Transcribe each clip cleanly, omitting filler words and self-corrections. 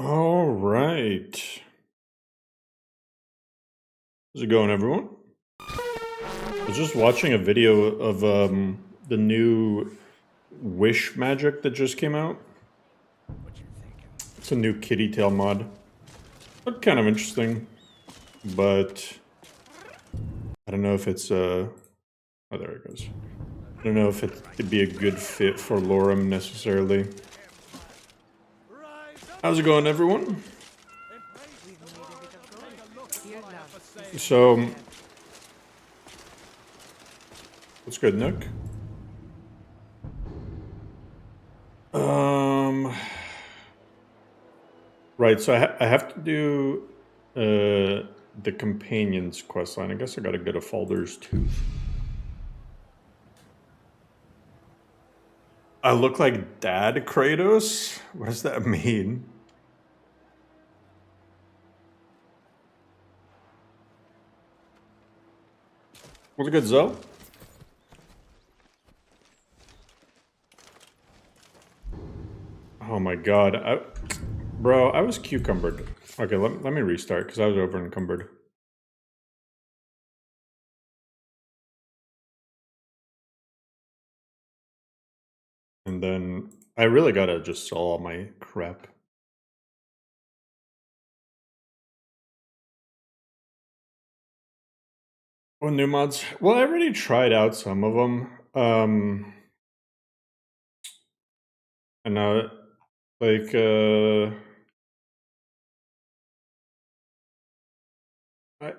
All right. How's it going, everyone? I was just watching a video of the new Wish magic that just came out. It's a new kitty tail mod. Looked kind of interesting, but I don't know if it's oh, there it goes. I don't know if it'd be a good fit for LoreRim necessarily. How's it going, everyone? So, what's good, Nick? Right, so I have to do the companions questline. I guess I gotta go to Falder's Tooth. I look like Dad Kratos? What does that mean? What's good, Zoe? Oh my god. Bro, I was cucumbered. Okay, let me restart because I was over encumbered. And then I really gotta just sell all my crap. Oh, new mods? Well, I already tried out some of them. And like,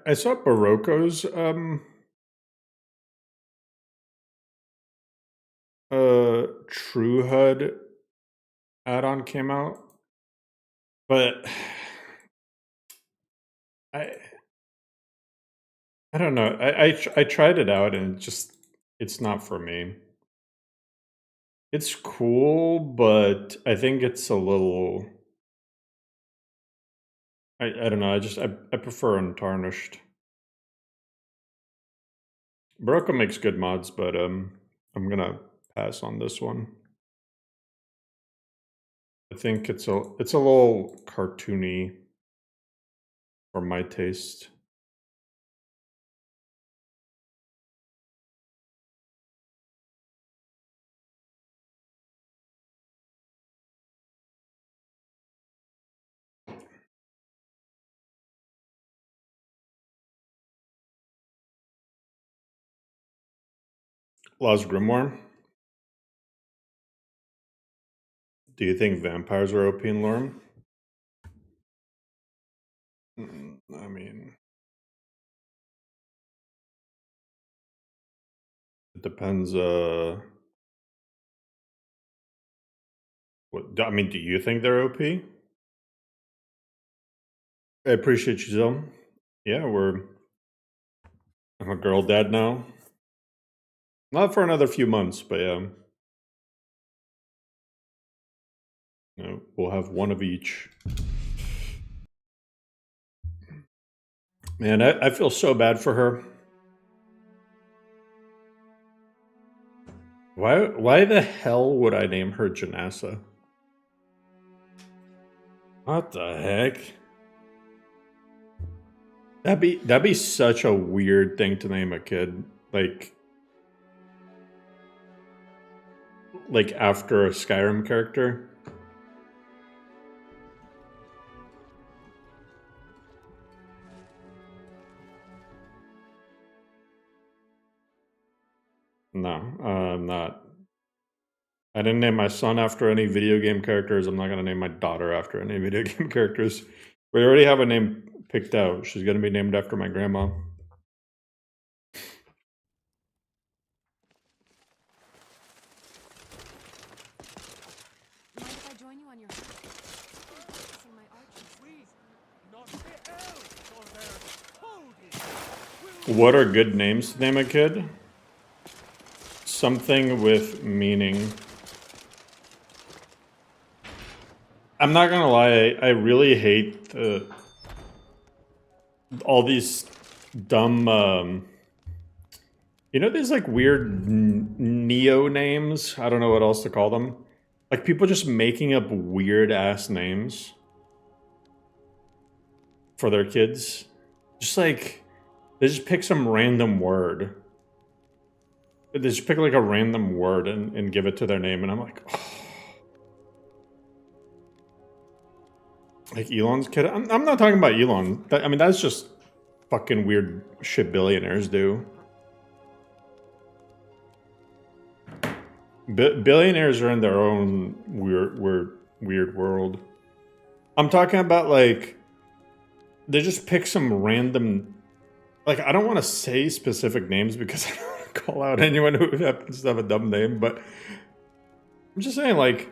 I saw Barocco's, True HUD add-on came out, but I don't know. I tried it out and it's not for me. It's cool, but I think it's a little. I don't know. I prefer Untarnished. Barocco makes good mods, but I'm gonna pass on this one. I think it's a little cartoony for my taste. Law's Grimoire. Do you think vampires are OP in LoreRim? I mean, it depends. I mean, do you think they're OP? I appreciate you, Zil. Yeah, I'm a girl dad now. Not for another few months, but yeah. You know, we'll have one of each. Man, I feel so bad for her. Why the hell would I name her Janassa? What the heck? That'd be such a weird thing to name a kid. Like after a Skyrim character. No, I'm not. I didn't name my son after any video game characters. I'm not going to name my daughter after any video game characters. We already have a name picked out. She's going to be named after my grandma. What are good names to name a kid? Something with meaning. I'm not gonna lie, I really hate all these dumb, you know, these like weird neo names? I don't know what else to call them. Like people just making up weird ass names. for their kids. Just like, they just pick some random word. They just pick like a random word and give it to their name, and I'm like, oh. Like Elon's kid. I'm not talking about Elon. I mean, that's just fucking weird shit billionaires do. Billionaires are in their own weird world. I'm talking about like, they just pick some random, like, I don't want to say specific names because I don't want to call out anyone who happens to have a dumb name, but I'm just saying, like,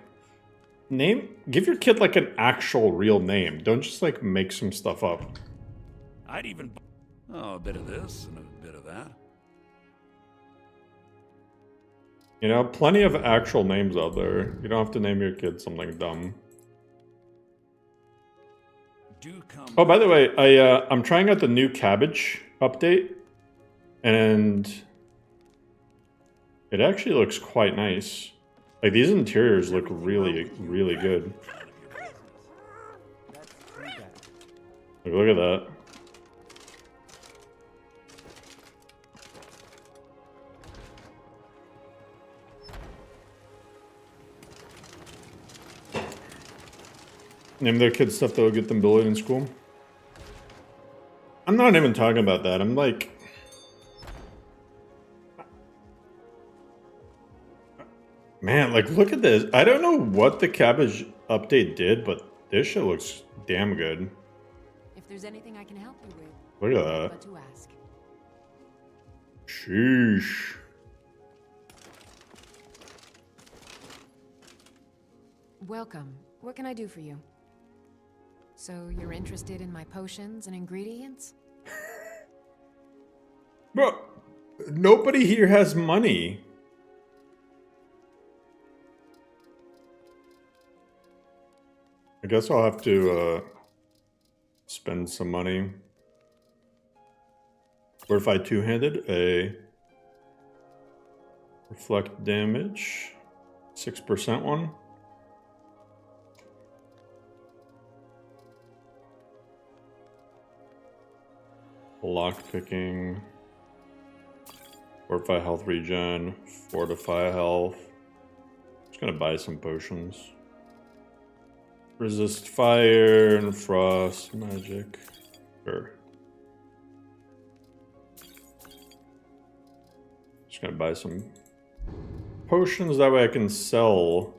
give your kid like an actual real name. Don't just like make some stuff up. I'd even, a bit of this and a bit of that. You know, plenty of actual names out there. You don't have to name your kid something dumb. Oh, by the way, I'm trying out the new cabbage update, and it actually looks quite nice. Like, these interiors look really, really good. Like, look at that. Name their kids stuff that will get them bullied in school. I'm not even talking about that. I'm like, man, like, look at this. I don't know what the cabbage update did, but this shit looks damn good. If there's anything I can help you with, look at that. but to ask. Sheesh. Welcome. What can I do for you? So you're interested in my potions and ingredients? Bro, nobody here has money. I guess I'll have to spend some money. Fortify two-handed, a reflect damage, 6% one. Lock picking, fortify health regen, fortify health. Just gonna buy some potions. Resist fire and frost magic. Sure. Just gonna buy some potions, that way I can sell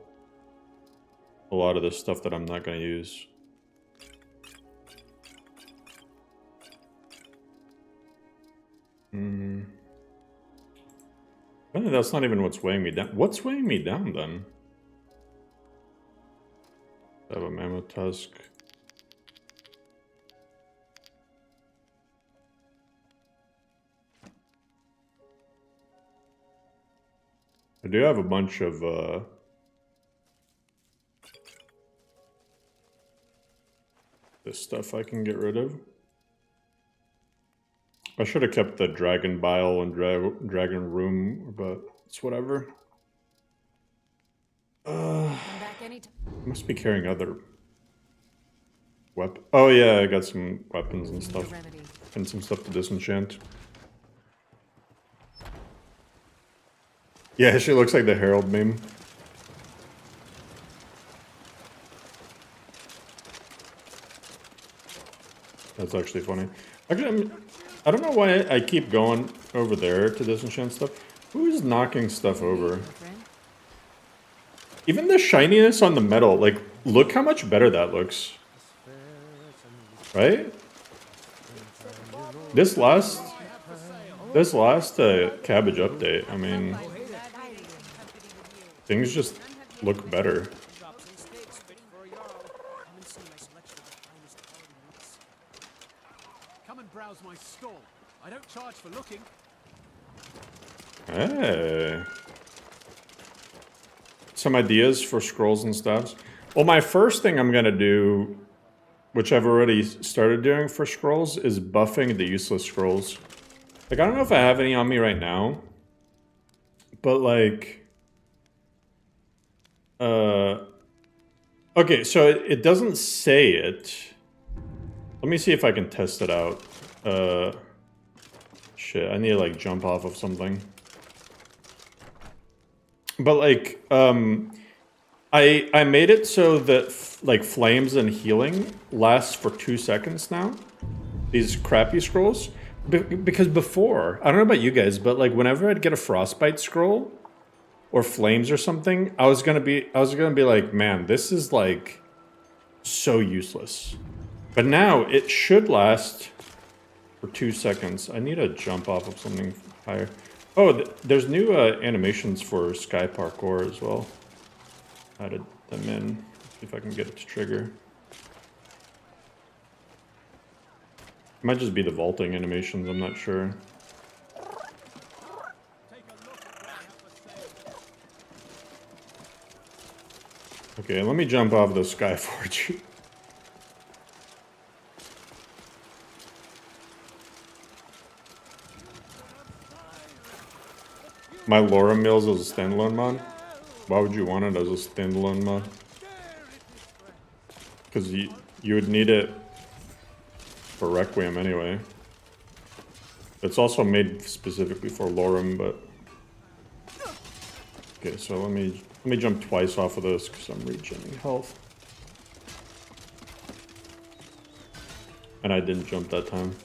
a lot of the stuff that I'm not gonna use. That's not even what's weighing me down. What's weighing me down then? I have a mammoth tusk. I do have a bunch of this stuff I can get rid of. I should have kept the dragon bile and dragon room, but it's whatever. Must be carrying other Oh yeah, I got some weapons and stuff, and some stuff to disenchant. Yeah, she looks like the Herald meme. That's actually funny. Actually, I don't know why I keep going over there to disenchant stuff. Who's knocking stuff over? Even the shininess on the metal, like, look how much better that looks. Right? This last cabbage update, I mean, things just look better. Come and browse my stall. I don't charge for looking. Hey. Some ideas for scrolls and staffs. Well, my first thing I'm gonna do, which I've already started doing for scrolls, is buffing the useless scrolls. Like, I don't know if I have any on me right now, but like, okay, so it doesn't say it. Let me see if I can test it out. Shit, I need to like jump off of something. But like, I made it so that like flames and healing lasts for 2 seconds now. These crappy scrolls, because before, I don't know about you guys, but like whenever I'd get a frostbite scroll or flames or something, I was gonna be like, man, this is like so useless. But now it should last for 2 seconds. I need to jump off of something higher. Oh, there's new animations for sky parkour as well. Added them in. See if I can get it to trigger. It might just be the vaulting animations, I'm not sure. Okay, let me jump off the Skyforge. My LoreRim Mills is a standalone mod? Why would you want it as a standalone mod? Because you would need it for Requiem anyway. It's also made specifically for LoreRim, but... Okay, so let me jump twice off of this because I'm regenerating health. And I didn't jump that time.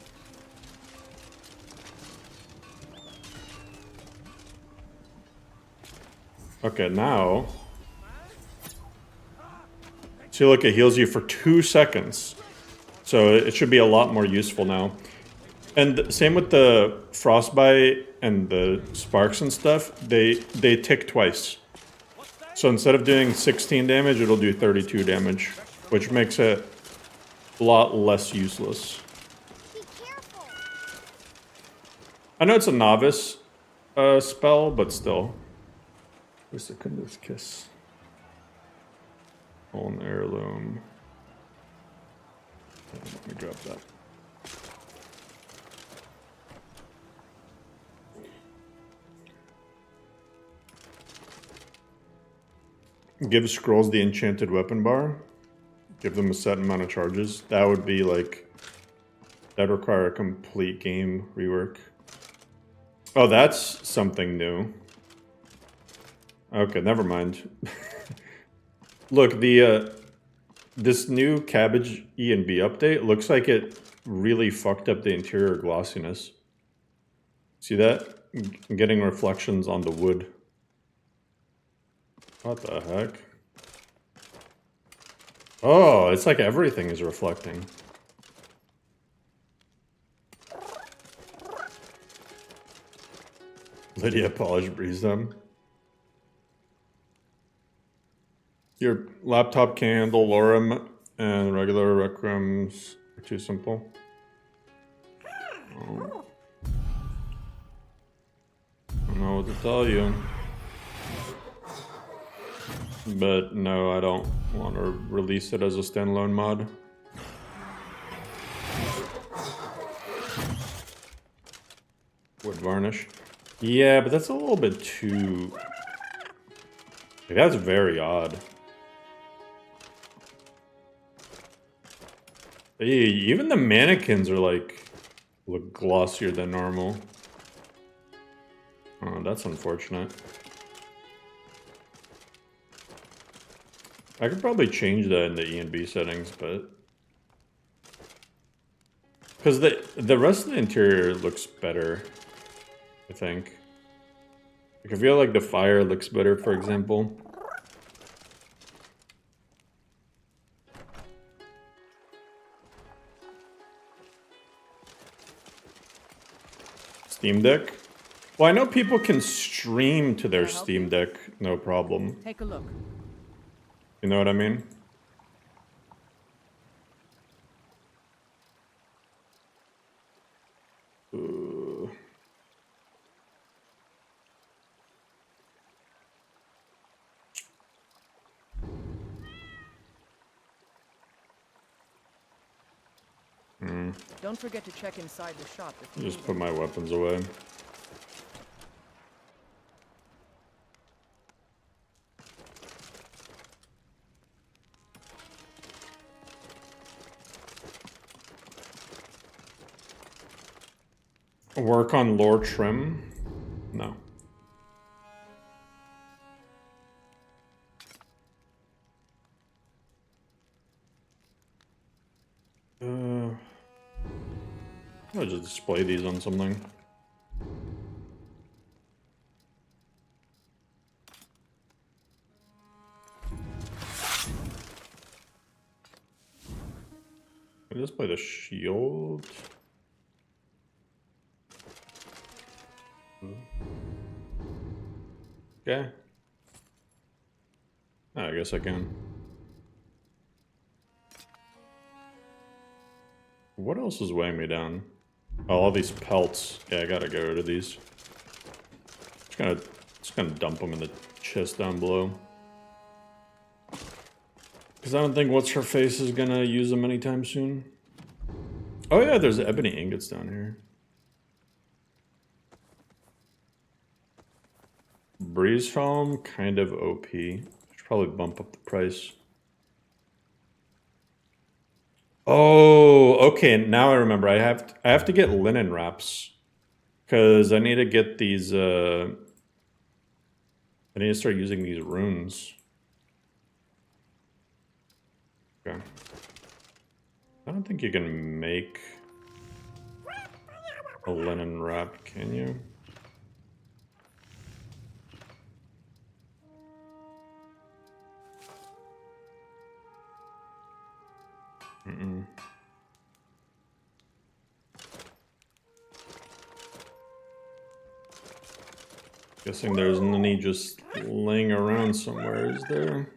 Okay, now... See, look, it heals you for 2 seconds. So it should be a lot more useful now. And same with the frostbite and the sparks and stuff, they tick twice. So instead of doing 16 damage, it'll do 32 damage, which makes it a lot less useless. I know it's a novice spell, but still. Where's the Kunda's Kiss? An heirloom. Let me grab that. Give scrolls the enchanted weapon bar. Give them a set amount of charges. That would be like... That'd require a complete game rework. Oh, that's something new. Okay, never mind. Look, this new Cabbage E and B update looks like it really fucked up the interior glossiness. See that? I'm getting reflections on the wood. What the heck? Oh, it's like everything is reflecting. Lydia polished breeze them. Your laptop can handle LoreRim and regular Requims are too simple. Oh. I don't know what to tell you. But no, I don't want to release it as a standalone mod. Wood varnish. Yeah, but that's a little bit too... Like, that's very odd. Hey, even the mannequins are like... look glossier than normal. Oh, that's unfortunate. I could probably change that in the E and B settings, but... Because the rest of the interior looks better, I think. Like, I feel like the fire looks better, for example. Steam Deck? Well, I know people can stream to their Steam Deck, no problem. Take a look. You know what I mean? Don't forget to check inside the shop. Just put my weapons away. Work on lore trim? No. I'll just display these on something. I'll just play the shield. Okay. I guess I can. What else is weighing me down? Oh, all these pelts. Yeah, I gotta get rid of these. Just gonna dump them in the chest down below. Because I don't think what's her face is gonna use them anytime soon. Oh yeah, there's ebony ingots down here. Breeze foam, kind of OP. Should probably bump up the price. Oh, okay. Now I remember. I have to get linen wraps because I need to get these. I need to start using these runes. Okay. I don't think you can make a linen wrap, can you? Mm-mm. Guessing there's any just laying around somewhere, is there?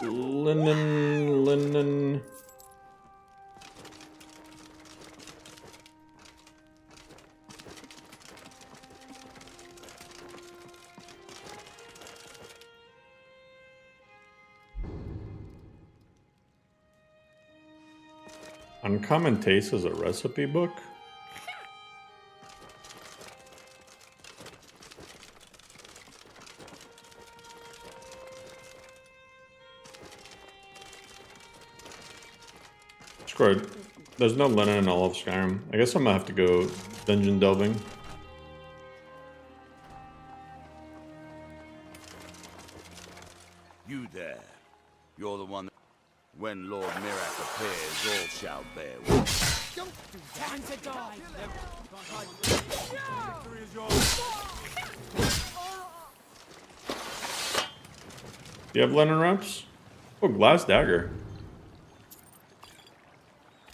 Linen. Uncommon Taste is a recipe book? Screw it. There's no linen in all of Skyrim. I guess I'm gonna have to go dungeon delving. You there. You're the one that... When Lord Mirak appears, all shall bear witness. Don't do that. Time to die. Victory is yours. Do you have linen wraps? Oh, glass dagger.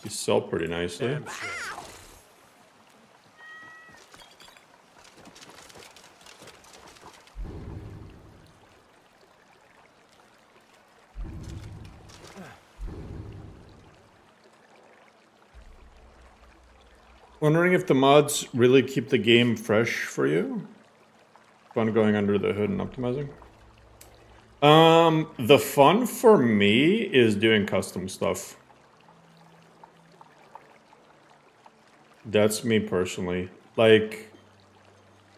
These sell pretty nicely. Wondering if the mods really keep the game fresh for you? Fun going under the hood and optimizing? The fun for me is doing custom stuff. That's me personally. Like,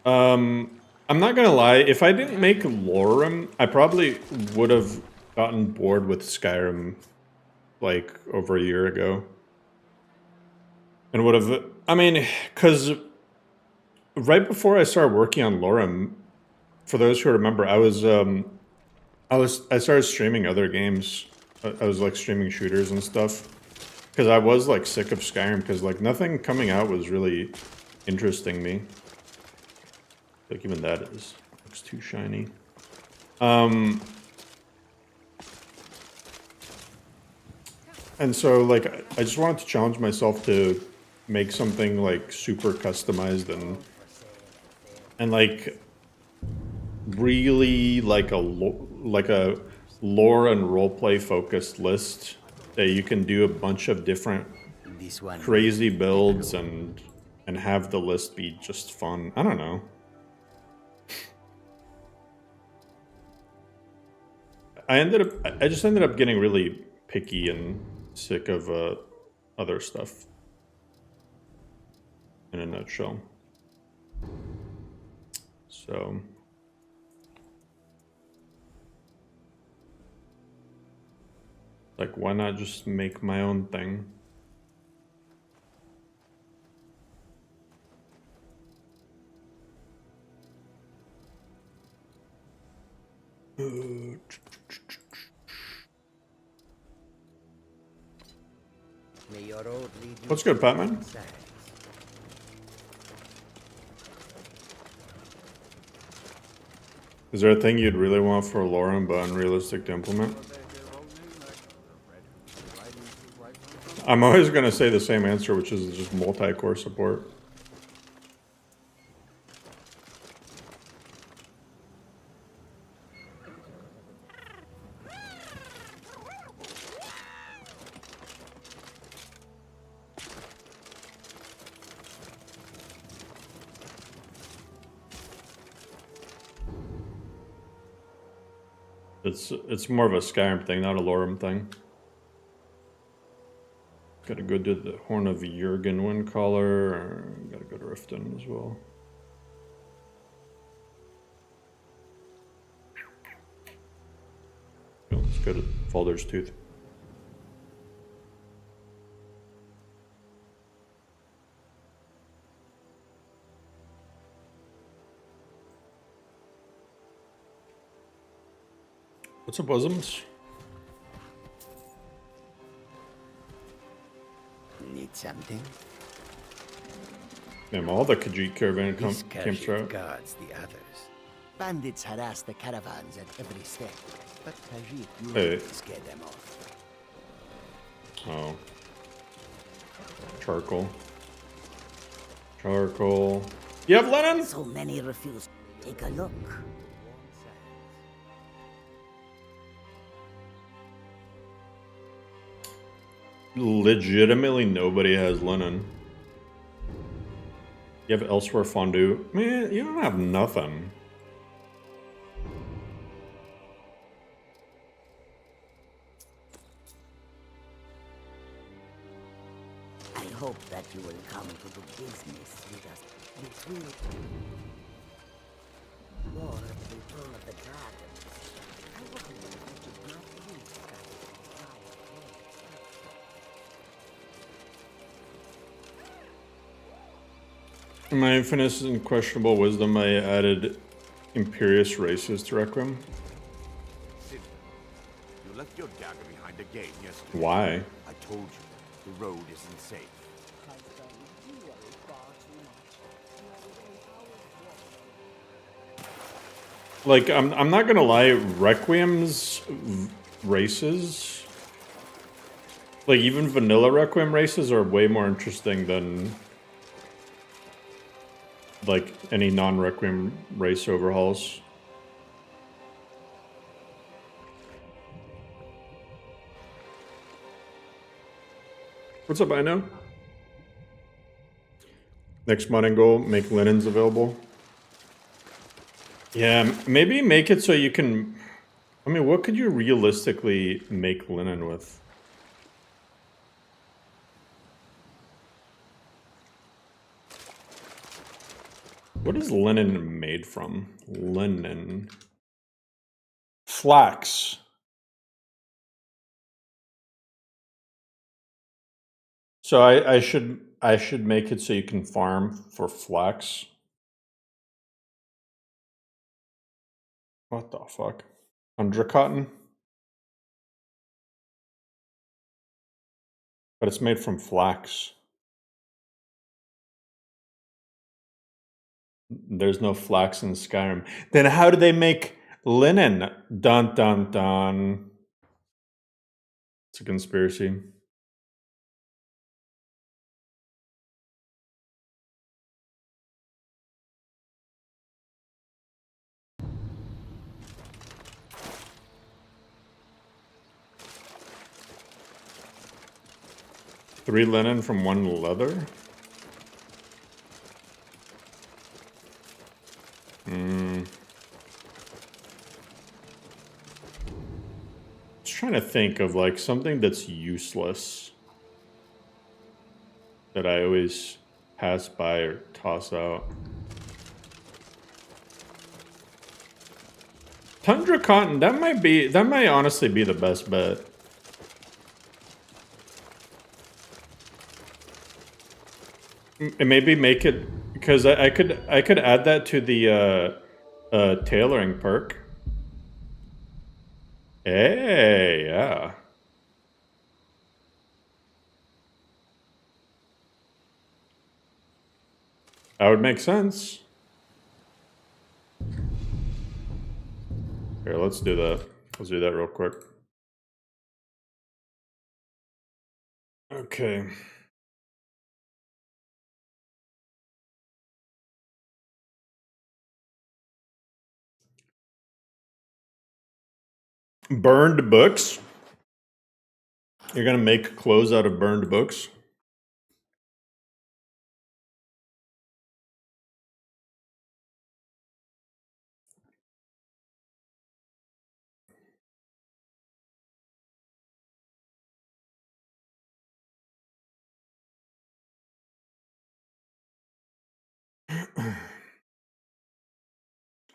I'm not gonna lie, if I didn't make LoreRim, I probably would have gotten bored with Skyrim like over a year ago. And would have, I mean, because right before I started working on LoreRim, for those who remember, I started streaming other games. I was like streaming shooters and stuff. Because I was like sick of Skyrim, because like nothing coming out was really interesting me. Like even that looks too shiny. And so like I just wanted to challenge myself to make something like super customized and like really like a lore and roleplay focused list that you can do a bunch of different crazy builds and have the list be just fun. I don't know. I just ended up getting really picky and sick of other stuff. In a nutshell. So like, why not just make my own thing? May your road lead you What's good, Batman? sands. Is there a thing you'd really want for LoreRim but unrealistic to implement? I'm always going to say the same answer, which is just multi-core support. It's more of a Skyrim thing, not a LoreRim thing. Gotta go to the Horn of Jurgen Windcaller, or gotta go to Riften as well. Let's go to Falder's Tooth. What's up, bosoms? Need something? Damn, all the Khajiit caravan This camps Khajiit are out. guards the others. Bandits harass the caravans at every step, but Khajiit Hey. usually scare them off. Oh. Charcoal. Charcoal. You have linen? So many refuse. Take a look. Legitimately nobody has linen. You have elsewhere fondue. Man, you don't have nothing. I hope that you will come to do business with us between Lord, the return of the dragons. I wonder if I could not use In my infinite and questionable wisdom, I added imperious races to Requiem. Sid, you left your dagger behind the gate yesterday. Why? I told you, the road isn't safe. Like, I'm not gonna lie, Requiem's races, like even vanilla Requiem races, are way more interesting than like any non-Requiem race overhauls. What's up, I know? Next modding goal, make linens available. Yeah, maybe make it so you can... I mean, what could you realistically make linen with? What is linen made from? Linen. Flax. So I should make it so you can farm for flax. What the fuck? Tundra cotton? But it's made from flax. There's no flax in Skyrim. Then how do they make linen? Dun dun dun. It's a conspiracy. Three linen from one leather? Just trying to think of like something that's useless that I always pass by or toss out. Tundra cotton, that might honestly be the best bet. And maybe make it, because I could add that to the tailoring perk. Hey, yeah. That would make sense. Here, let's do that. Let's do that real quick. Okay. Burned books. You're gonna make clothes out of burned books?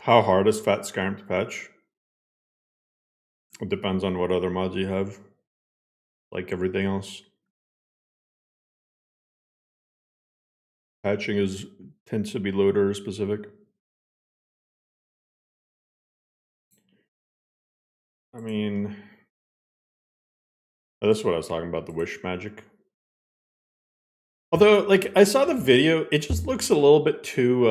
How hard is Fat Skyrim to patch? It depends on what other mods you have. Like everything else. Patching tends to be loader specific. I mean, that's what I was talking about, the wish magic. Although, like, I saw the video, it just looks a little bit too,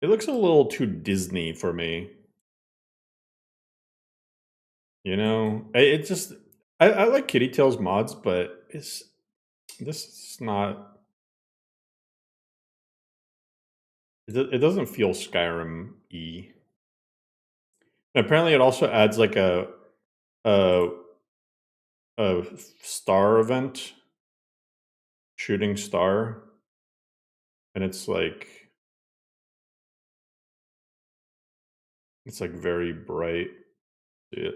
it looks a little too Disney for me. You know? It just, I like Kitty Tails mods, but this is not, it doesn't feel Skyrim-y. And apparently it also adds like a star event, shooting star, and it's like very bright. See it?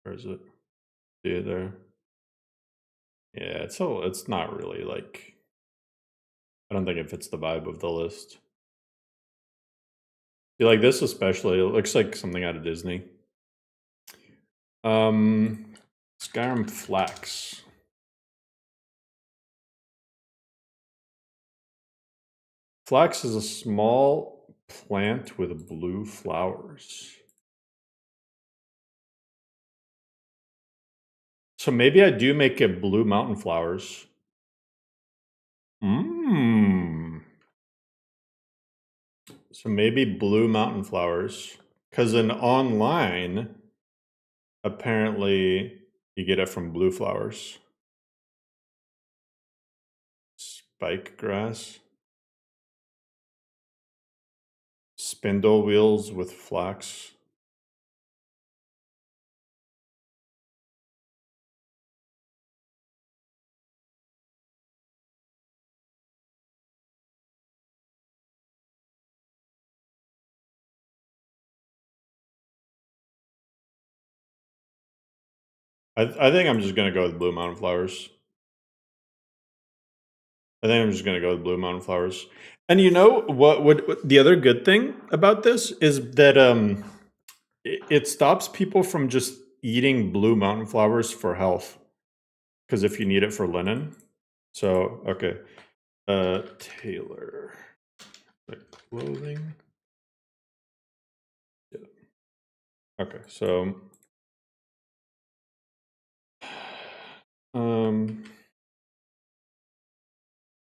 Where is it? See it there? Yeah, it's not really like, I don't think it fits the vibe of the list. See, like this especially, it looks like something out of Disney. Skyrim flax. Flax is a small plant with blue flowers. So maybe I do make it blue mountain flowers. Mmm. So maybe blue mountain flowers. Because in online, apparently you get it from blue flowers. Spike grass. Spindle wheels with flax. I think I'm just gonna go with blue mountain flowers. I think I'm just gonna go with blue mountain flowers. And you know what the other good thing about this is that it stops people from just eating blue mountain flowers for health. Because if you need it for linen. So okay. Tailor. Like clothing. Yeah. Okay, so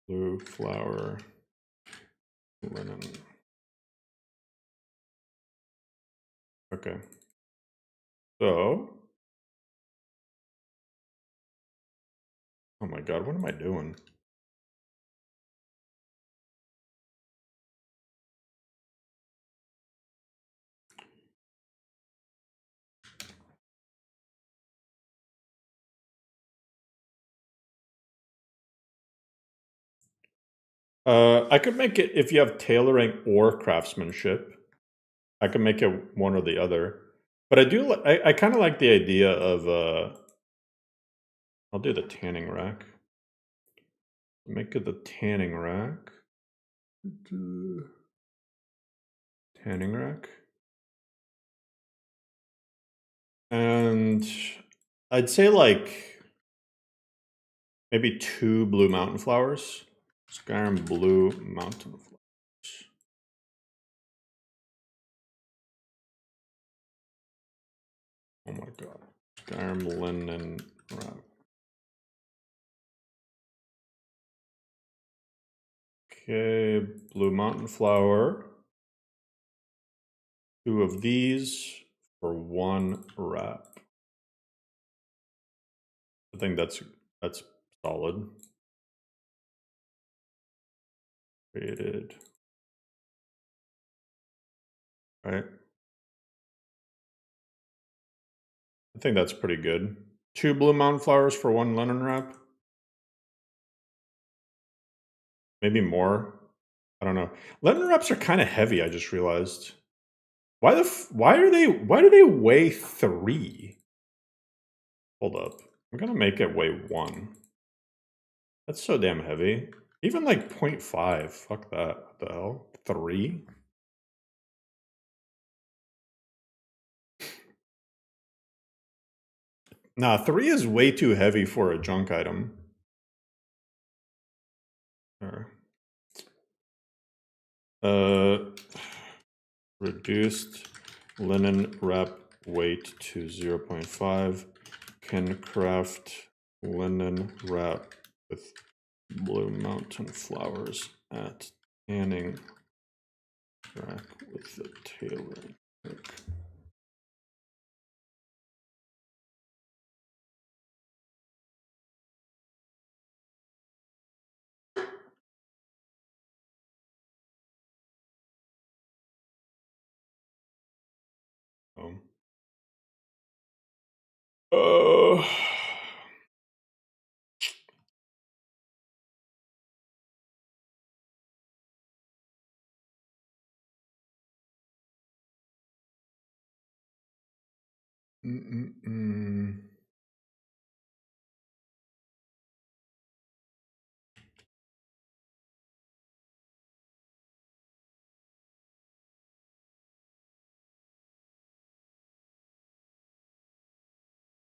blue flower linen. Okay. So oh my god, what am I doing? I could make it if you have tailoring or craftsmanship. I could make it one or the other. But I do. I kind of like the idea of. I'll do the tanning rack. Make it the tanning rack. Tanning rack. And I'd say like maybe 2 blue mountain flowers. Skyrim blue mountain flowers. Oh my god. Skyrim linen wrap. Okay, blue mountain flower. 2 of these for 1 wrap. I think that's solid. Created. Right. I think that's pretty good. 2 blue mountain flowers for 1 linen wrap. Maybe more. I don't know. Linen wraps are kind of heavy, I just realized. Why do they weigh 3? Hold up. I'm gonna make it weigh 1. That's so damn heavy. Even like 0.5. Fuck that. What the hell? 3? Nah, 3 is way too heavy for a junk item. Reduced linen wrap weight to 0.5. Can craft linen wrap with blue mountain flowers at tanning rack with the tailoring hook. Oh.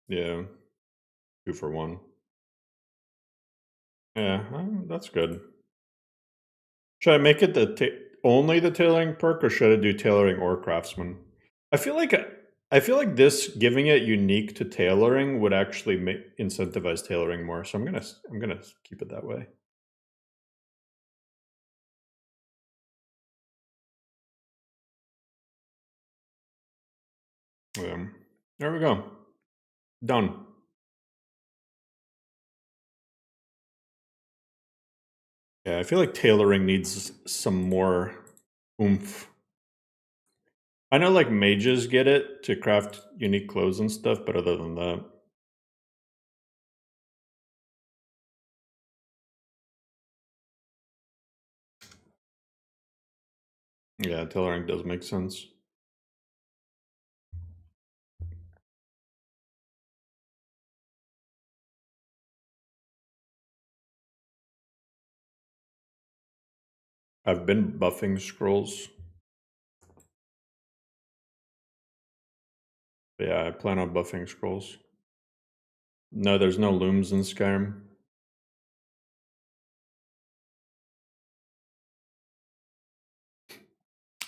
Yeah, 2 for 1. Yeah, that's good. Should I make it only the tailoring perk, or should I do tailoring or craftsman? I feel like this giving it unique to tailoring would actually incentivize tailoring more. So I'm gonna keep it that way. There we go. Done. Yeah, I feel like tailoring needs some more oomph. I know like mages get it to craft unique clothes and stuff, but other than that. Yeah, tailoring does make sense. I've been buffing scrolls. But yeah, I plan on buffing scrolls. No, there's no looms in Skyrim.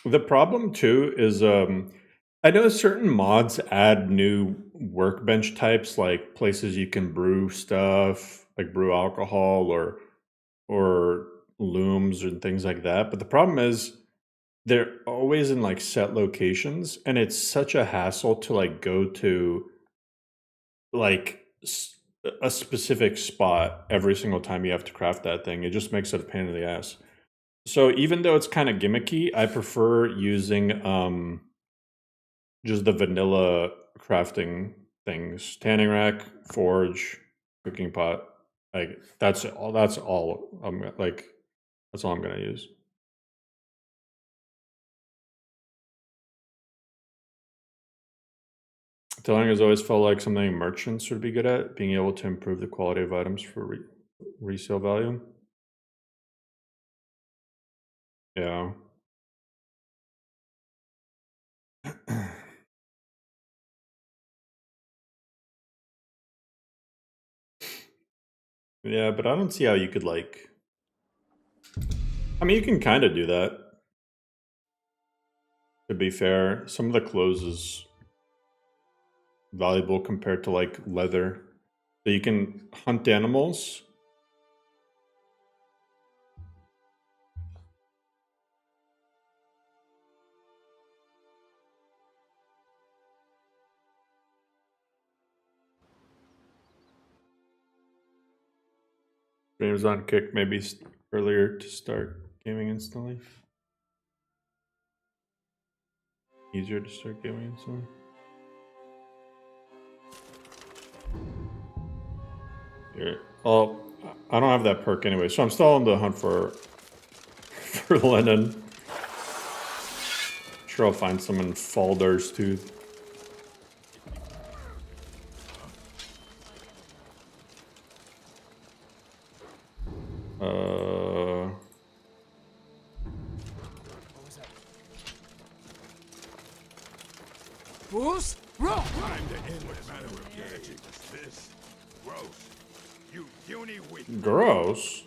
The problem too is I know certain mods add new workbench types, like places you can brew stuff, like brew alcohol or looms and things like that. But the problem is they're always in like set locations, and it's such a hassle to like go to like a specific spot every single time you have to craft that thing. It just makes it a pain in the ass. So even though it's kind of gimmicky, I prefer using just the vanilla crafting things: tanning rack, forge, cooking pot. Like that's all. That's all. That's all I'm gonna use. Tailoring has always felt like something merchants would be good at, being able to improve the quality of items for resale value. Yeah. Yeah, but I don't see how you could like. I mean, you can kind of do that. To be fair, some of the clothes valuable compared to like leather. So you can hunt animals. Streams on kick, maybe earlier to start gaming instantly. Easier to start gaming instantly. Here. Oh, I don't have that perk anyway, so I'm still on the hunt for linen. Sure, I'll find some in Faldar's Tooth. Boost? Roll! Time to end this matter of gadget. This gross. You puny weak. Gross.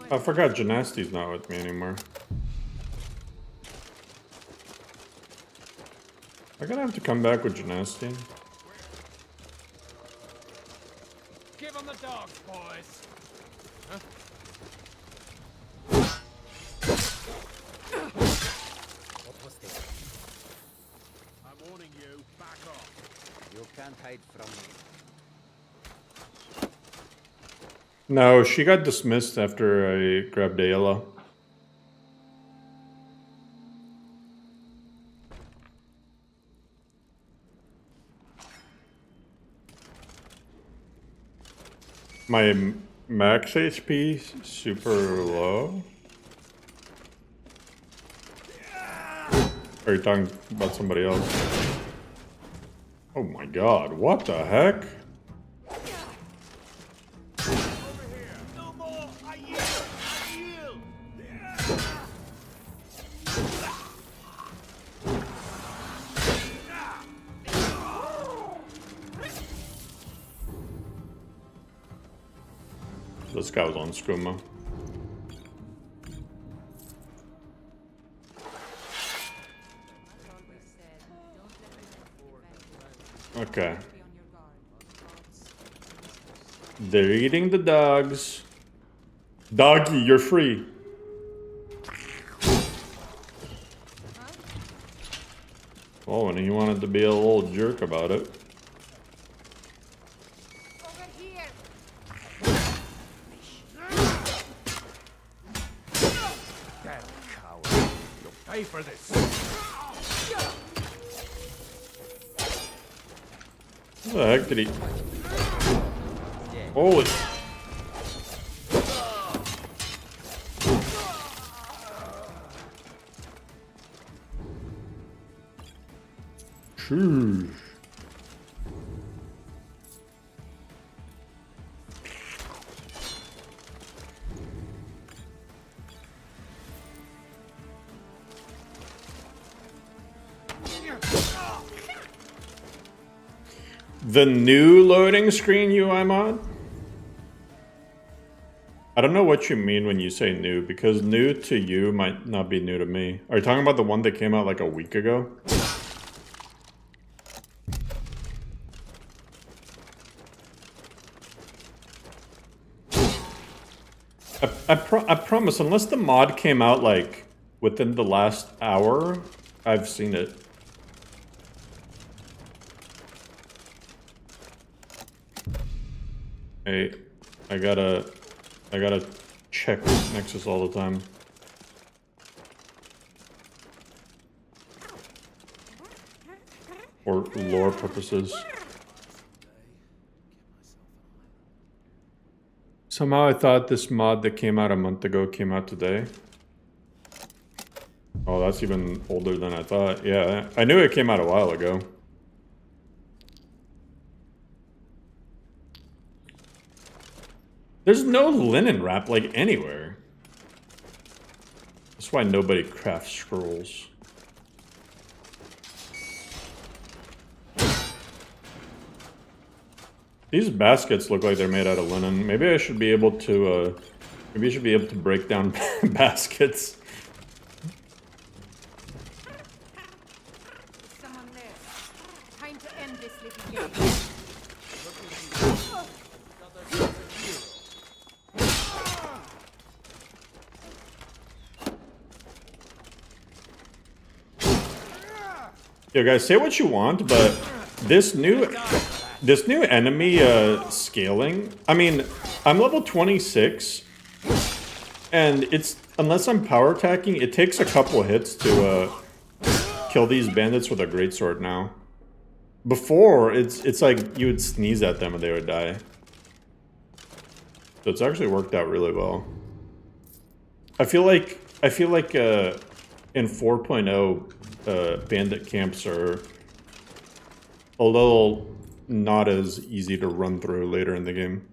I forgot Gymnasti's not with me anymore. I'm gonna have to come back with Gymnasti. Give them the dogs, boys. Huh? What was this? I'm warning you, back off. You can't hide from me. No, she got dismissed after I grabbed Ayla. My max HP is super low. Are you talking about somebody else? Oh my god, what the heck? No more. I yield. I yield. This guy was on Skooma. Okay. They're eating the dogs. Doggy, you're free. Oh, and he wanted to be a little jerk about it. Over here! Damn coward. You'll pay for this. What the heck did he... Holy... Sheesh. The new loading screen UI mod? I don't know what you mean when you say new, because new to you might not be new to me. Are you talking about the one that came out like a week ago? I promise, unless the mod came out like within the last hour, I've seen it. Hey, I gotta check Nexus all the time. For lore purposes. Somehow I thought this mod that came out a month ago came out today. Oh, that's even older than I thought. Yeah, I knew it came out a while ago. There's no linen wrap, like, anywhere. That's why nobody crafts scrolls. These baskets look like they're made out of linen. Maybe I should be able to, maybe I should be able to break down baskets. Yo, guys, say what you want, but this new enemy scaling. I mean, I'm level 26, and it's unless I'm power attacking, it takes a couple hits to kill these bandits with a greatsword now. Before, it's like you would sneeze at them and they would die. So it's actually worked out really well. I feel like in 4.0, bandit camps are a little not as easy to run through later in the game.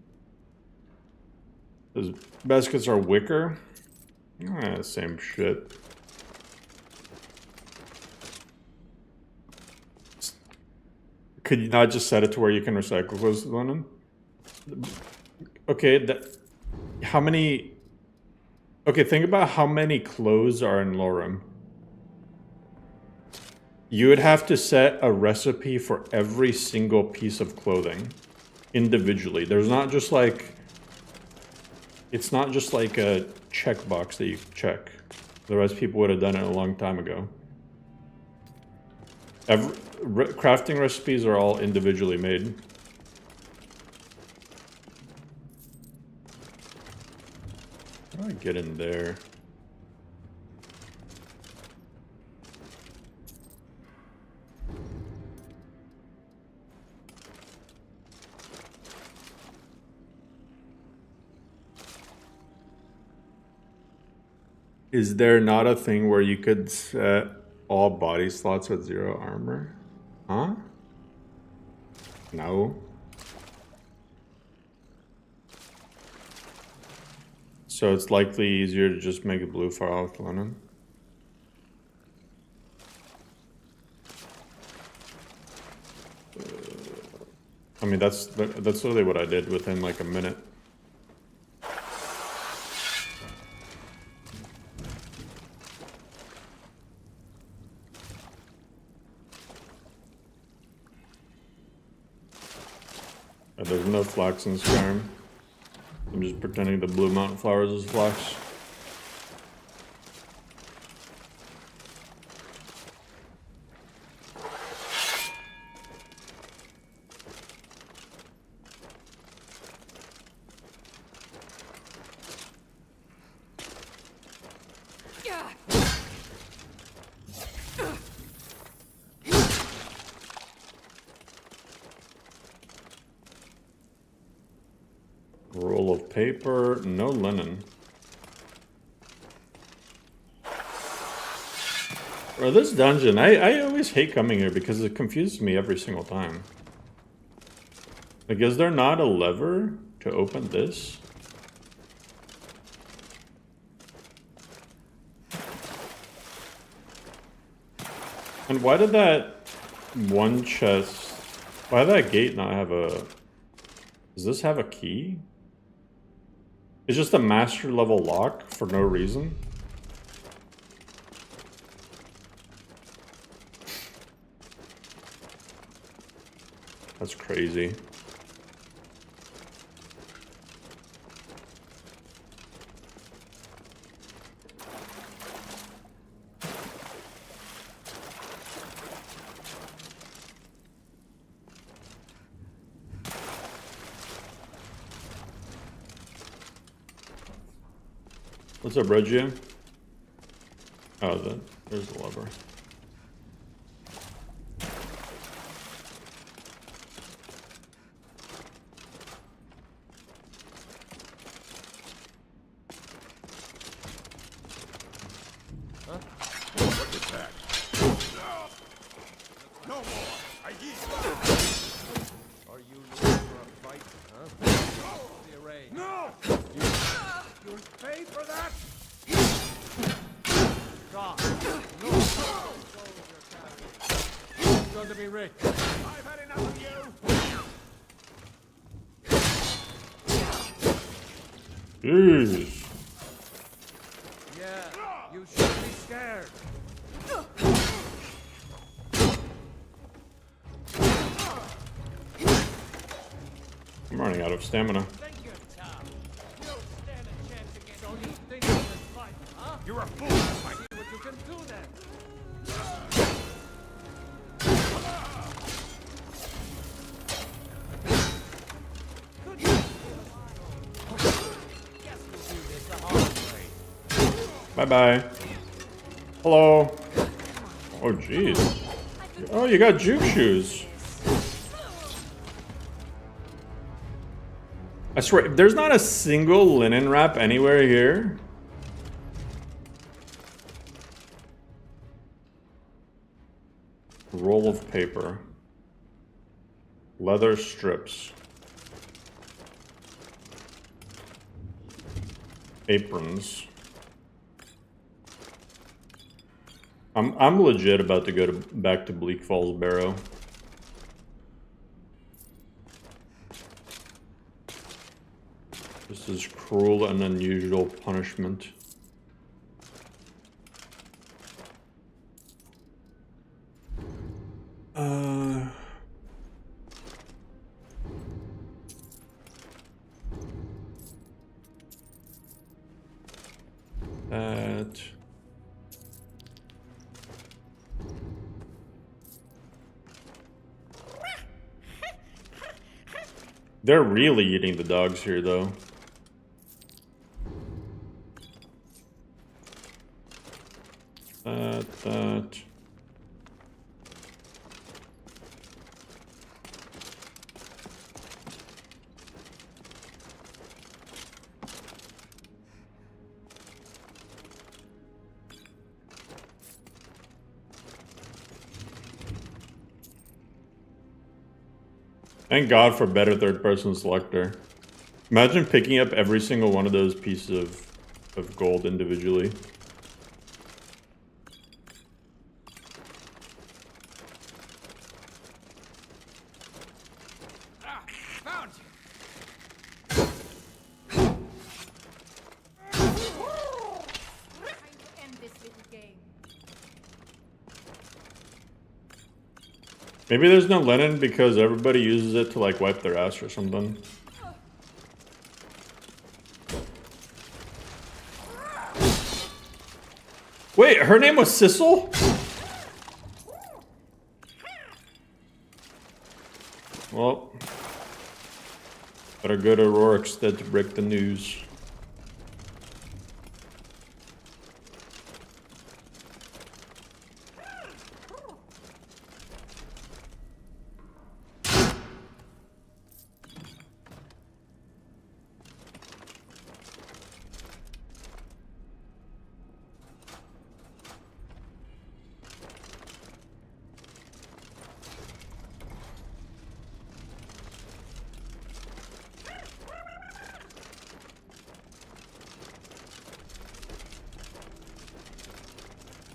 Those baskets are wicker. Same shit. Could you not just set it to where you can recycle clothes, Lennon? Okay, how many... Okay, think about how many clothes are in LoreRim. You would have to set a recipe for every single piece of clothing individually. There's not just like... It's not just like a checkbox that you check. Otherwise, people would have done it a long time ago. Crafting recipes are all individually made. How do I get in there? Is there not a thing where you could set all body slots at 0 armor? Huh? No. So it's likely easier to just make a blue file with Lennon. I mean, that's literally what I did within like a minute. There's no flax in Skyrim. I'm just pretending the blue mountain flowers is flax. Roll of paper, no linen. Bro, this dungeon, I always hate coming here because it confuses me every single time. Like, is there not a lever to open this? And why did that one chest... Why did that gate not have a... Does this have a key? It's just a master level lock for no reason. That's crazy. What's up, Regia? Oh, there's the lever. What is that? No more. I yield. Are you looking for a fight, huh? The array. No! You'll pay for that? God. No. You're going to be rich. I've had enough of you! Jeez. Yeah, you should be scared. I'm running out of stamina. Think you're tough. You don't stand a chance against. Don't you think you can fight, huh? You're a fool! See what you can do then. Bye-bye. Hello. Oh, jeez. Oh, you got juke shoes. I swear, there's not a single linen wrap anywhere here. Roll of paper. Leather strips. Aprons. I'm legit about to go back to Bleak Falls Barrow. This is cruel and unusual punishment. That. They're really eating the dogs here, though. That. Thank God for better third-person selector. Imagine picking up every single one of those pieces of gold individually. Found you. Maybe there's no linen because everybody uses it to like wipe their ass or something. Wait, her name was Sissel? Well, better go to Rorikstead to break the news.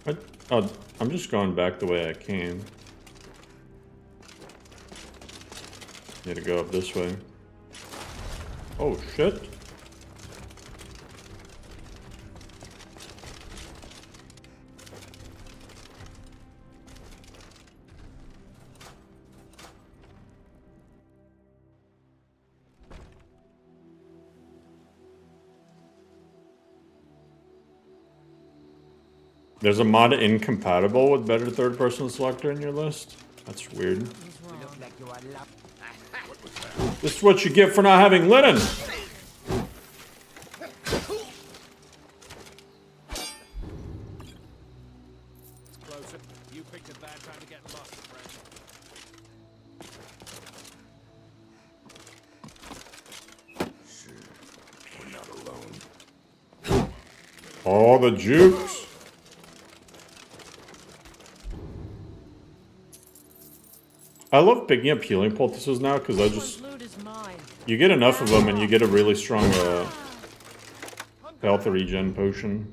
What? Oh, I'm just going back the way I came. Need to go up this way. Oh, shit. There's a mod incompatible with better third-person selector in your list? That's weird. This is what you get for not having linen! Closer. You picked a bad time to get lost, friend. We're not alone. Oh, the jukes! I love picking up healing poultices now because I just... You get enough of them and you get a really strong health regen potion.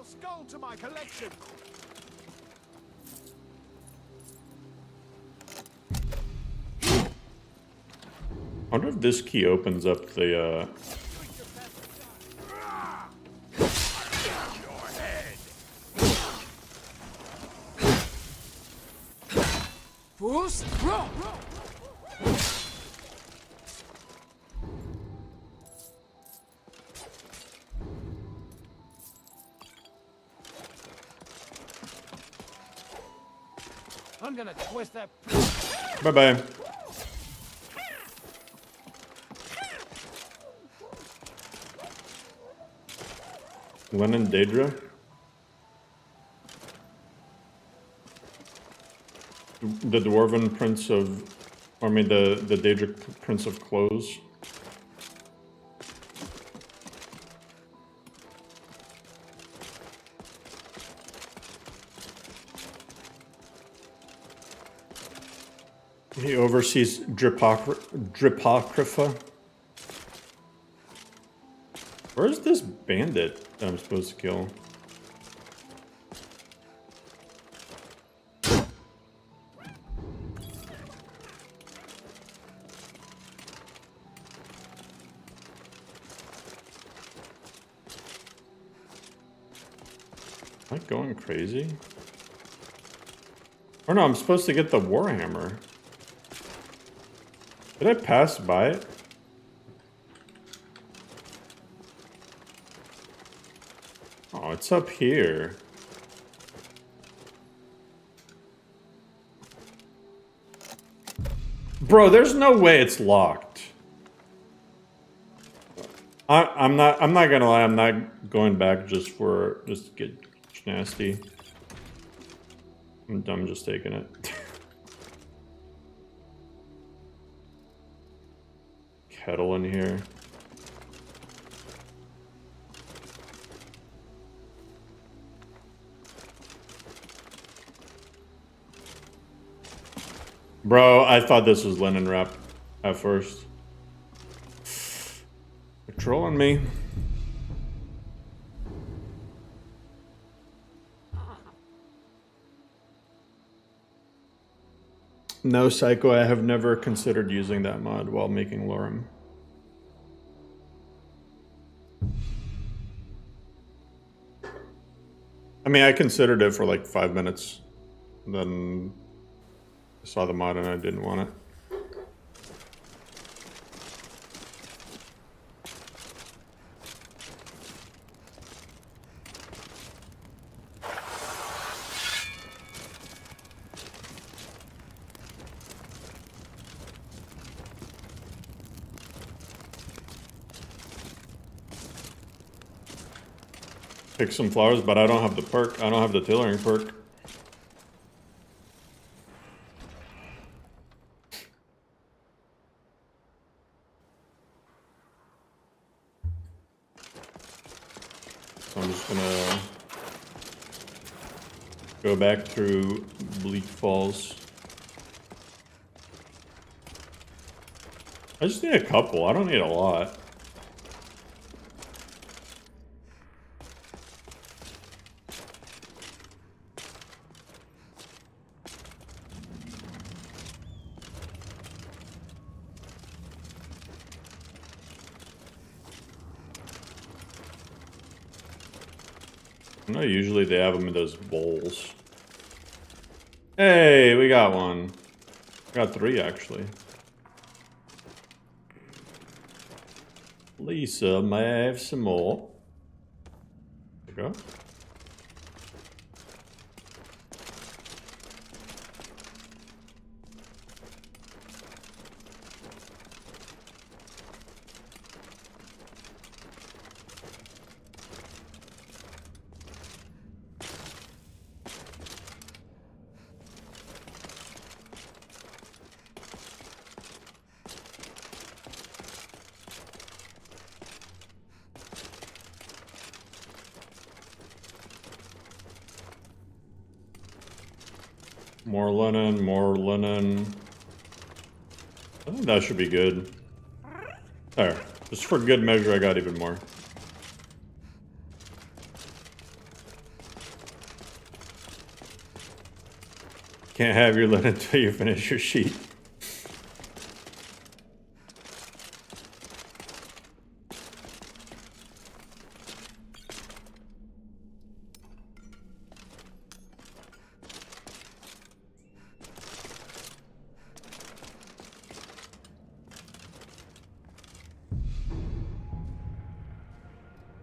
Skull to my collection. I wonder if this key opens up the I'm gonna twist that. Bye-bye. Lenin Daedra? The Dwarven Prince of... Or I mean the Daedric Prince of Clothes. He oversees Dripocrypha. Where's this bandit that I'm supposed to kill? Am I going crazy? Or no, I'm supposed to get the Warhammer. Did I pass by it? Oh, it's up here. Bro, there's no way it's locked. I'm not gonna lie, I'm not going back just to get nasty. I'm just taking it. Kettle in here. Bro, I thought this was linen wrap at first. They're trolling me. No, Psycho, I have never considered using that mod while making LoreRim. I mean, I considered it for like 5 minutes. Then I saw the mod and I didn't want it. Pick some flowers, but I don't have the perk. I don't have the tailoring perk. So I'm just gonna go back through Bleak Falls. I just need a couple. I don't need a lot. I know usually they have them in those bowls. Hey, we got one. Got 3 actually. Lisa, may I have some more? There you go. More linen, more linen. I think that should be good. There. Just for good measure, I got even more. Can't have your linen until you finish your sheet.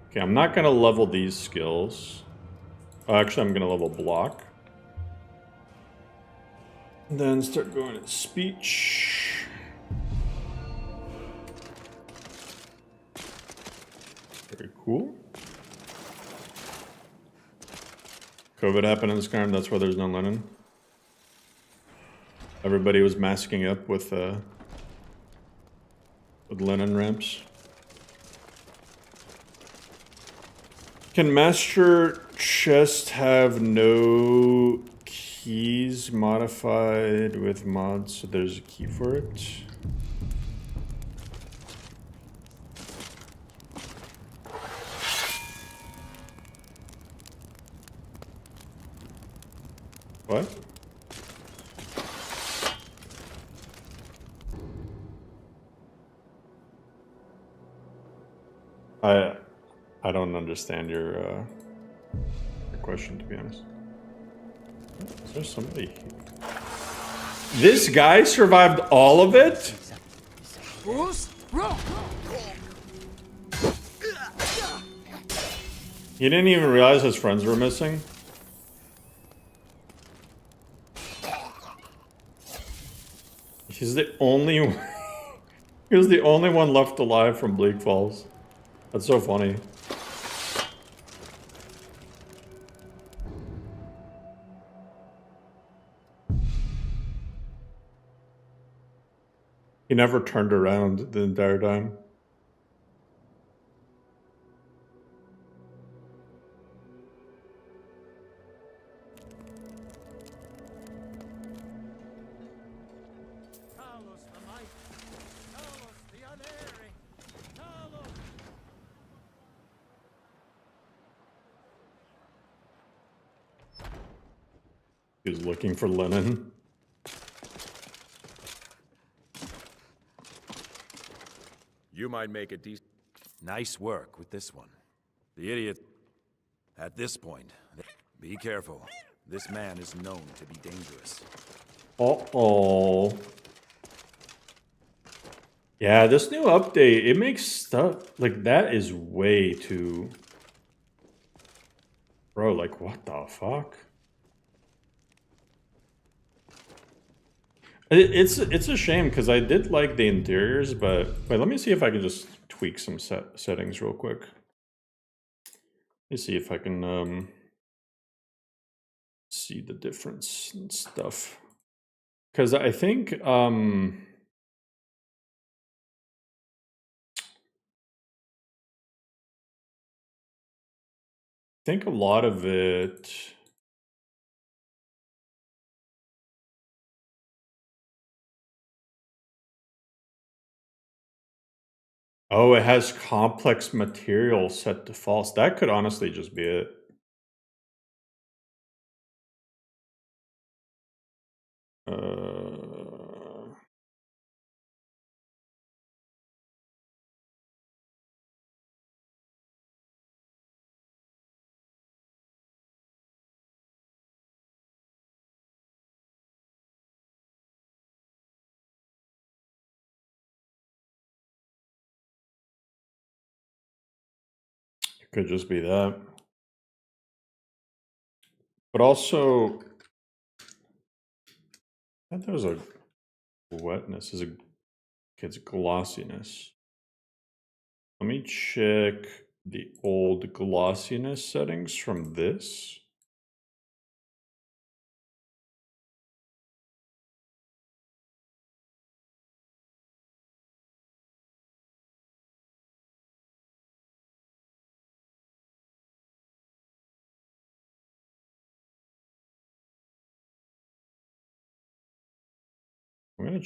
Okay, I'm not gonna level these skills. Oh, actually, I'm gonna level block. And then start going at speech. Very cool. COVID happened in Skyrim, that's why there's no linen. Everybody was masking up with linen ramps. Can Master Chest have no keys modified with mods so there's a key for it? What? I don't understand your question, to be honest. Is there somebody here? This guy survived all of it? He didn't even realize his friends were missing? He's the only one. He was the only one left alive from Bleak Falls. That's so funny. He never turned around the entire time. He was looking for linen. You might make a decent... Nice work with this one. The idiot... At this point, be careful. This man is known to be dangerous. Uh-oh. Yeah, this new update, it makes stuff... Like, that is way too... Bro, like, what the fuck? It's a shame because I did like the interiors, but wait, let me see if I can just tweak some settings real quick. Let me see if I can see the difference and stuff. Because I think a lot of it. Oh, it has complex material set to false. That could honestly just be it. It could just be that. But also, I thought there was a wetness. It's glossiness. Let me check the old glossiness settings from this. I'm gonna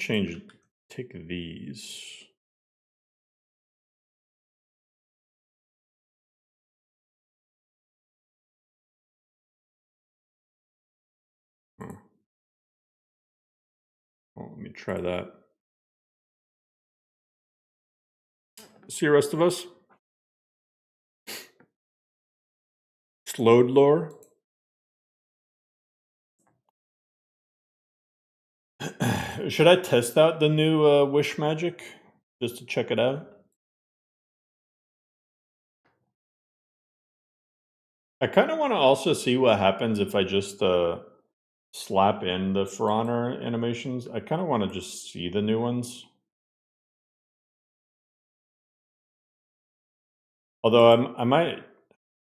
take these. Oh, let me try that. See the rest of us? Slowed lore. Should I test out the new wish magic just to check it out? I kind of want to also see what happens if I just slap in the For Honor animations. I kind of want to just see the new ones. Although I might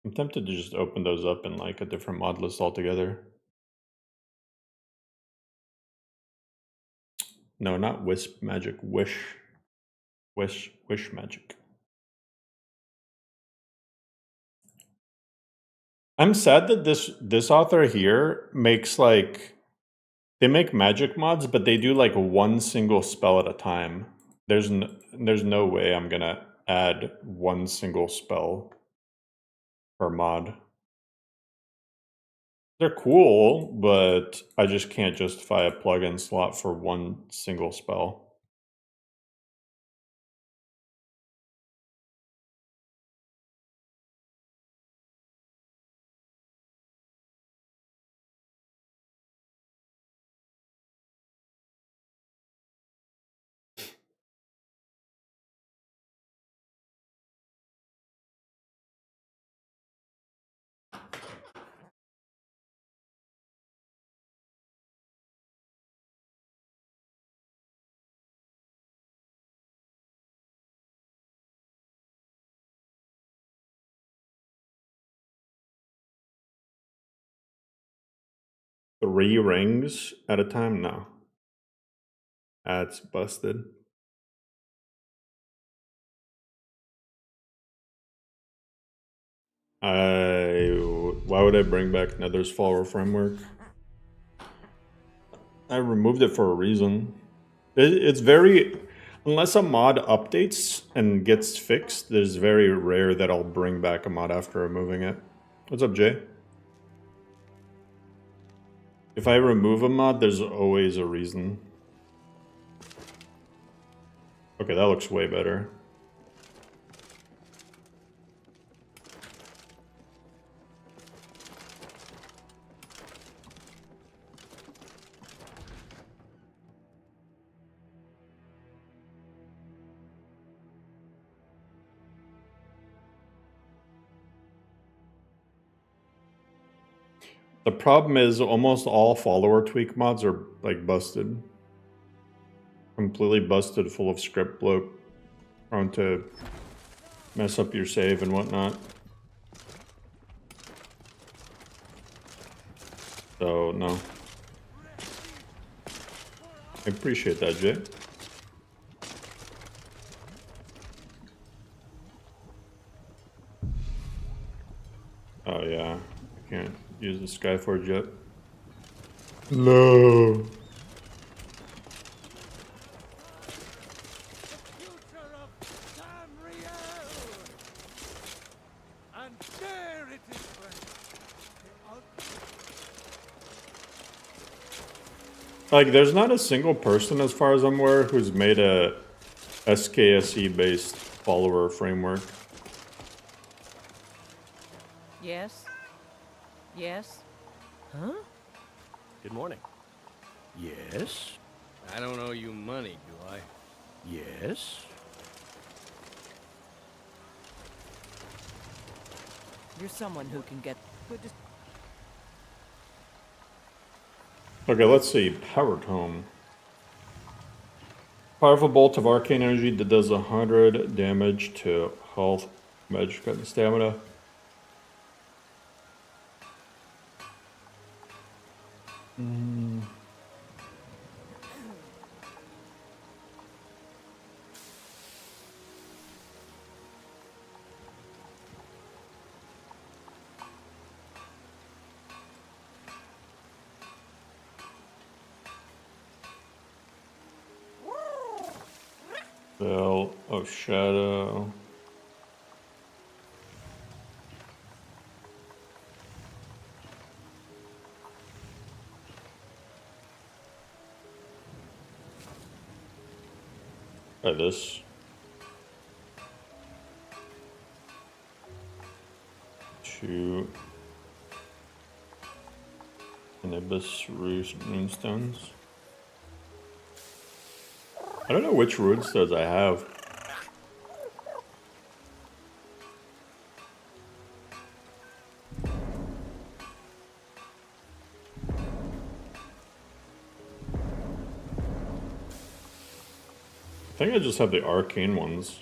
I'm tempted to just open those up in like a different mod list altogether. No, not wisp magic, wish magic. I'm sad that this author here makes like, they make magic mods, but they do like one single spell at a time. There's no way I'm gonna add one single spell per mod. They're cool, but I just can't justify a plugin slot for one single spell. Three rings at a time? No. That's busted. Why would I bring back Nether's follower framework? I removed it for a reason. It's very, unless a mod updates and gets fixed, it's very rare that I'll bring back a mod after removing it. What's up, Jay? If I remove a mod, there's always a reason. Okay, that looks way better. The problem is almost all follower tweak mods are like busted. Completely busted, full of script bloat, prone to mess up your save and whatnot. So, no. I appreciate that, Jay. Oh yeah, I can't use the Skyforge yet. No. Like, there's not a single person, as far as I'm aware, who's made a SKSE-based follower framework. Yes? Yes? Huh? Good morning. Yes? I don't owe you money, do I? Yes? You're someone who can get... But just... Okay, let's see. Power Tome. Powerful bolt of arcane energy that does 100 damage to health, magic, and stamina. Veil of Shadow. Try this. Two Anubis Runestones. I don't know which runestones I have. I think I just have the arcane ones.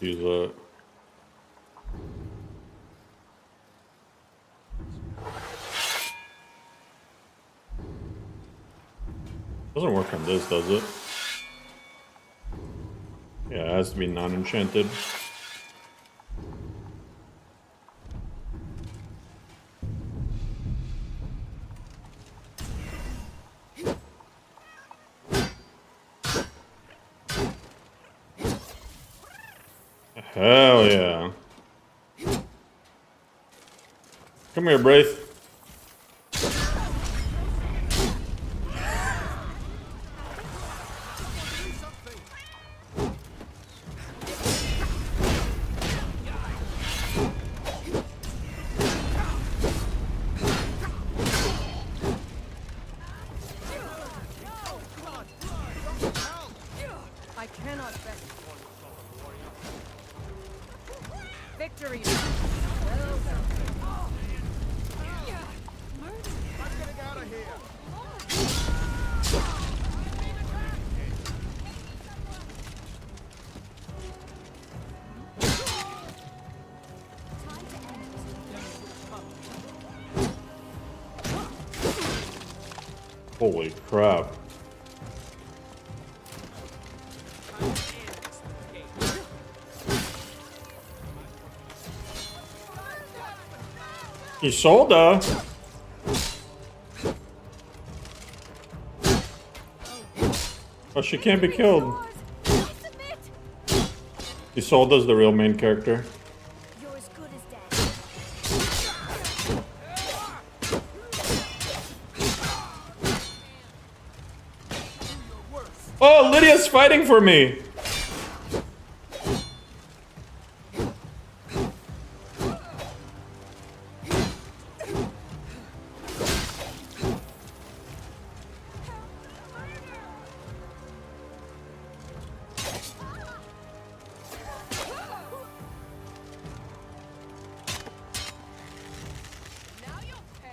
Use that. Doesn't work on this, does it? Yeah, it has to be non-enchanted. Hell yeah. Come here, Braith. I cannot bet. Victory! Holy crap. Isolda? Oh, she can't be killed. Isolda's the real main character. You're as good as dead. Oh, Lydia's fighting for me!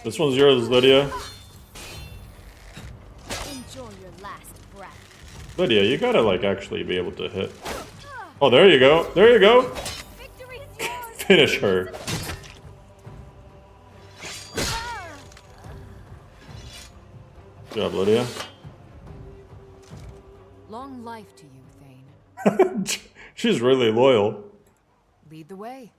This one's yours, Lydia. Enjoy your last breath. Lydia, you gotta, like, actually be able to hit. Oh, there you go. There you go. Victory is yours. Finish her. Good job, Lydia. Long life to you, Thane. She's really loyal. Lead the way.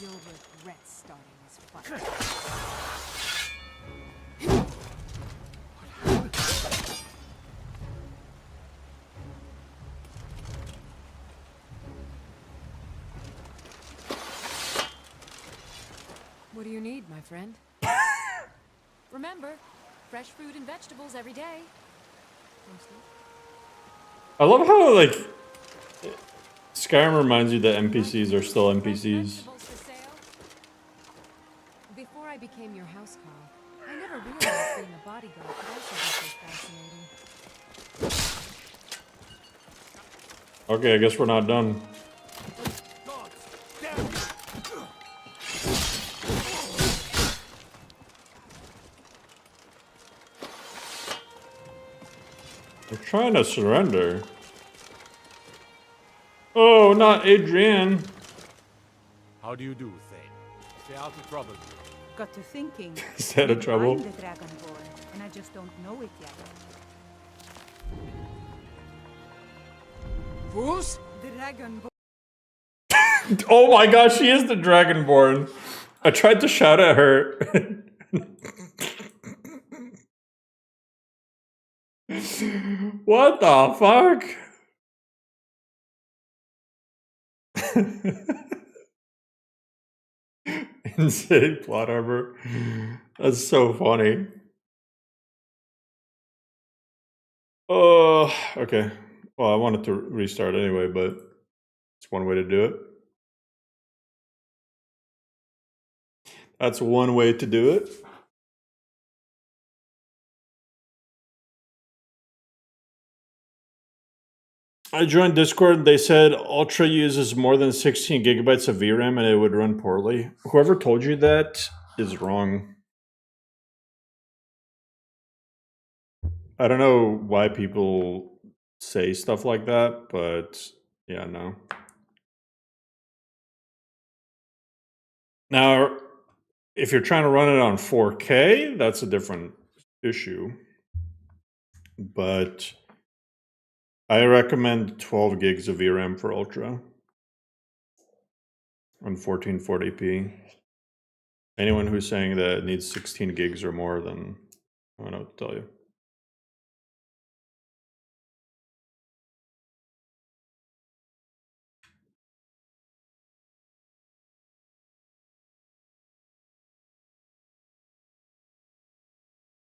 You'll regret starting this fight. What do you need, my friend? Remember, fresh fruit and vegetables every day. Mostly. I love how, like, Skyrim reminds you that NPCs are still NPCs. Vegetables for sale? Before I became your housecarl, I never realized being a bodyguard could also be so fascinating. Okay, I guess we're not done. They're trying to surrender. Oh, not Adrienne. How do you do, Thane? Stay out of trouble. Got to thinking. Is that a trouble? I'm the Dragonborn, and I just don't know it yet. Who's? Dragonborn. Oh my gosh, she is the Dragonborn. I tried to shout at her. What the fuck? Insane plot armor. That's so funny. Oh, okay. Well, I wanted to restart anyway, but it's one way to do it. That's one way to do it. I joined Discord. They said Ultra uses more than 16 gigabytes of VRAM and it would run poorly. Whoever told you that is wrong. I don't know why people say stuff like that, but yeah, no. Now, if you're trying to run it on 4K, that's a different issue. But I recommend 12 gigs of VRAM for Ultra on 1440p. Anyone who's saying that it needs 16 gigs or more, then I don't know what to tell you.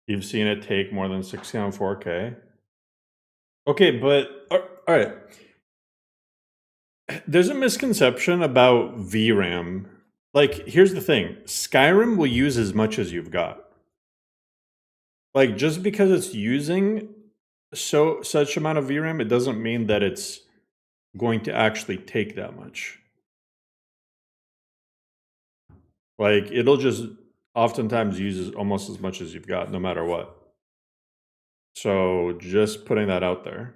You've seen it take more than 16 on 4K? Okay, but all right. There's a misconception about VRAM. Like, here's the thing. Skyrim will use as much as you've got. Like, just because it's using such amount of VRAM, it doesn't mean that it's going to actually take that much. Like, it'll just oftentimes use almost as much as you've got, no matter what. So, just putting that out there.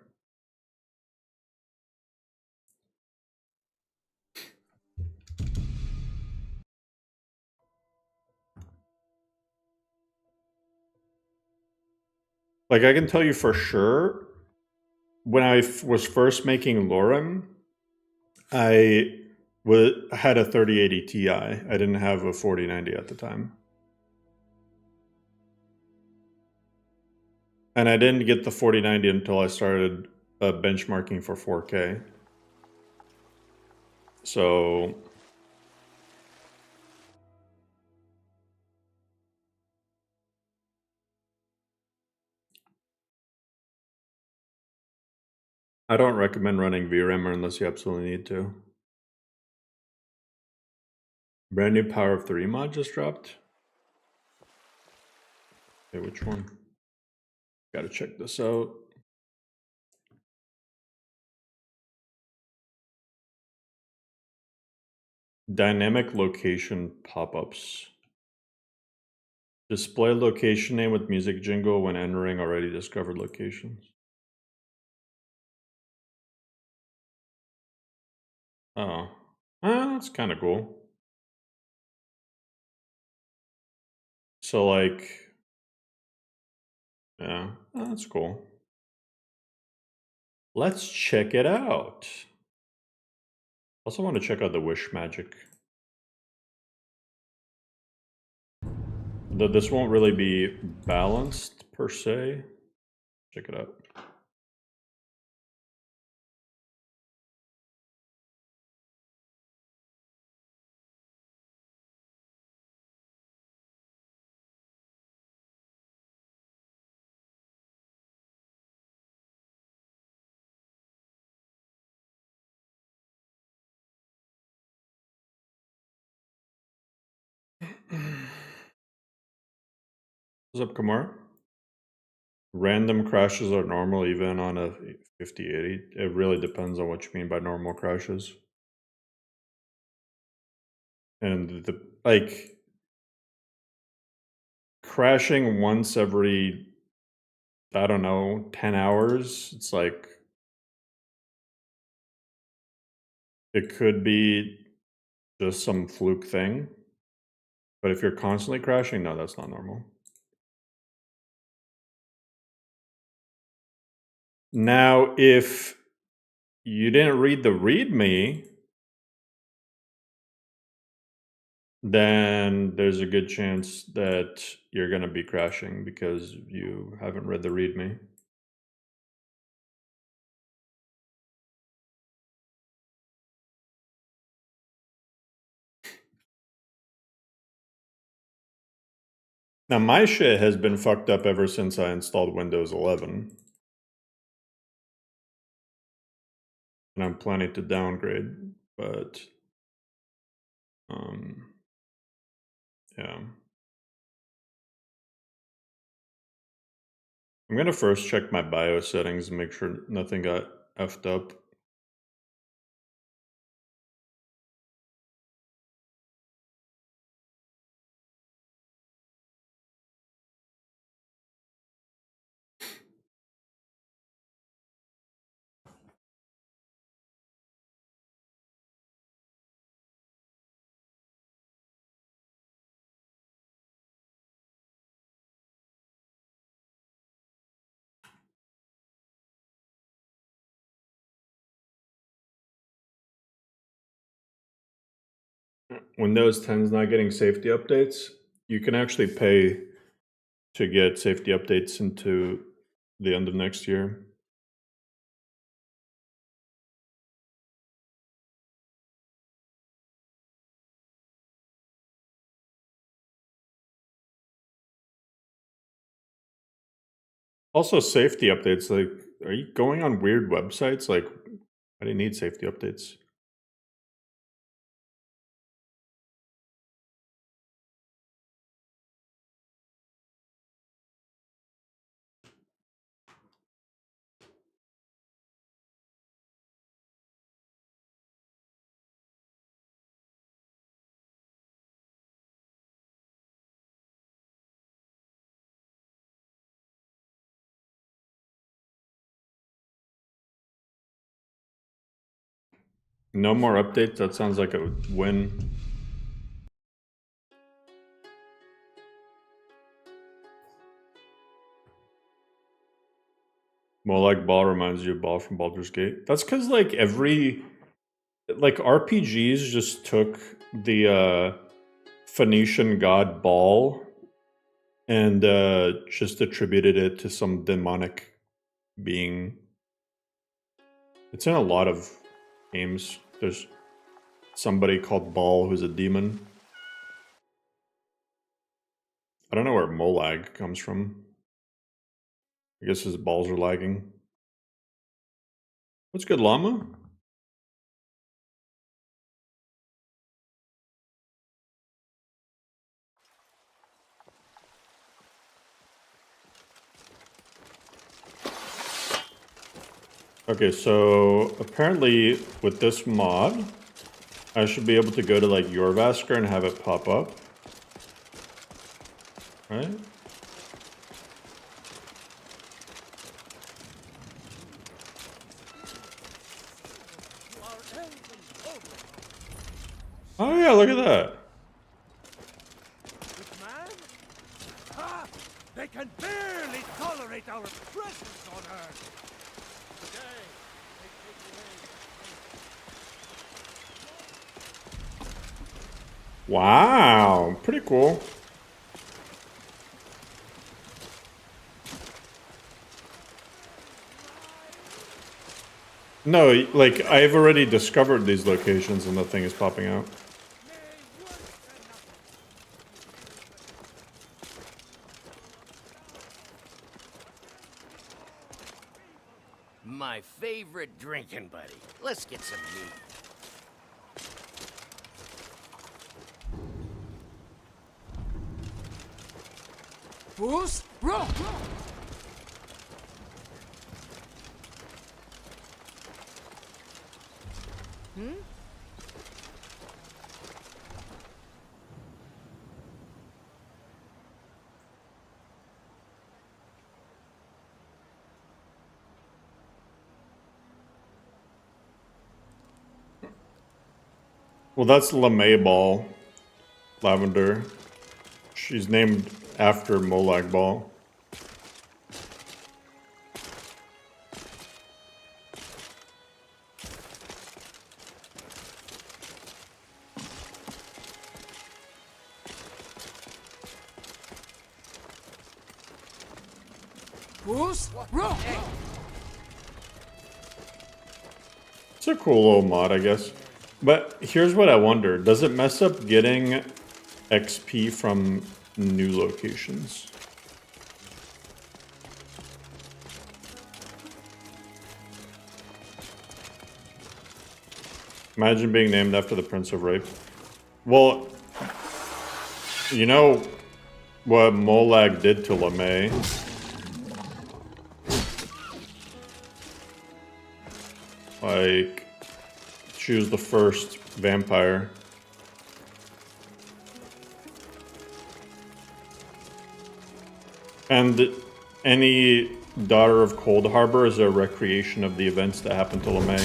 Like, I can tell you for sure, when I was first making LoreRim, I had a 3080 Ti. I didn't have a 4090 at the time. And I didn't get the 4090 until I started benchmarking for 4K. So I don't recommend running VRAM unless you absolutely need to. Brand new Power of 3 mod just dropped. Okay, which one? Gotta check this out. Dynamic location pop-ups. Display location name with music jingle when entering already discovered locations. Oh, that's kind of cool. So like, yeah, that's cool. Let's check it out. Also want to check out the wish magic. Though this won't really be balanced per se. Check it out. What's up, Kamar? Random crashes are normal even on a 5080. It really depends on what you mean by normal crashes. And like crashing once every, I don't know, 10 hours, it's like it could be just some fluke thing. But if you're constantly crashing, no, that's not normal. Now, if you didn't read the README, then there's a good chance that you're going to be crashing because you haven't read the README. Now, my shit has been fucked up ever since I installed Windows 11. And I'm planning to downgrade, but yeah. I'm gonna first check my BIOS settings and make sure nothing got effed up. Windows 10 is not getting safety updates. You can actually pay to get safety updates into the end of next year. Also, safety updates. Like, are you going on weird websites? Like, I didn't need safety updates. No more updates? That sounds like a win. More like Ball reminds you of Ball from Baldur's Gate. That's because, like, like, RPGs just took the Phoenician god Baal and just attributed it to some demonic being. It's in a lot of games. There's somebody called Baal who's a demon. I don't know where Molag comes from. I guess his balls are lagging. What's good, llama? Okay, so apparently with this mod, I should be able to go to like Jorvasker and have it pop up. Right? Oh yeah, look at that. They can barely tolerate our presence on Earth. Wow, pretty cool. No, like, I've already discovered these locations and nothing is popping out. My favorite drinking buddy. Let's get some meat. Bruce, roll! Well, that's LeMay Ball. Lavender. She's named after Molag Ball. Bruce, roll! It's a cool little mod, I guess. But here's what I wonder. Does it mess up getting XP from new locations? Imagine being named after the Prince of Rape. Well, you know what Molag did to LeMay? Like, she was the first vampire. And any daughter of Cold Harbor is a recreation of the events that happened to LeMay.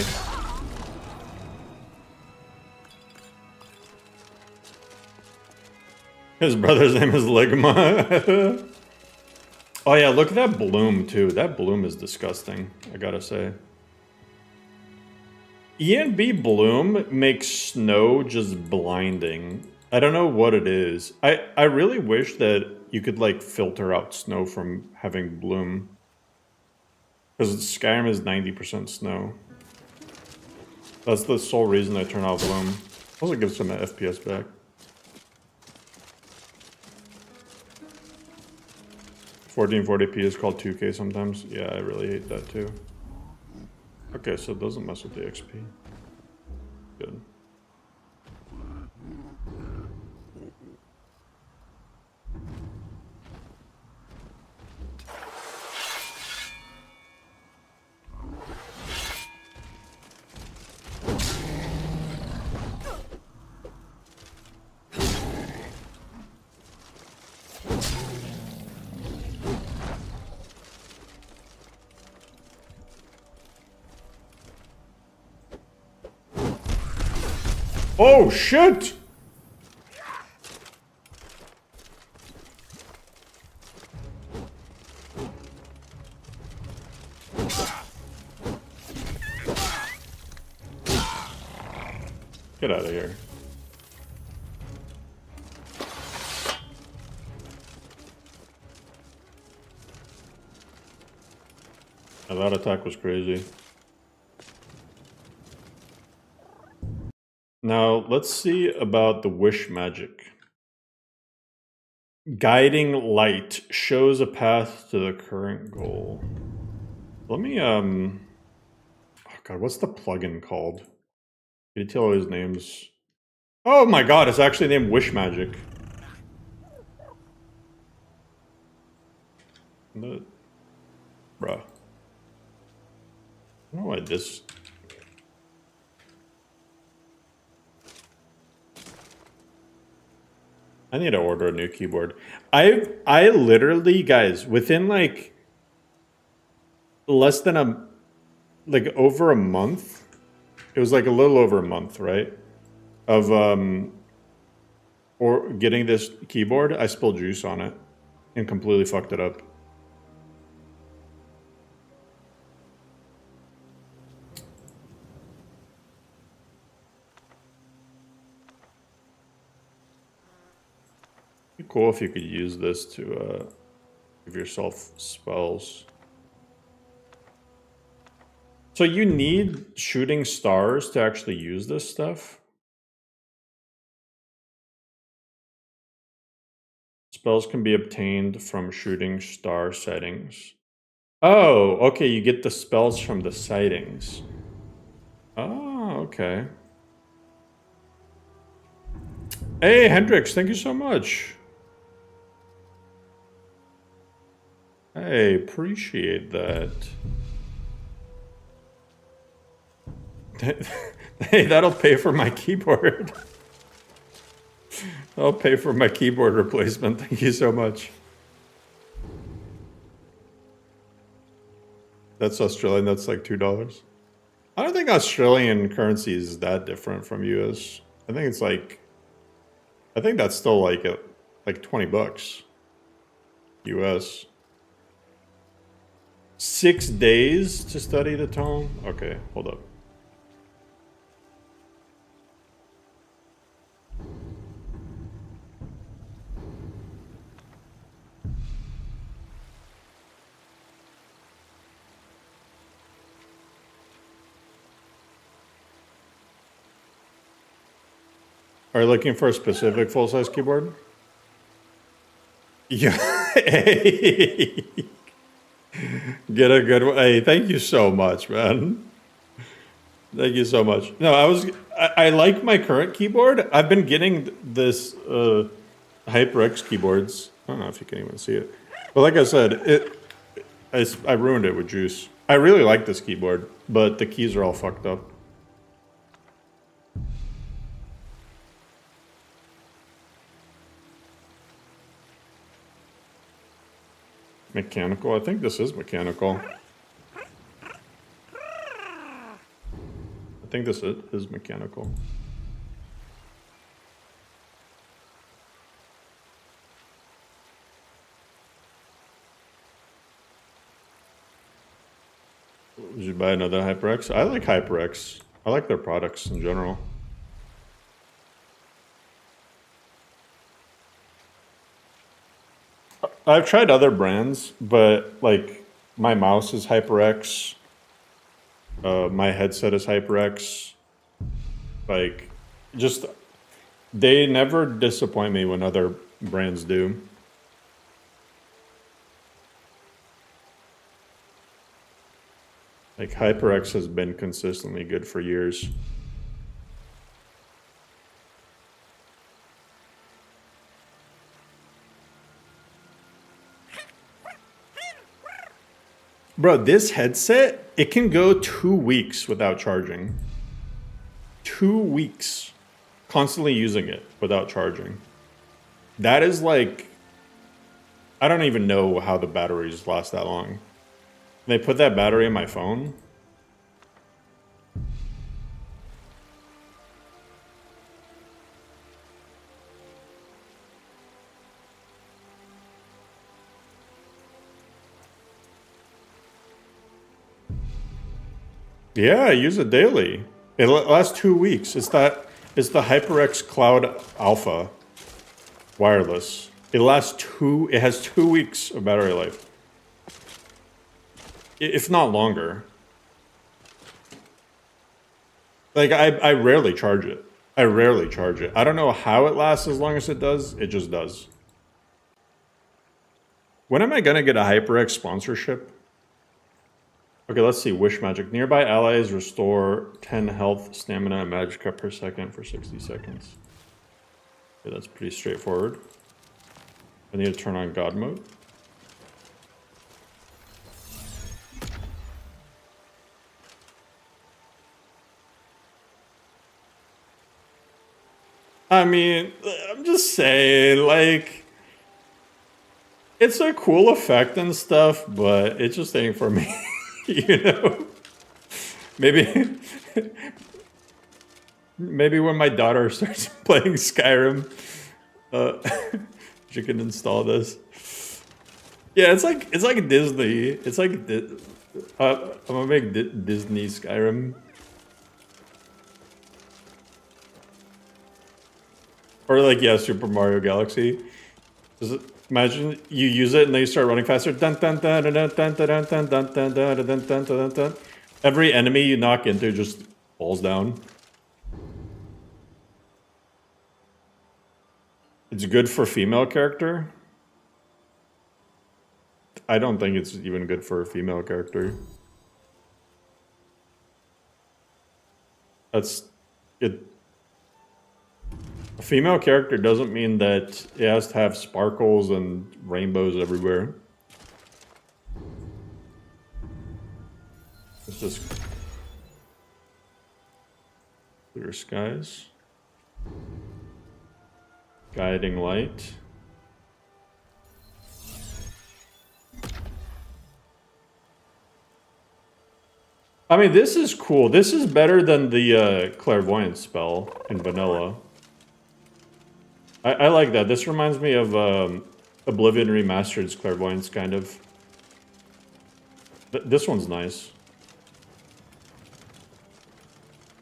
His brother's name is Ligma. Oh yeah, look at that bloom too. That bloom is disgusting, I gotta say. ENB Bloom makes snow just blinding. I don't know what it is. I really wish that you could like filter out snow from having Bloom. Because Skyrim is 90% snow. That's the sole reason I turn off Bloom. Also gives some FPS back. $1440p is called 2K sometimes. Yeah, I really hate that too. Okay, so it doesn't mess with the XP. Good. Oh shit! Get out of here. Now that attack was crazy. Now, let's see about the wish magic. Guiding light shows a path to the current goal. Let me, oh god, what's the plugin called? Can you tell all his names? Oh my god, it's actually named Wish Magic. Bruh. I don't know why this... I need to order a new keyboard. I literally, guys, within like less than like over a month, it was like a little over a month, right? Of or getting this keyboard, I spilled juice on it and completely fucked it up. It'd be cool if you could use this to give yourself spells. So you need shooting stars to actually use this stuff? Spells can be obtained from shooting star settings. Oh, okay, you get the spells from the sightings. Oh, okay. Hey, Hendrix, thank you so much. Hey, appreciate that. Hey, that'll pay for my keyboard. I'll pay for my keyboard replacement. Thank you so much. That's Australian. That's like $2. I don't think Australian currency is that different from US. I think it's like, I think that's still like like 20 bucks. US. 6 days to study the tome? Okay, hold up. Are you looking for a specific full-size keyboard? Yeah. Hey. Get a good one. Hey, thank you so much, man. Thank you so much. No, I like my current keyboard. I've been getting this HyperX keyboards. I don't know if you can even see it. But like I said, I ruined it with juice. I really like this keyboard, but the keys are all fucked up. Mechanical? I think this is mechanical. I think this is mechanical. Would you buy another HyperX? I like HyperX. I like their products in general. I've tried other brands, but like my mouse is HyperX. My headset is HyperX. Like, just they never disappoint me when other brands do. Like HyperX has been consistently good for years. Bro, this headset, it can go 2 weeks without charging. 2 weeks. Constantly using it without charging. That is like... I don't even know how the batteries last that long. They put that battery in my phone. Yeah, I use it daily. It lasts 2 weeks. It's the HyperX Cloud Alpha wireless. It has 2 weeks of battery life. If not longer. Like, I rarely charge it. I rarely charge it. I don't know how it lasts as long as it does. It just does. When am I gonna get a HyperX sponsorship? Okay, let's see. Wish magic. Nearby allies restore 10 health, stamina, and magicka per second for 60 seconds. Okay, that's pretty straightforward. I need to turn on God mode. I mean, I'm just saying, like, it's a cool effect and stuff, but it just ain't for me. You know, maybe when my daughter starts playing Skyrim, she can install this. Yeah, it's like Disney. It's like I'm gonna make Disney Skyrim, or like Super Mario Galaxy. Imagine you use it and then you start running faster. Every enemy you knock into just falls down. It's good for female character. I don't think it's even good for a female character. That's it. A female character doesn't mean that it has to have sparkles and rainbows everywhere. It's just clear skies. Guiding light. I mean, this is cool. This is better than the clairvoyance spell in vanilla. I like that. This reminds me of Oblivion Remastered's clairvoyance, kind of. This one's nice.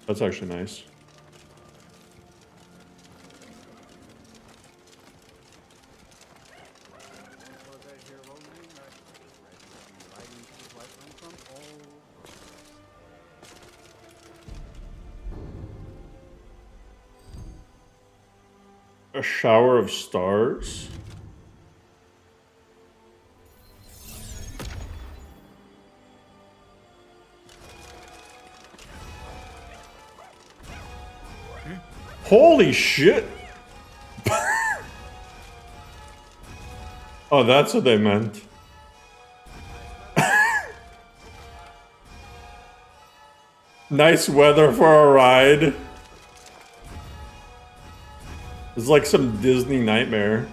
That's actually nice. A shower of stars. Holy shit! Oh, that's what they meant. Nice weather for a ride. It's like some Disney nightmare.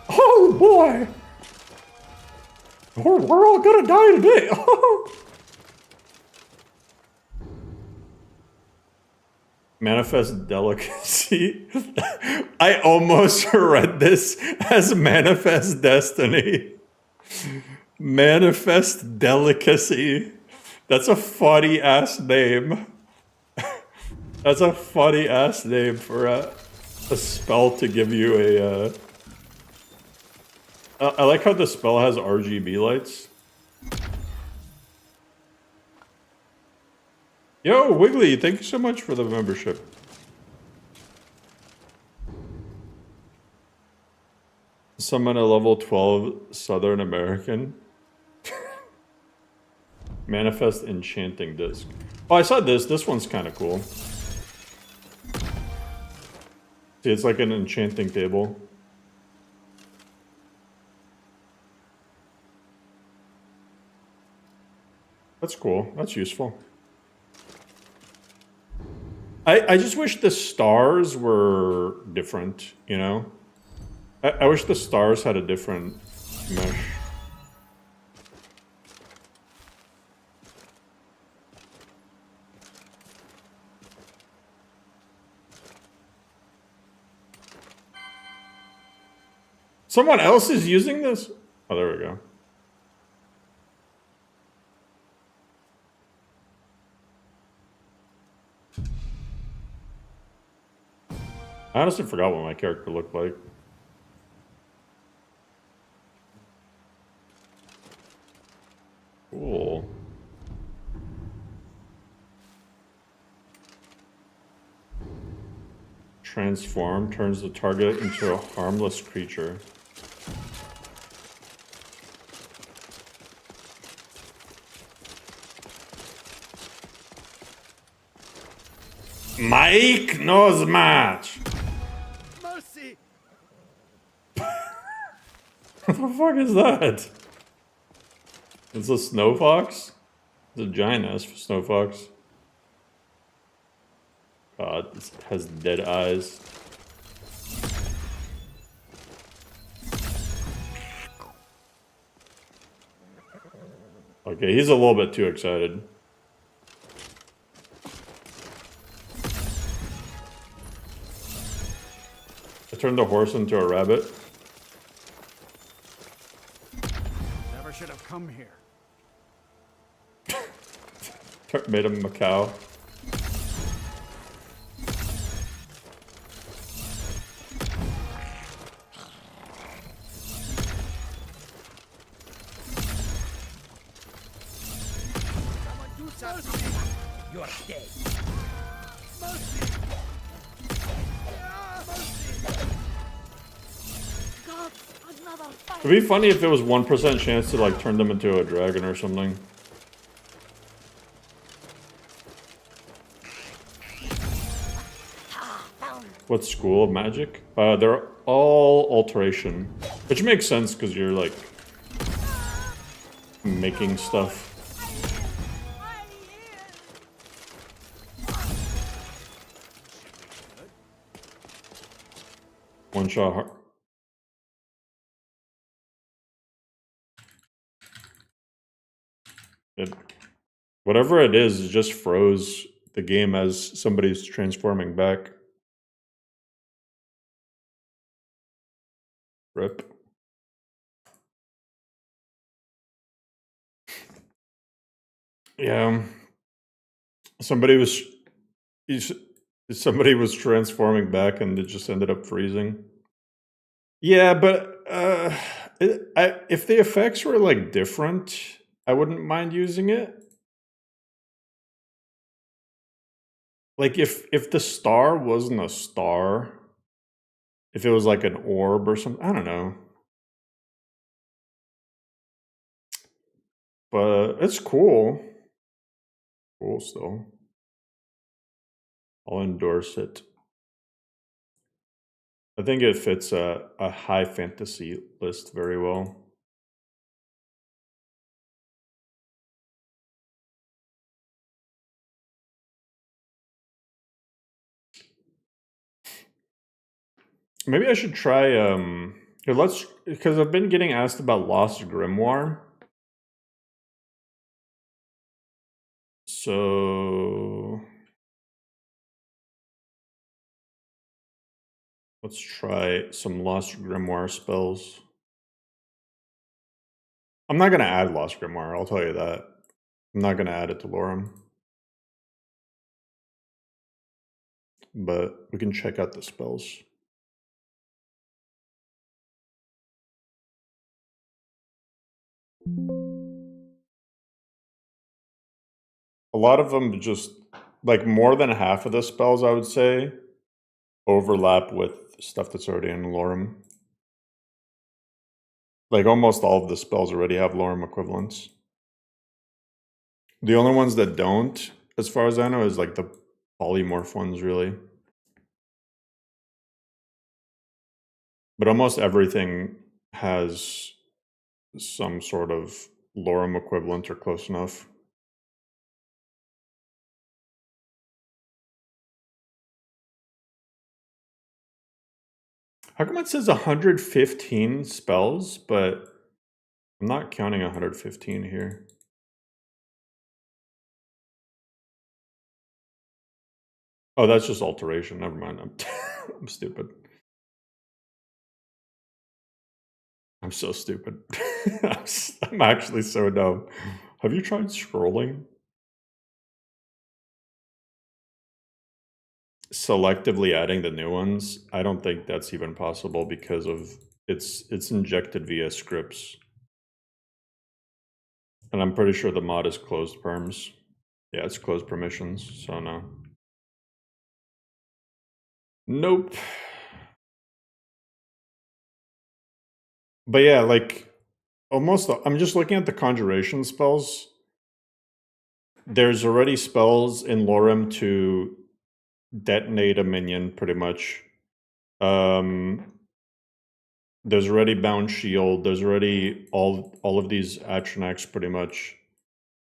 Oh boy! We're all gonna die today. Manifest delicacy. I almost read this as manifest destiny. Manifest Delicacy. That's a funny ass name. That's a funny ass name for a spell to give you a. I like how the spell has RGB lights. Yo, Wiggly, thank you so much for the membership. Summon a level 12 Southern American. Manifest Enchanting Disc. Oh, I saw this. This one's kind of cool. See, it's like an enchanting table. That's cool. That's useful. I just wish the stars were different, you know? I wish the stars had a different mesh. Someone else is using this? Oh, there we go. I honestly forgot what my character looked like. Cool. Transform turns the target into a harmless creature. Mike knows match. Mercy! What the fuck is that? It's a snow fox? It's a giant ass snow fox. God, this has dead eyes. Okay, he's a little bit too excited. I turned the horse into a rabbit. Never should have come here. Made him a cow. You're dead. It'd be funny if it was 1% chance to like turn them into a dragon or something. What school of magic? They're all alteration, which makes sense because you're like making stuff. One shot. Whatever it is, it just froze the game as somebody's transforming back. Rip. Yeah. Somebody was transforming back and it just ended up freezing. Yeah, but if the effects were like different, I wouldn't mind using it. Like if the star wasn't a star, if it was like an orb or something, I don't know. But it's cool. Cool still. I'll endorse it. I think it fits a high fantasy list very well. Maybe I should try because I've been getting asked about Lost Grimoire. So let's try some Lost Grimoire spells. I'm not gonna add Lost Grimoire, I'll tell you that. I'm not gonna add it to LoreRim. But we can check out the spells. A lot of them just, like more than half of the spells, I would say, overlap with stuff that's already in LoreRim. Like almost all of the spells already have LoreRim equivalents. The only ones that don't, as far as I know, is like the polymorph ones, really. But almost everything has some sort of LoreRim equivalent or close enough. How come it says 115 spells, but I'm not counting 115 here? Oh, that's just alteration. Never mind. I'm stupid. I'm so stupid. I'm actually so dumb. Have you tried scrolling? Selectively adding the new ones? I don't think that's even possible because of it's injected via scripts. And I'm pretty sure the mod is closed perms. Yeah, it's closed permissions, so no. Nope. But yeah, like almost I'm just looking at the conjuration spells. There's already spells in LoreRim to detonate a minion, pretty much. There's already Bound Shield. There's already all of these Atronachs, pretty much.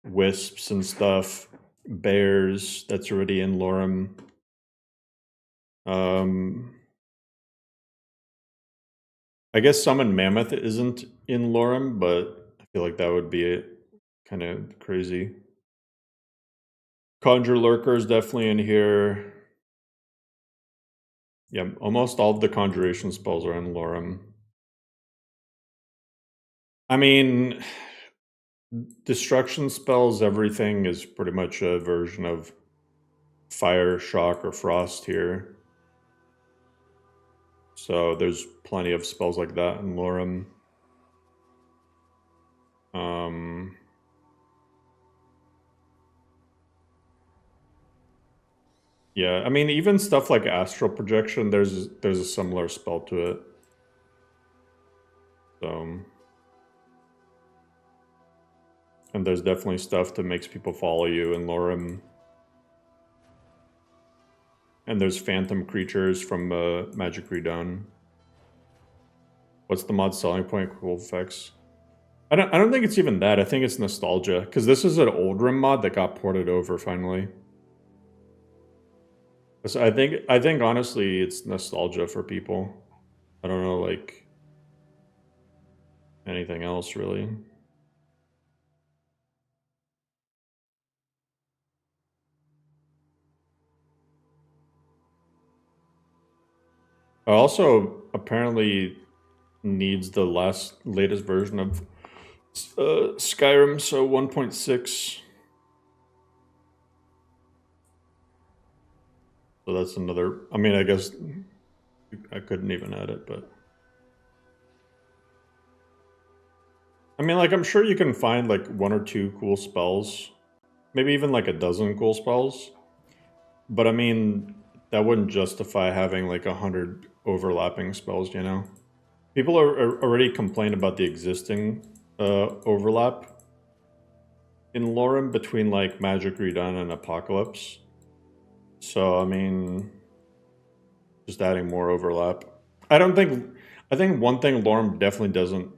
Wisps and stuff. Bears, that's already in LoreRim. I guess Summon Mammoth isn't in LoreRim, but I feel like that would be kind of crazy. Conjure Lurker is definitely in here. Yeah, almost all of the conjuration spells are in LoreRim. I mean, destruction spells, everything is pretty much a version of fire, shock, or frost here. So there's plenty of spells like that in LoreRim. Yeah, I mean, even stuff like astral projection, there's a similar spell to it. So, and there's definitely stuff that makes people follow you in LoreRim. And there's phantom creatures from Magic Redone. What's the mod selling point? Cool effects. I don't think it's even that. I think it's nostalgia, because this is an old RIM mod that got ported over finally. So I think honestly it's nostalgia for people. I don't know, like anything else really. Also apparently needs the latest version of Skyrim, so 1.6. So that's another, I mean, I guess I couldn't even add it, but I mean, like, I'm sure you can find like 1 or 2 cool spells, maybe even like a dozen cool spells, but I mean, that wouldn't justify having like 100 overlapping spells, you know? People are already complain about the existing overlap in LoreRim between like Magic Redone and Apocalypse. So, I mean, just adding more overlap. I think one thing LoreRim definitely doesn't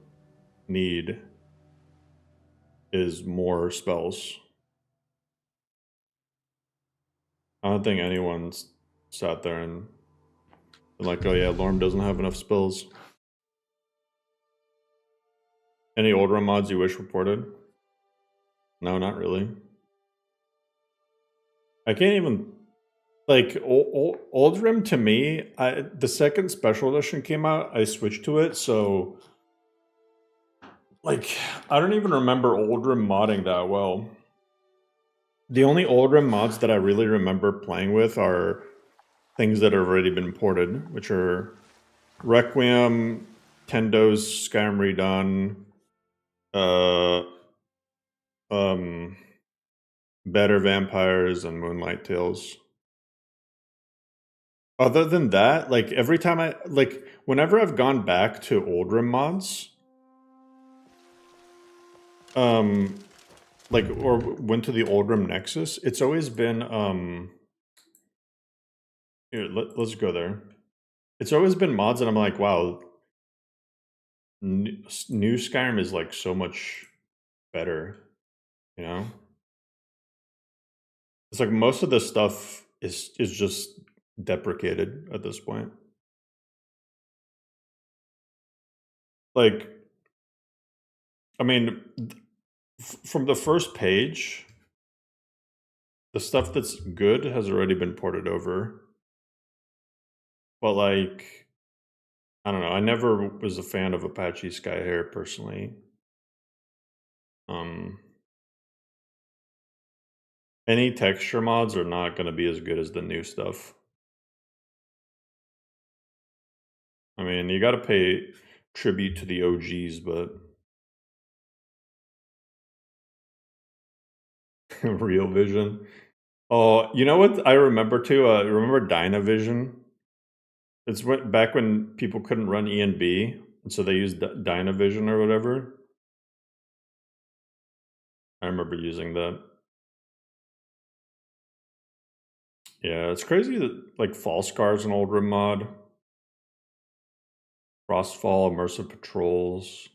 need is more spells. I don't think anyone's sat there and been like, oh yeah, LoreRim doesn't have enough spells. Any older mods you wish reported? No, not really. I can't even, like, old RIM to me, the second special edition came out, I switched to it, so Like, I don't even remember LoreRim modding that well. The only LoreRim mods that I really remember playing with are things that have already been ported, which are Requiem, Tendo's Skyrim Redone, Better Vampires, and Moonlight Tales. Other than that, like every time whenever I've gone back to LoreRim mods, or went to the LoreRim Nexus, it's always been here, let's go there. It's always been mods, and I'm like, wow, new Skyrim is like so much better, you know? It's like most of the stuff is just deprecated at this point. Like, I mean, from the first page, the stuff that's good has already been ported over. But like, I don't know, I never was a fan of Apache Skyhair personally. Any texture mods are not going to be as good as the new stuff. I mean, you got to pay tribute to the OGs, but Real Vision. Oh, you know what I remember too? Remember Dynavision? It's back when people couldn't run ENB, and so they used Dynavision or whatever. I remember using that. Yeah, it's crazy that like Fall Scar's an LoreRim mod. Frostfall, Immersive Patrols,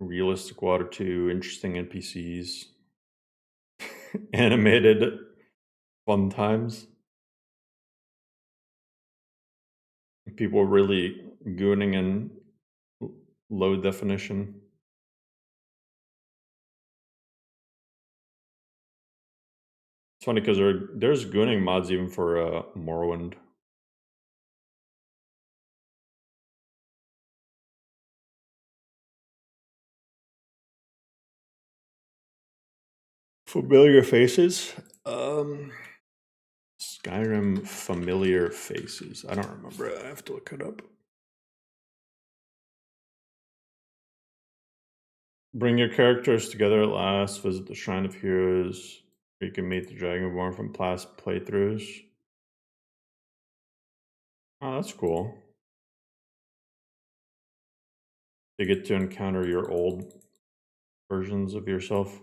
Realistic Water 2, Interesting NPCs, Animated Fun Times. People really gooning in low definition. It's funny because there's gooning mods even for Morrowind. Familiar faces. Skyrim familiar faces. I don't remember it. I have to look it up. Bring your characters together at last. Visit the Shrine of Heroes. You can meet the Dragonborn from past playthroughs. Oh, that's cool. You get to encounter your old versions of yourself.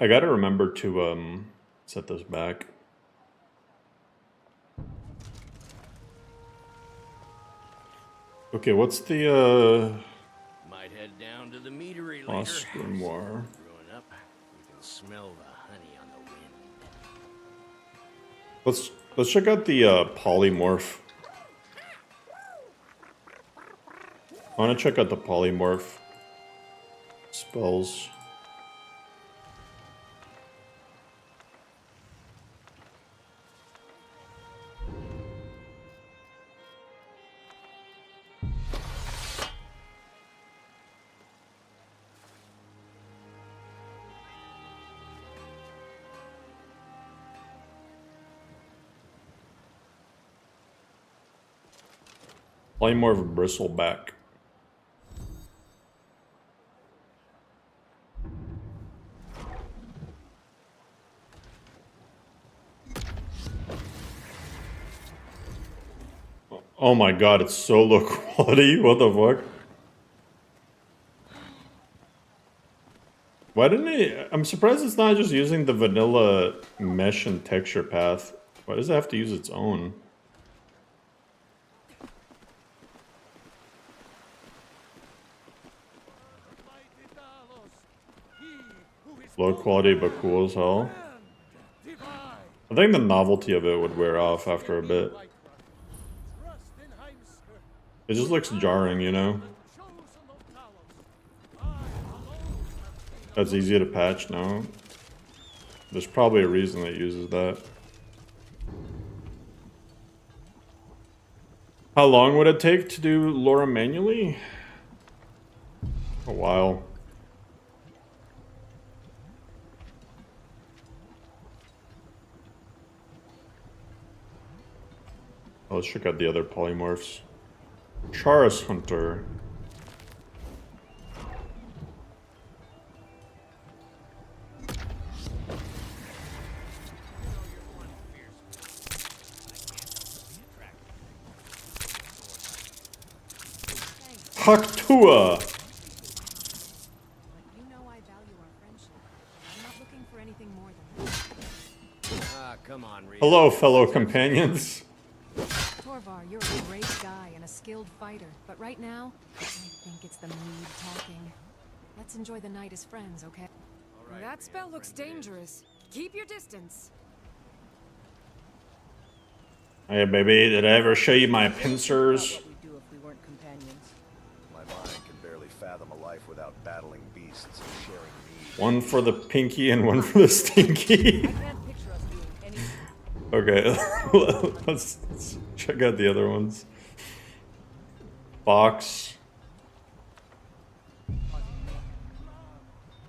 I gotta remember to set this back. Okay, what's the Might head down to the meadery later. Lost Grimoire? Growing up, you can smell the honey on the wind. Let's check out the polymorph. I want to check out the polymorph spells. Polymorph bristleback. Oh my god, it's so low quality. What the fuck? Why didn't it? I'm surprised it's not just using the vanilla mesh and texture path. Why does it have to use its own? Low quality but cool as hell. I think the novelty of it would wear off after a bit. It just looks jarring, you know? That's easy to patch now. There's probably a reason that uses that. How long would it take to do LoreRim manually? A while. Oh, let's check out the other polymorphs. Charis Hunter. Haktua. You know I value our friendship. I'm not looking for anything more than that. Ah, come on, Rhea. Hello, fellow companions. Torvar, you're a great guy and a skilled fighter, but right now, I think it's the mood talking. Let's enjoy the night as friends, okay? That spell looks dangerous. Keep your distance. Hey, baby, did I ever show you my pincers? What we'd do if we weren't companions. My mind can barely fathom a life without battling beasts and sharing mead. One for the pinky and one for the stinky. I can't picture us doing anything. Okay, let's check out the other ones. Fox.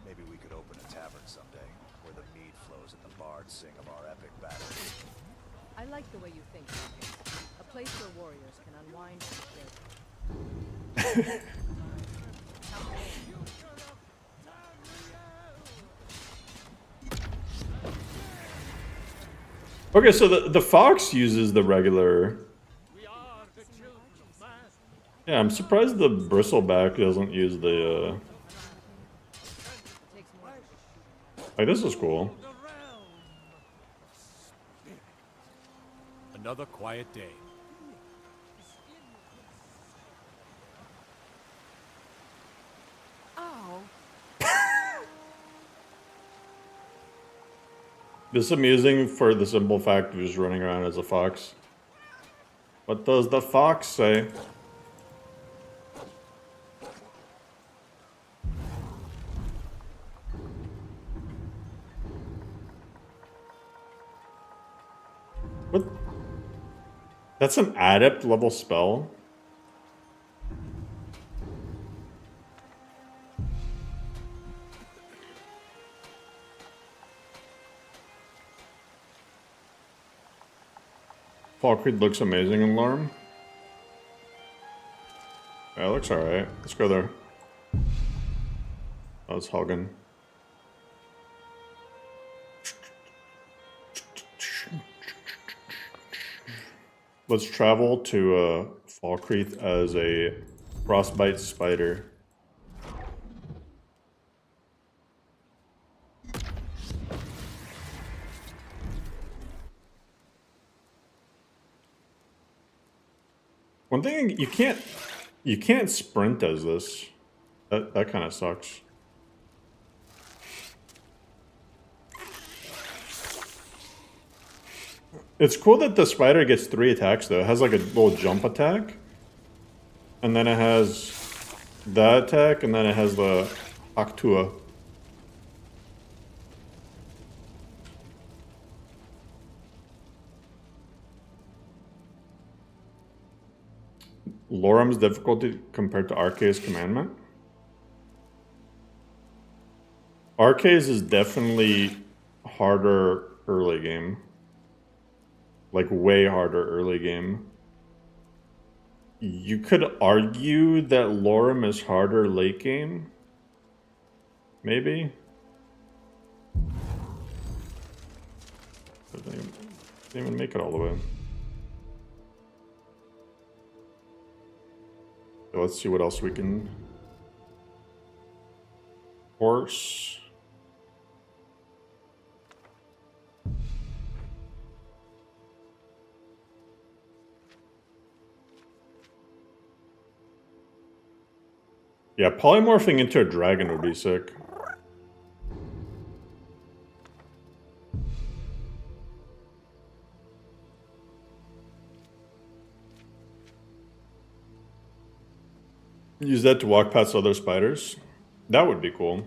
Maybe we could open a tavern someday, where the mead flows and the bards sing of our epic battle. I like the way you think. A place where warriors can unwind and share. Okay, so the fox uses the regular. Yeah, I'm surprised the bristleback doesn't use the. Like, this is cool. Another quiet day. Oh, This is amusing for the simple fact of just running around as a fox. What does the fox say? What? That's an adept level spell? Falkreed looks amazing in LoreRim. Yeah, it looks alright. Let's go there. Oh, it's Hagen. Let's travel to Falkreath as a frostbite spider. One thing you can't sprint as this. That kind of sucks. It's cool that the spider gets 3 attacks though. It has like a little jump attack. And then it has that attack, and then it has the Actua. LoreRim's difficulty compared to Arcae's commandment? Arcae's is definitely harder early game. Like, way harder early game. You could argue that LoreRim is harder late game. Maybe. But they didn't even make it all the way. So let's see what else we can. Horse. Yeah, polymorphing into a dragon would be sick. Use that to walk past other spiders. That would be cool.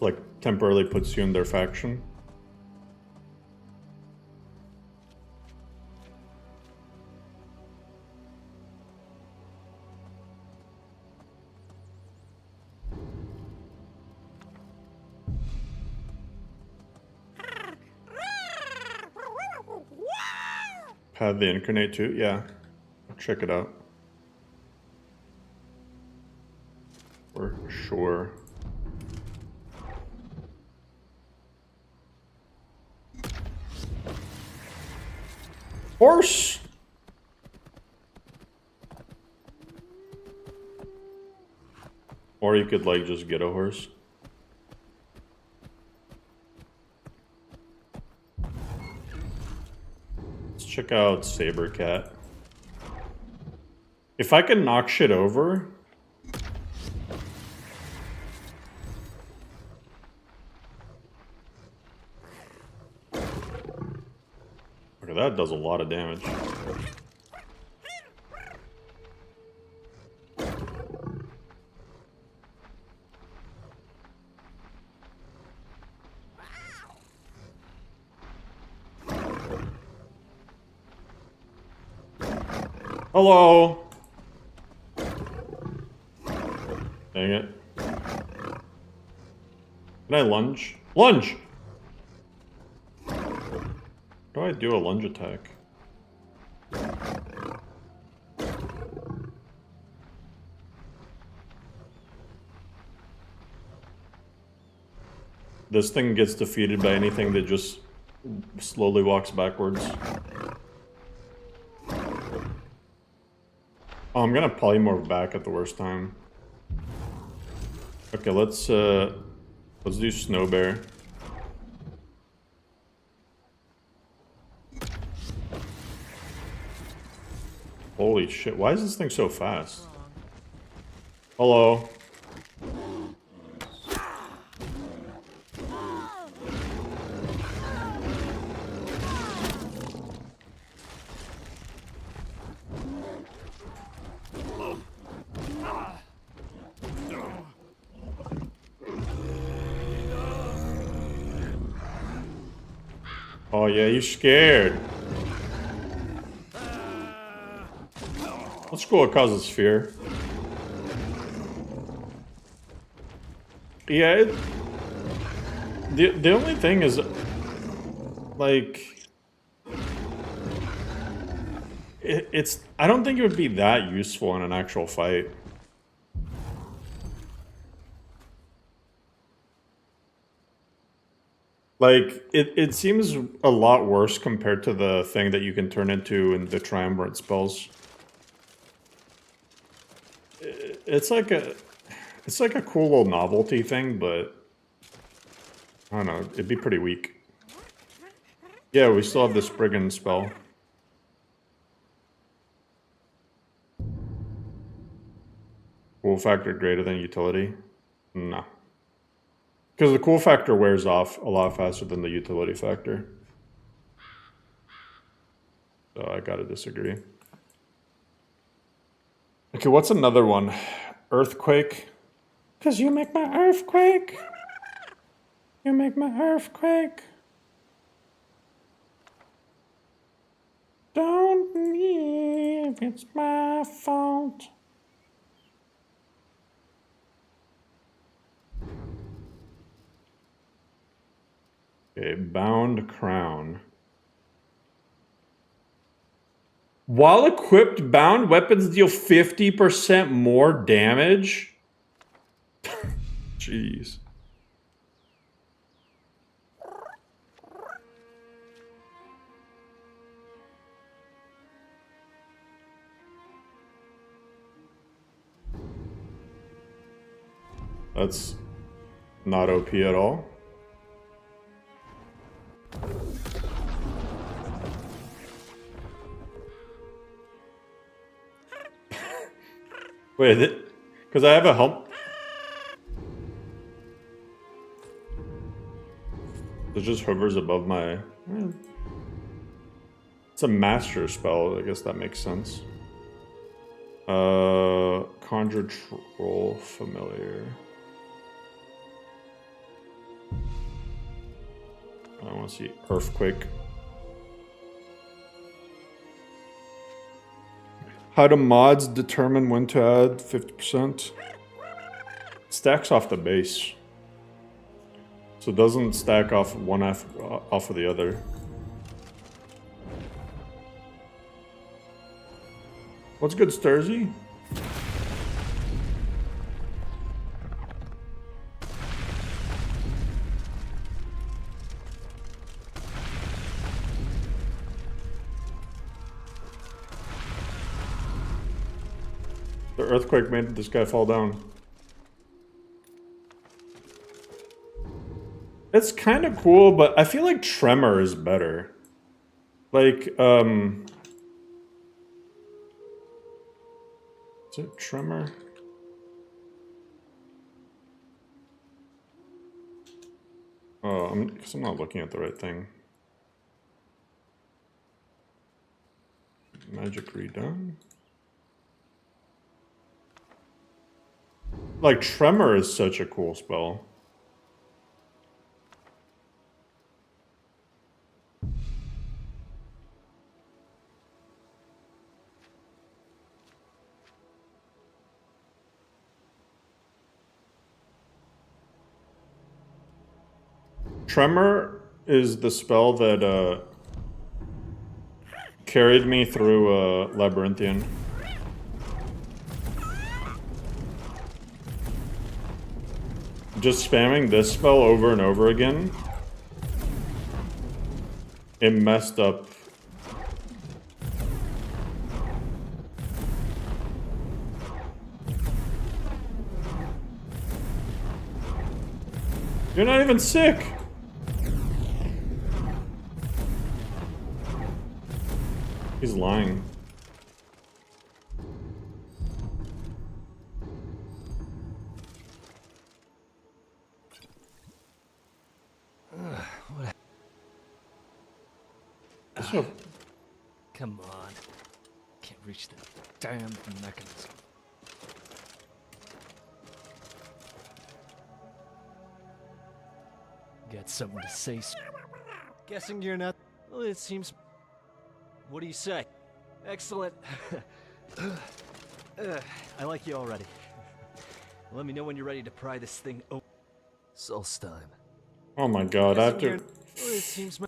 Like, temporarily puts you in their faction. Path the Incarnate too? Yeah. Check it out. For sure. Horse! Or you could like just get a horse. Let's check out Saber Cat. If I can knock shit over, okay, that does a lot of damage. Hello. Dang it. Can I lunge? Lunge! How do I do a lunge attack? This thing gets defeated by anything that just slowly walks backwards. Oh, I'm gonna polymorph back at the worst time. Okay, let's do Snow Bear. Holy shit, why is this thing so fast? Hello. Oh yeah, you're scared. Let's go. It causes fear. Yeah. The only thing is, like, it's. I don't think it would be that useful in an actual fight. Like, it seems a lot worse compared to the thing that you can turn into in the Triumvirate spells. It's like a cool little novelty thing, but I don't know, it'd be pretty weak. Yeah, we still have this Brigand spell. Cool factor greater than utility? No. Because the cool factor wears off a lot faster than the utility factor. So I gotta disagree. Okay, what's another one? Earthquake? Because you make my earthquake. You make my earthquake. Don't believe it's my fault. Okay, Bound Crown. While equipped, bound weapons deal 50% more damage? Jeez. That's not OP at all. Wait, because I have a help. It just hovers above my... It's a master spell, I guess that makes sense. Conjure Troll Familiar. I want to see Earthquake. How do mods determine when to add 50%? Stacks off the base. So it doesn't stack off one off of the other. What's good, Sturzy? The earthquake made this guy fall down. It's kind of cool, but I feel like Tremor is better. Like, is it Tremor? Oh, because I'm not looking at the right thing. Magic redone. Like, Tremor is such a cool spell. Tremor is the spell that carried me through Labyrinthian. Just spamming this spell over and over again, it messed up. You're not even sick! He's lying. Come on. Can't reach the damn mechanism. Got something to say? Guessing you're not. Well, it seems. What do you say? Excellent. I like you already. Let me know when you're ready to pry this thing open. Solstein. Oh my god, I have to... Well, it seems.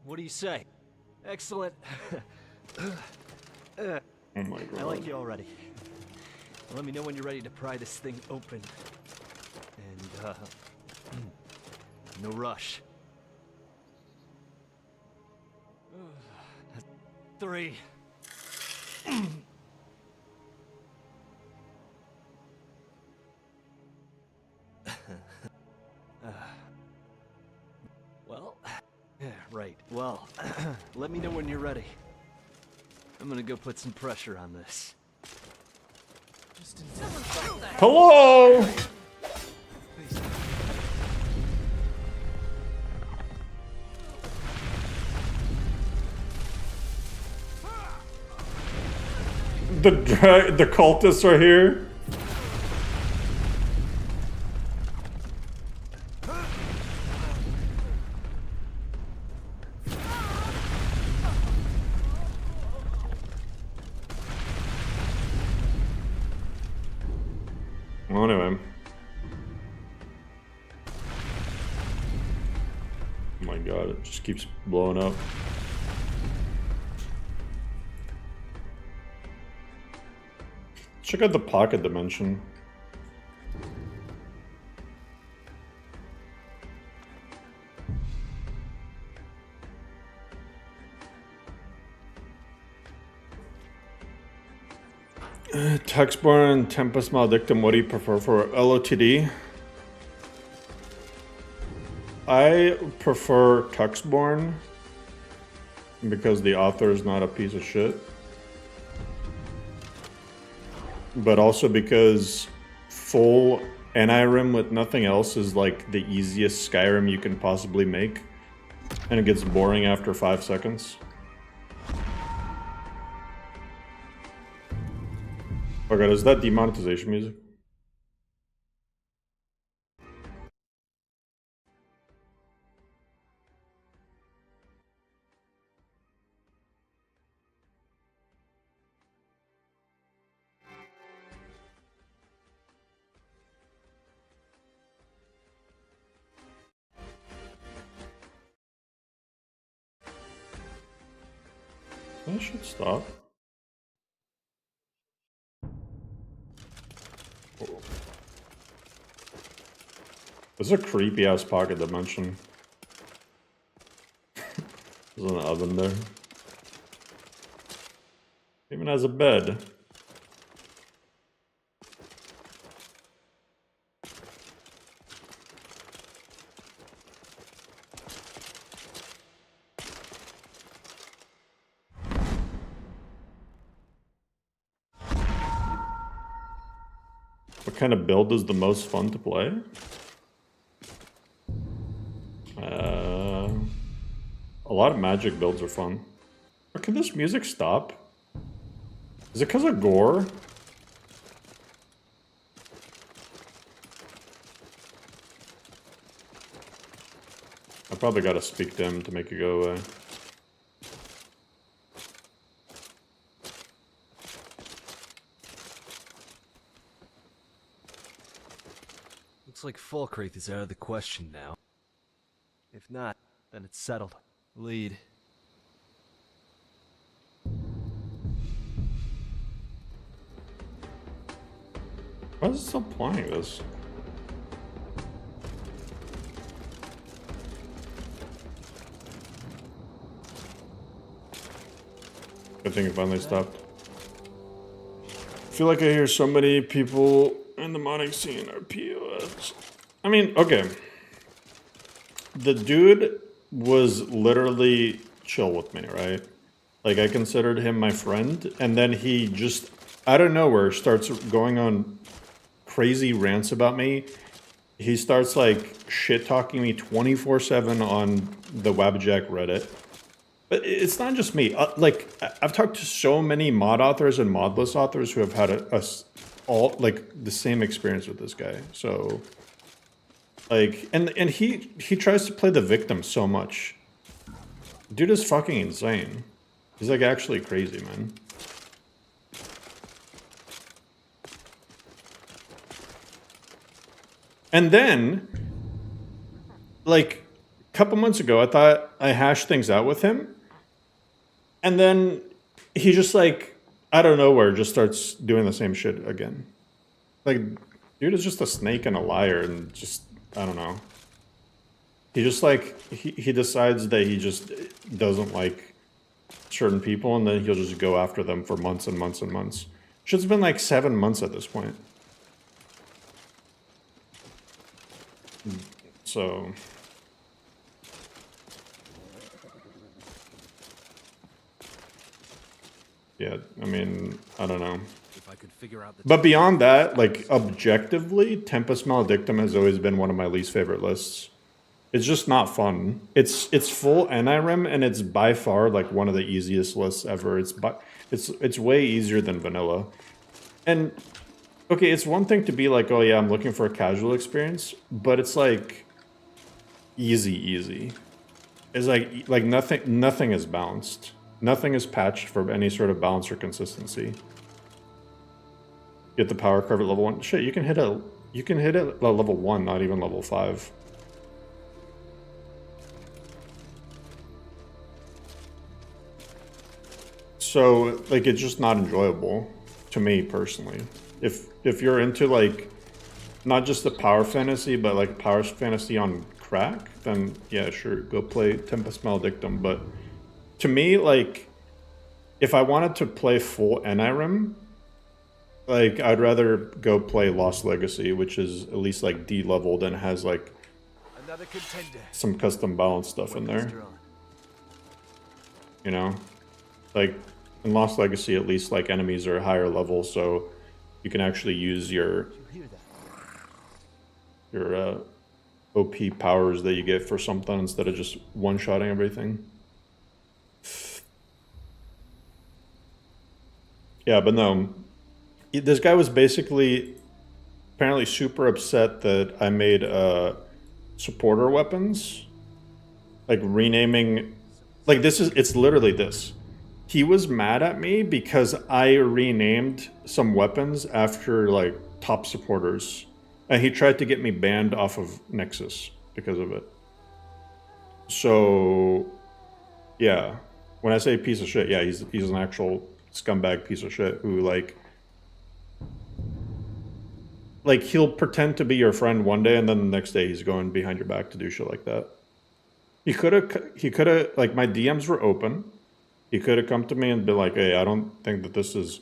What do you say? Excellent. Oh my god. I like you already. Let me know when you're ready to pry this thing open. And, no rush. 3. Well, yeah, right. Well, let me know when you're ready. I'm gonna go put some pressure on this. Hello! The cultists are here. Well, anyway. Oh my god, it just keeps blowing up. Check out the pocket dimension. Textborn and Tempest Maledictum, what do you prefer for LOTD? I prefer Tuxborn because the author is not a piece of shit. But also because full NIRIM with nothing else is like the easiest Skyrim you can possibly make. And it gets boring after 5 seconds. Oh god, is that demonetization music? I should stop. Oh. There's a creepy ass pocket dimension. There's an oven there. Even has a bed. What kind of build is the most fun to play? A lot of magic builds are fun. Or can this music stop? Is it because of gore? I probably gotta speak to him to make it go away. Looks like Falkreath is out of the question now. If not, then it's settled. Lead. Why is it still playing this? Good thing it finally stopped. I feel like I hear so many people in the modding scene are POS. I mean, okay. The dude was literally chill with me, right? Like, I considered him my friend, and then he just, out of nowhere, starts going on crazy rants about me. He starts, like, shit-talking me 24/7 on the Wabjack Reddit. But it's not just me. Like, I've talked to so many mod authors and modless authors who have had all, like, the same experience with this guy. So... like, and he tries to play the victim so much. Dude is fucking insane. He's like actually crazy, man. And then, like, a couple months ago, I thought I hashed things out with him. And then he just like, out of nowhere, just starts doing the same shit again. Like, dude is just a snake and a liar and just... I don't know. He just like, he decides that he just doesn't like certain people and then he'll just go after them for months and months and months. Shit's been like 7 months at this point. So... yeah, I mean, I don't know. If I could figure out the But beyond that, like, objectively, Tempest Maledictum has always been one of my least favorite lists. It's just not fun. It's full NIREM, and it's by far, like, one of the easiest lists ever. It's way easier than vanilla. And, okay, it's one thing to be like, oh yeah, I'm looking for a casual experience, but it's, like, easy. It's like nothing is balanced. Nothing is patched for any sort of balance or consistency. Get the power curve at level 1. Shit, you can hit it at level 1, not even level 5. So, like, it's just not enjoyable to me personally. If you're into, like, not just the power fantasy, but like power fantasy on crack, then yeah, sure, go play Tempest Maledictum. But to me, like, if I wanted to play full NIREM, like, I'd rather go play Lost Legacy, which is at least, like, D-leveled and has, like, Another contender. some custom balance stuff in there. You know? Like, in Lost Legacy, at least, like, enemies are higher level, so you can actually use your OP powers that you get for something instead of just one-shotting everything. Yeah, but no. this guy was basically apparently super upset that I made supporter weapons, like renaming, like it's literally this. He was mad at me because I renamed some weapons after like top supporters, and he tried to get me banned off of Nexus because of it. So, yeah, when I say piece of shit, yeah, he's an actual scumbag piece of shit who like he'll pretend to be your friend one day and then the next day he's going behind your back to do shit like that. He could have like, my DMs were open. He could have come to me and been like, hey, I don't think that this is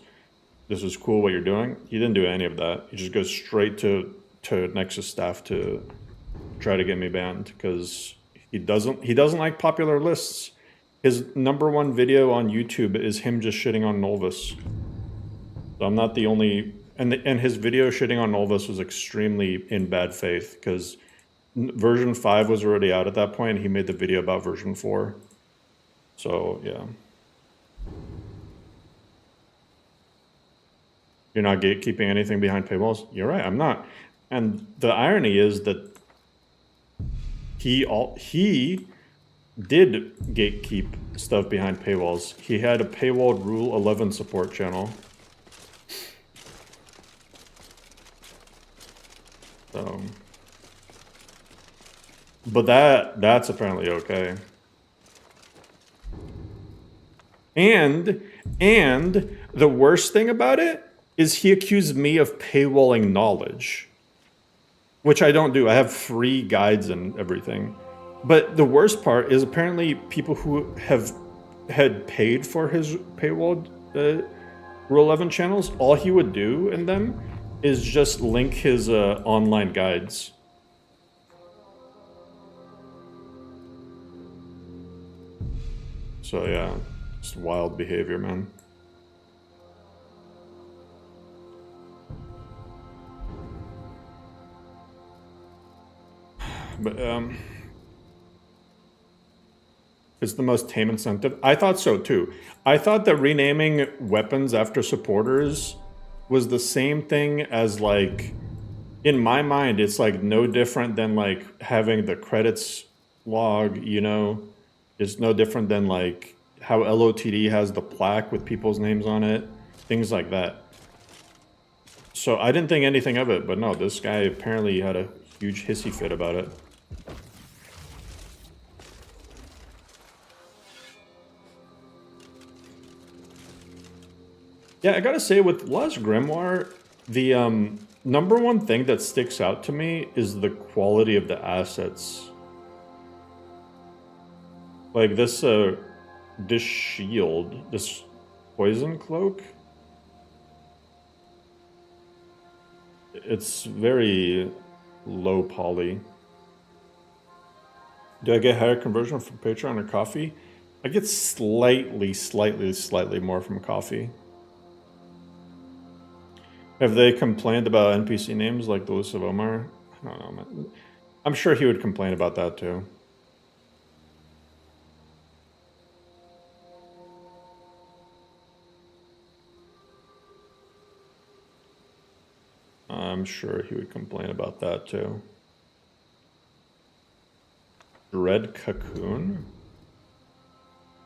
cool what you're doing. He didn't do any of that. He just goes straight to Nexus staff to try to get me banned because he doesn't like popular lists. His #1 video on YouTube is him just shitting on Nolvis. So I'm not the only, and his video shitting on Nolvis was extremely in bad faith because version 5 was already out at that point. And he made the video about version 4. So yeah. You're not gatekeeping anything behind paywalls? You're right, I'm not. And the irony is that he did gatekeep stuff behind paywalls. He had a paywalled Rule 11 support channel. So, but that's apparently okay. And the worst thing about it is he accused me of paywalling knowledge, which I don't do. I have free guides and everything. But the worst part is apparently people who had paid for his paywalled Rule 11 channels, all he would do in them is just link his online guides. So yeah, it's wild behavior, man. But it's the most tame incentive. I thought so too. I thought that renaming weapons after supporters was the same thing as, like, in my mind, it's like no different than like having the credits log, you know? It's no different than like how LOTD has the plaque with people's names on it, things like that. So I didn't think anything of it, but no, this guy apparently had a huge hissy fit about it. Yeah, I gotta say, with Lost Grimoire, the #1 thing that sticks out to me is the quality of the assets. Like this shield, this poison cloak. It's very low poly. Do I get higher conversion from Patreon or coffee? I get slightly more from coffee. Have they complained about NPC names like the List of Omar? I don't know, man. I'm sure he would complain about that too. I'm sure he would complain about that too. Dread Cocoon?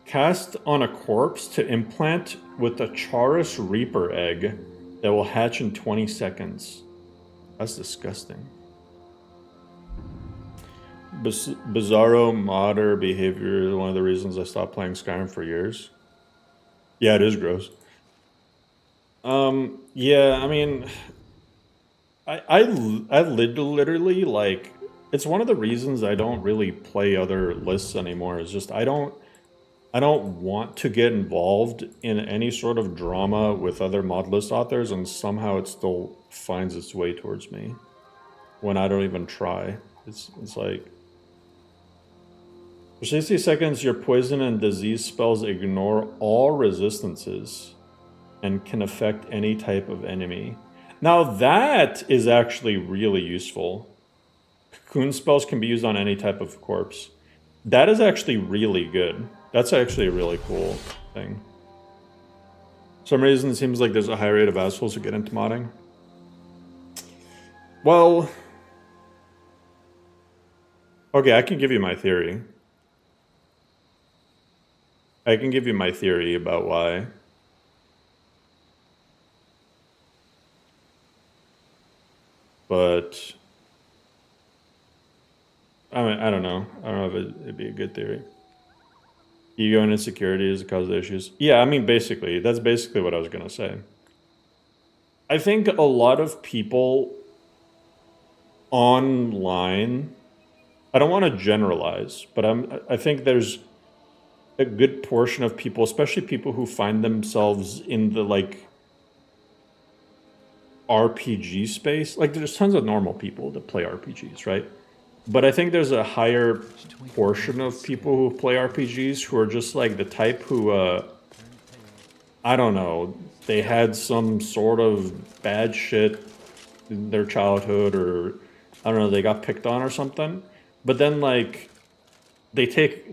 Cast on a corpse to implant with a Charis Reaper egg that will hatch in 20 seconds. That's disgusting. Bizarro modder behavior is one of the reasons I stopped playing Skyrim for years. Yeah, it is gross. Yeah, I mean, I literally, like, it's one of the reasons I don't really play other lists anymore. Is just I don't want to get involved in any sort of drama with other mod list authors, and somehow it still finds its way towards me when I don't even try. It's like, for 60 seconds, your poison and disease spells ignore all resistances and can affect any type of enemy. Now that is actually really useful. Cocoon spells can be used on any type of corpse. That is actually really good. That's actually a really cool thing. some reason it seems like there's a high rate of assholes who get into modding. Well, okay, I can give you my theory. I can give you my theory about why. But I mean, I don't know. I don't know if it'd be a good theory. Ego and insecurity is the cause of the issues. Yeah, I mean, basically, that's basically what I was gonna say. I think a lot of people online, I don't want to generalize, but I think there's a good portion of people, especially people who find themselves in the like RPG space. Like there's tons of normal people that play RPGs, right? But I think there's a higher portion of people who play RPGs who are just like the type who, I don't know, they had some sort of bad shit in their childhood, or I don't know, they got picked on or something. But then like they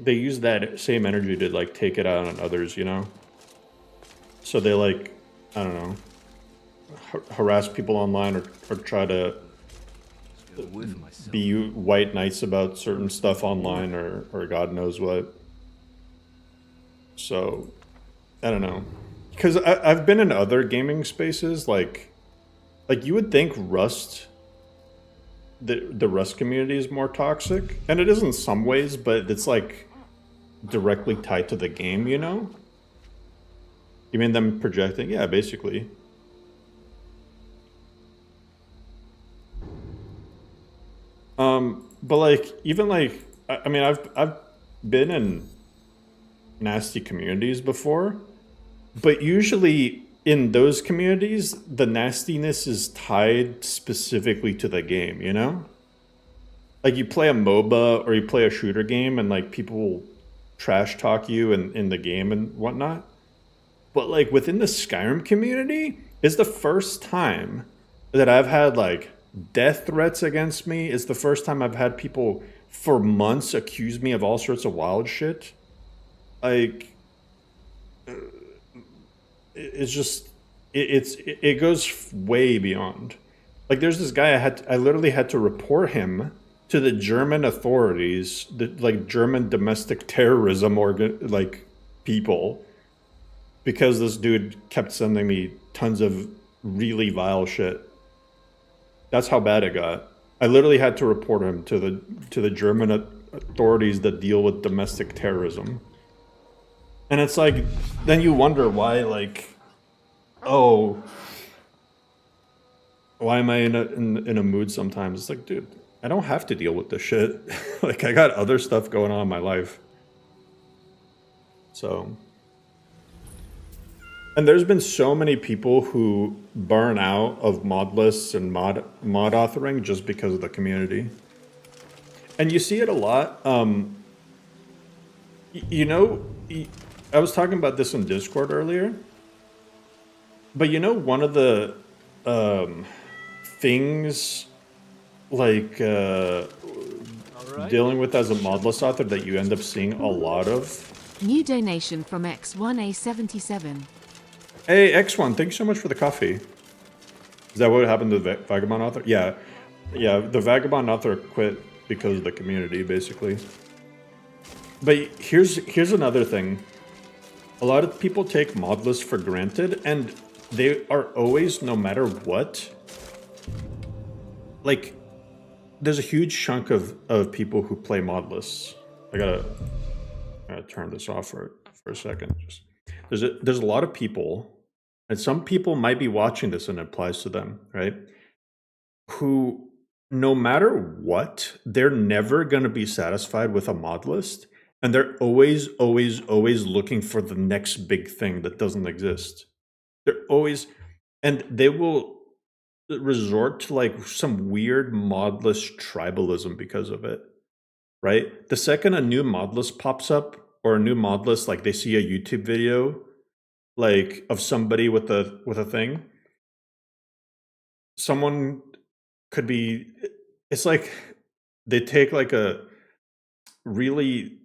use that same energy to like take it out on others, you know? So they like, I don't know, harass people online or try to be white knights about certain stuff online or God knows what. So, I don't know. Because I've been in other gaming spaces, like you would think Rust, the Rust community is more toxic. And it is in some ways, but it's like directly tied to the game, you know? You mean them projecting? Yeah, basically. But like, even like, I mean, I've been in nasty communities before, but usually in those communities, the nastiness is tied specifically to the game, you know? Like you play a MOBA or you play a shooter game and like people trash talk you in the game and whatnot. But like within the Skyrim community, it's the first time that I've had like death threats against me. It's the first time I've had people for months accuse me of all sorts of wild shit. Like, it's just, it goes way beyond. Like, there's this guy I literally had to report him to the German authorities, like German domestic terrorism like people, because this dude kept sending me tons of really vile shit. That's how bad it got. I literally had to report him to the German authorities that deal with domestic terrorism. And it's like, then you wonder why, like, oh, why am I in a mood sometimes? It's like, dude, I don't have to deal with this shit. Like, I got other stuff going on in my life. So, and there's been so many people who burn out of mod lists and mod authoring just because of the community. And you see it a lot. You know, I was talking about this in Discord earlier. But you know, one of the things like dealing with as a mod list author that you end up seeing a lot of. New donation from X1A77. Hey, X1, thanks so much for the coffee. Is that what happened to the Vagabond author? Yeah. Yeah, the Vagabond author quit because of the community, basically. But here's another thing. A lot of people take mod lists for granted, and they are always, no matter what, like, there's a huge chunk of people who play mod lists. I gotta turn this off for a second. Just there's a lot of people, and some people might be watching this and it applies to them, right? Who, no matter what, they're never gonna be satisfied with a mod list, and they're always looking for the next big thing that doesn't exist. They're always, and they will resort to like some weird modless tribalism because of it, right? The second a new mod list pops up, or a new mod list, like they see a YouTube video like of somebody with a thing, someone could be, it's like they take like a really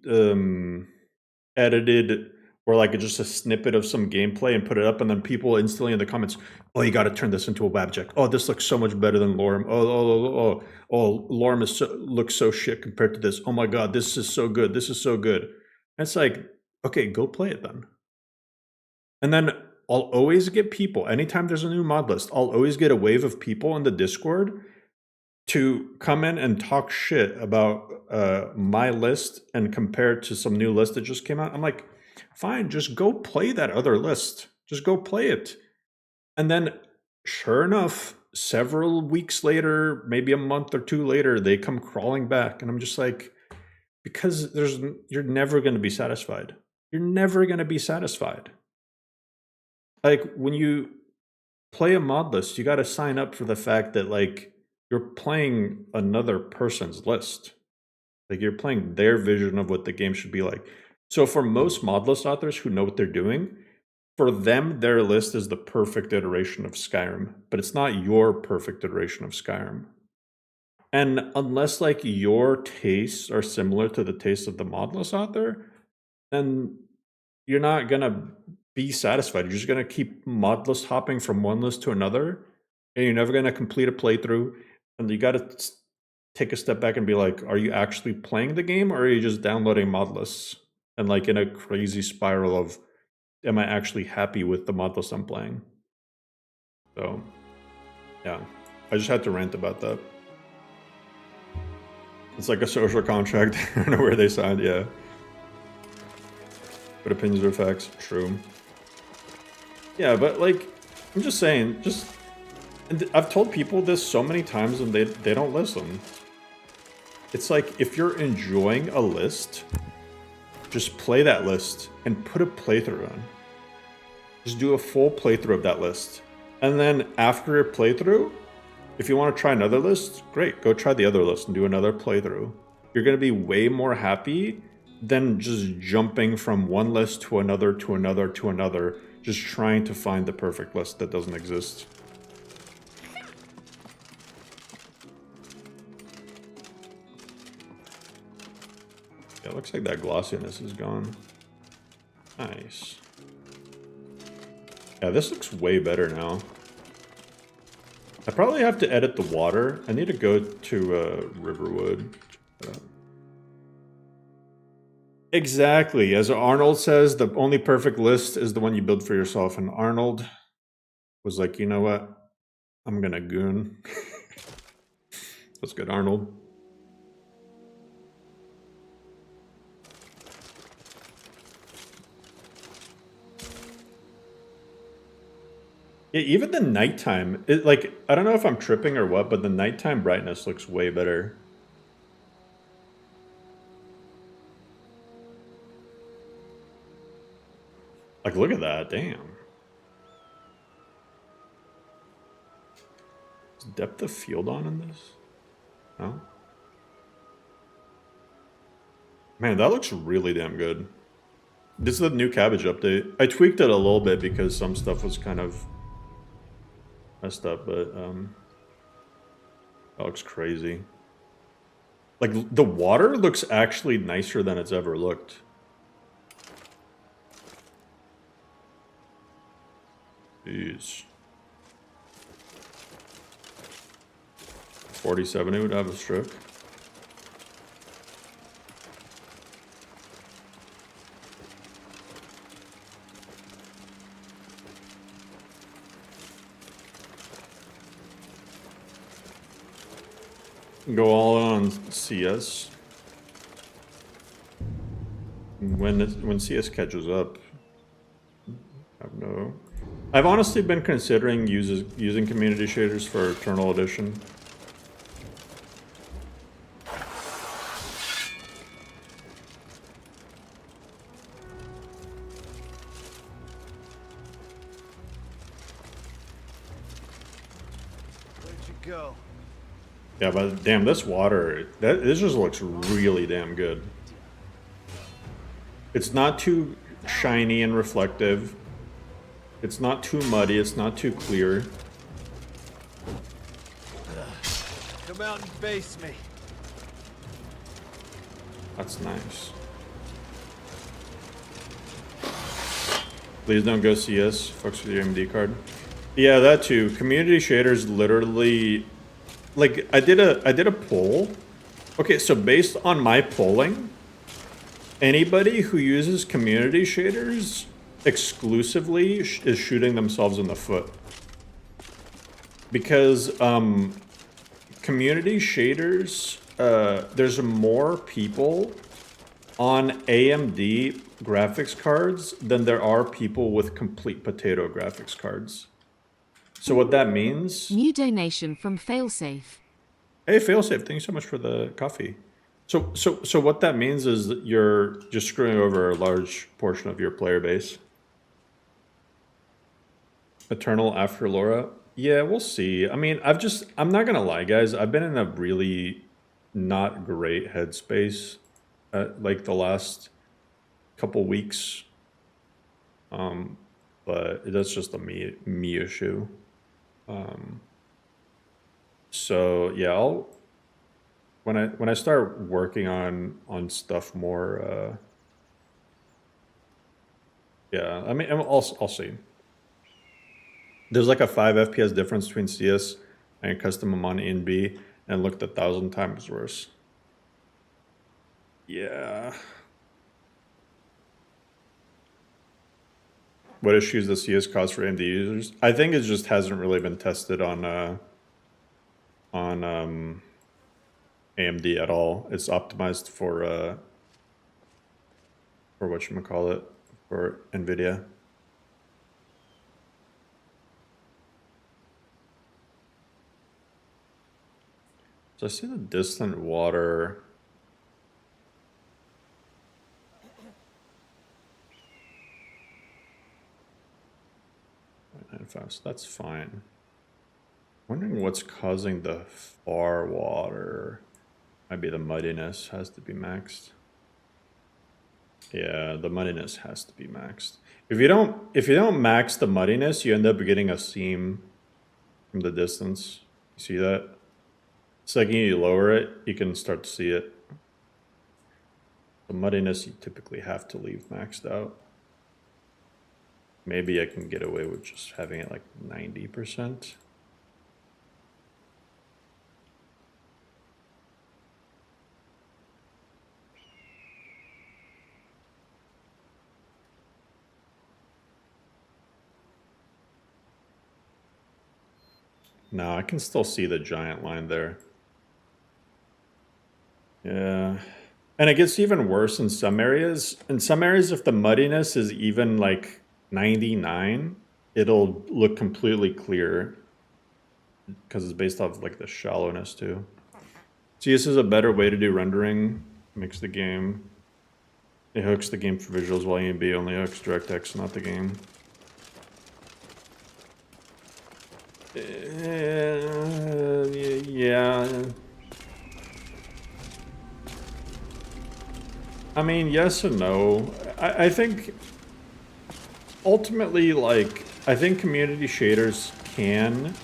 edited or like just a snippet of some gameplay and put it up, and then people instantly in the comments, oh, you got to turn this into a WebJect. Oh, this looks so much better than LoreRim. Oh, LoreRim looks so shit compared to this. Oh my god, this is so good. This is so good. And it's like, okay, go play it then. And then I'll always get people, anytime there's a new mod list, I'll always get a wave of people in the Discord to come in and talk shit about my list and compare it to some new list that just came out. I'm like, fine, just go play that other list. Just go play it. And then, sure enough, several weeks later, maybe a month or two later, they come crawling back. And I'm just like, because you're never going to be satisfied. You're never going to be satisfied. Like, when you play a mod list, you got to sign up for the fact that, like, you're playing another person's list. Like, you're playing their vision of what the game should be like. So for most mod list authors who know what they're doing, for them, their list is the perfect iteration of Skyrim, but it's not your perfect iteration of Skyrim. And unless like your tastes are similar to the tastes of the mod list author, then you're not gonna be satisfied. You're just gonna keep mod list hopping from one list to another, and you're never gonna complete a playthrough. And you gotta take a step back and be like, are you actually playing the game, or are you just downloading mod lists and like in a crazy spiral of, am I actually happy with the mod list I'm playing? So, yeah, I just had to rant about that. It's like a social contract. I don't know where they signed, yeah. But opinions are facts, true. Yeah, but like, I'm just saying, I've told people this so many times and they don't listen. It's like, if you're enjoying a list, just play that list and put a playthrough on. Just do a full playthrough of that list. And then after a playthrough, if you want to try another list, great, go try the other list and do another playthrough. You're going to be way more happy than just jumping from one list to another, to another, to another, just trying to find the perfect list that doesn't exist. Yeah, it looks like that glossiness is gone. Nice. Yeah, this looks way better now. I probably have to edit the water. I need to go to Riverwood. Exactly. As Arnold says, the only perfect list is the one you build for yourself. And Arnold was like, you know what? I'm gonna goon. That's good, Arnold. Yeah, even the nighttime, like, I don't know if I'm tripping or what, but the nighttime brightness looks way better. Like, look at that, damn. Is depth of field on in this? No? Man, that looks really damn good. This is the new cabbage update. I tweaked it a little bit because some stuff was kind of messed up, but that looks crazy. Like, the water looks actually nicer than it's ever looked. Jeez. 4070 would have a stroke. Go all on CS. When CS catches up, I have no. I've honestly been considering using community shaders for Eternal Edition. Where'd you go? Yeah, but damn, this water, this just looks really damn good. It's not too shiny and reflective. It's not too muddy, it's not too clear. Come out and face me. That's nice. Please don't go CS. Fucks with your AMD card. Yeah, that too. Community shaders literally, like I did a poll. Okay, so based on my polling, anybody who uses community shaders exclusively is shooting themselves in the foot. Because community shaders, there's more people on AMD graphics cards than there are people with complete potato graphics cards. So what that means... New donation from Failsafe. Hey, Failsafe, thank you so much for the coffee. So what that means is that you're just screwing over a large portion of your player base. Eternal after Laura? Yeah, we'll see. I mean, I'm not gonna lie, guys. I've been in a really not great headspace like the last couple weeks. But that's just a me issue. So yeah, when I start working on stuff more, yeah, I mean, I'll see. There's like a 5 FPS difference between CS and custom I'm on NB, and looked 1,000 times worse. Yeah. What issues does CS cause for AMD users? I think it just hasn't really been tested on AMD at all. It's optimized for whatchamacallit, for NVIDIA. So I see the distant water. Fast. That's fine. Wondering what's causing the far water. Might be the muddiness. Has to be maxed. Yeah, the muddiness has to be maxed. If you don't max the muddiness, you end up getting a seam from the distance. You see that? The second you lower it, you can start to see it. The muddiness you typically have to leave maxed out. Maybe I can get away with just having it like 90%. No, I can still see the giant line there. Yeah. And it gets even worse in some areas. In some areas, if the muddiness is even like 99, it'll look completely clear because it's based off of like the shallowness too. CS is a better way to do rendering. Makes the game, it hooks the game for visuals, while EMB only hooks DirectX, not the game. Yeah. I mean, yes and no. I think ultimately, like, I think community shaders can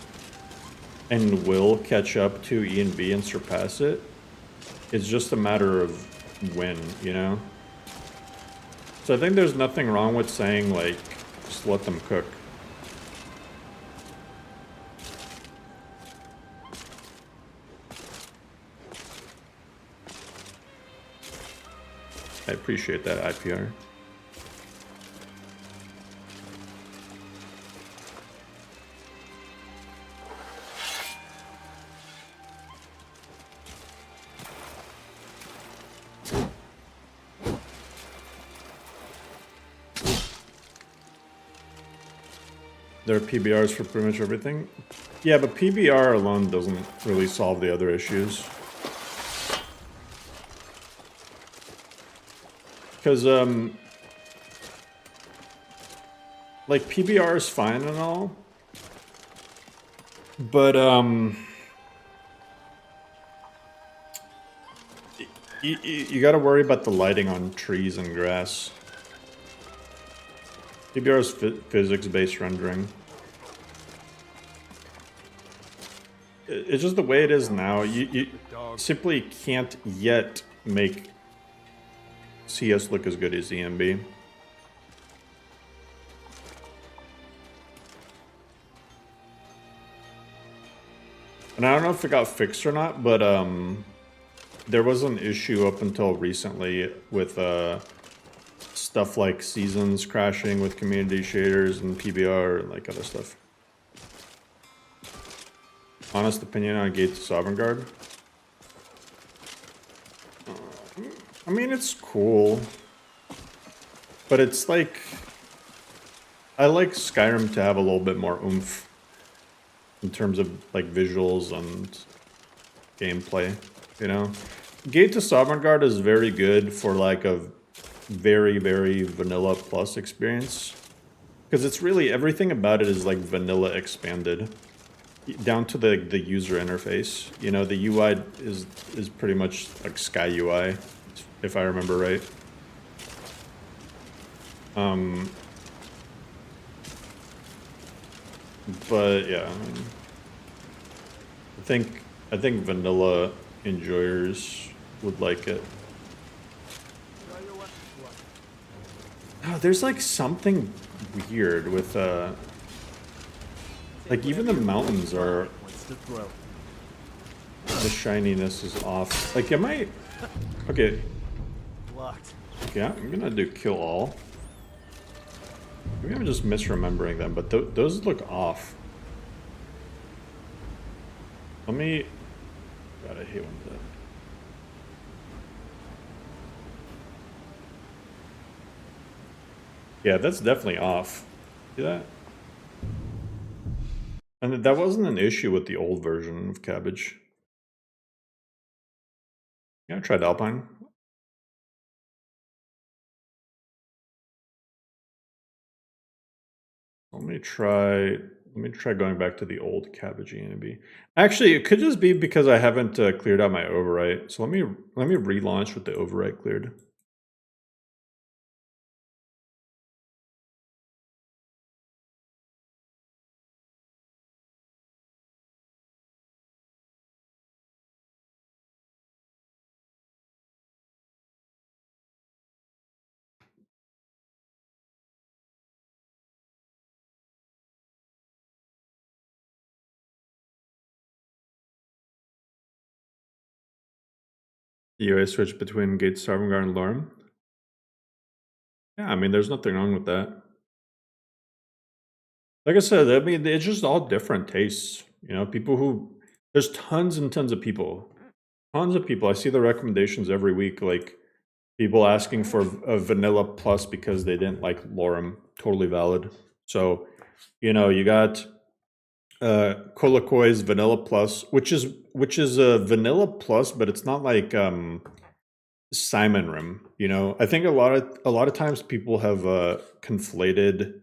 and will catch up to ENB and surpass it. It's just a matter of when, you know? So I think there's nothing wrong with saying, like, just let them cook. I appreciate that, IPR. There are PBRs for pretty much everything. Yeah, but PBR alone doesn't really solve the other issues. Because, like, PBR is fine and all, but, you gotta worry about the lighting on trees and grass. PBR is physics-based rendering. It's just the way it is now. You simply can't yet make CS look as good as EMB. And I don't know if it got fixed or not, but there was an issue up until recently with stuff like seasons crashing with community shaders and PBR and like other stuff. Honest opinion on Gate to Sovereign Guard? I mean, it's cool. But it's like... I like Skyrim to have a little bit more oomph in terms of like visuals and gameplay, you know? Gate to Sovereign Guard is very good for like a very, very vanilla plus experience. Because it's really, everything about it is like vanilla expanded. Down to the user interface. You know, the UI is pretty much like Sky UI, if I remember right. But yeah, I think vanilla enjoyers would like it. Oh, there's like something weird with like even the mountains are, the shininess is off. Like am I, okay. Okay, I'm gonna do kill all. Maybe I'm just misremembering them, but those look off. Let me, God, I hate when that. Yeah, that's definitely off. See that? And that wasn't an issue with the old version of Cabbage. Yeah, I tried Alpine. Let me try going back to the old Cabbage ENB. Actually, it could just be because I haven't cleared out my overwrite. So let me relaunch with the overwrite cleared. UI switch between Gate Starving Guard and LoreRim. Yeah, I mean, there's nothing wrong with that. Like I said, I mean, it's just all different tastes. You know, people who... There's tons and tons of people. Tons of people. I see the recommendations every week, like people asking for a vanilla plus because they didn't like LoreRim. Totally valid. So, you know, you got Kolokoi's vanilla plus, which is a vanilla plus, but it's not like Simon Rim. You know, I think a lot of times people have conflated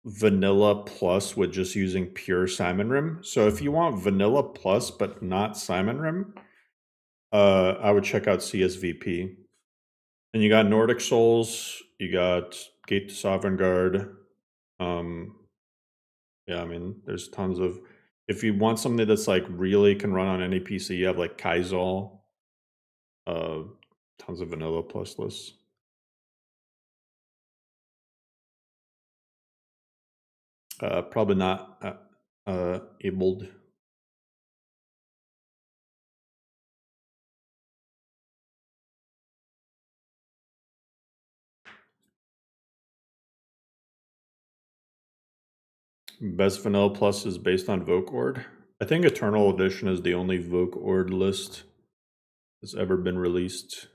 vanilla plus with just using pure Simon Rim. So if you want vanilla plus but not Simon Rim, I would check out CSVP. And you got Nordic Souls, you got Gate to Sovereign Guard. Yeah, I mean, there's tons of... If you want something that's like really can run on any PC, you have like Kaizal. Tons of vanilla plus lists. Probably not abled. Best vanilla plus is based on Voke Ord. I think Eternal Edition is the only Voke Ord list that's ever been released,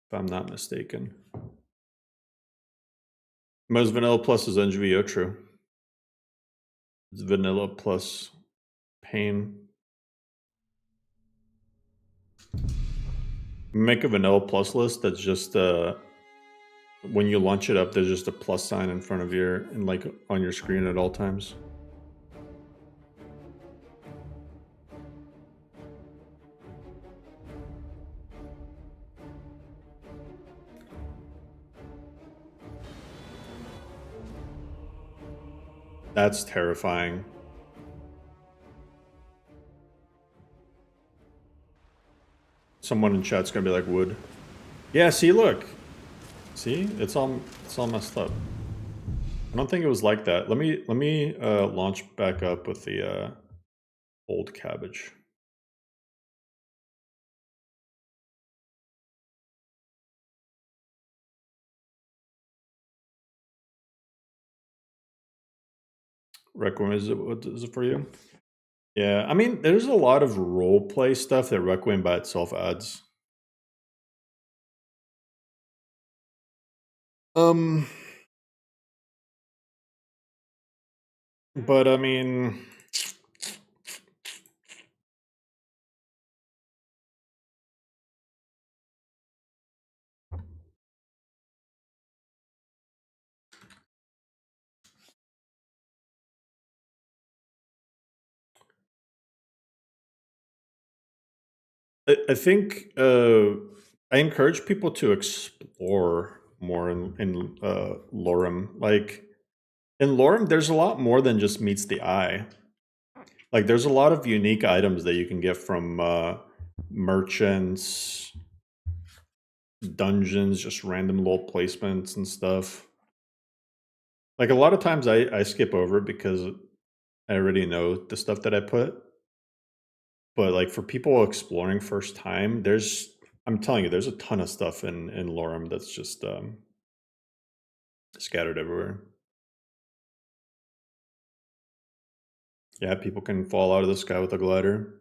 if I'm not mistaken. Most vanilla plus is NGVO, true. It's vanilla plus pain. Make a vanilla plus list that's just when you launch it up, there's just a plus sign in front of your and like on your screen at all times. That's terrifying. Someone in chat's gonna be like, wood. Yeah, see, look. See? It's all messed up. I don't think it was like that. Let me launch back up with the old cabbage. Requiem, what is it for you? Yeah, I mean, there's a lot of role play stuff that Requiem by itself adds. Um, but I mean, I think I encourage people to explore more in LoreRim. Like in LoreRim, there's a lot more than just meets the eye. Like there's a lot of unique items that you can get from merchants, dungeons, just random little placements and stuff. Like a lot of times I skip over it because I already know the stuff that I put. But like for people exploring first time, I'm telling you, there's a ton of stuff in LoreRim that's just scattered everywhere. Yeah, people can fall out of the sky with a glider.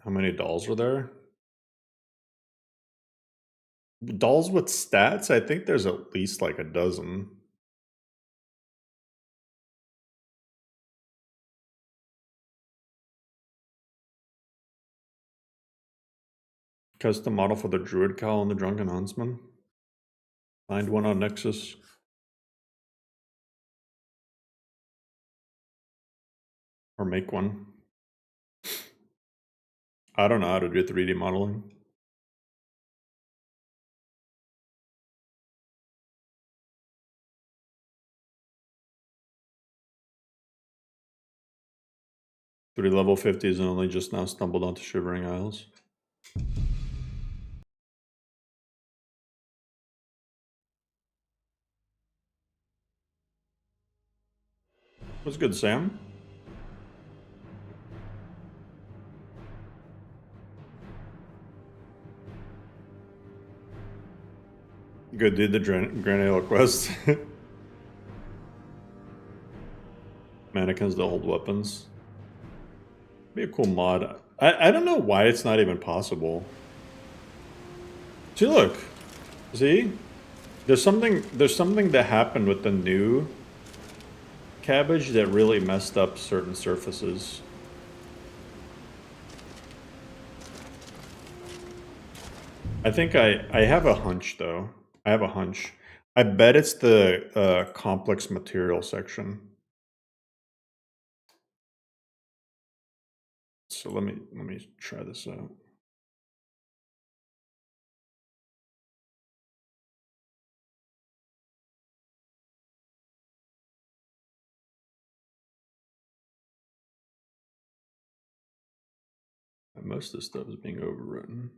How many dolls were there? Dolls with stats? I think there's at least like a dozen. Custom model for the Druid Cowl and the Drunken Huntsman. Find one on Nexus. Or make one. I don't know how to do 3D modeling. Three level 50s and only just now stumbled onto Shivering Isles. What's good, Sam? Good, did the Granale quest. Mannequins that hold weapons. Be a cool mod. I don't know why it's not even possible. See, look. See? There's something that happened with the new cabbage that really messed up certain surfaces. I think I have a hunch though. I have a hunch. I bet it's the complex material section. So let me try this out. Most of this stuff is being overwritten.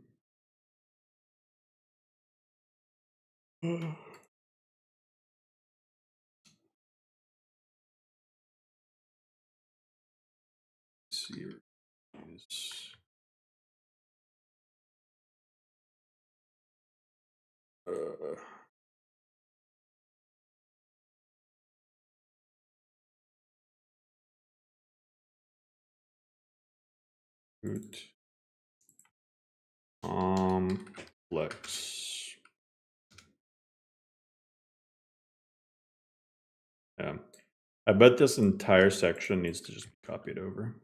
Series. Root. Complex. Yeah. I bet this entire section needs to just be copied over.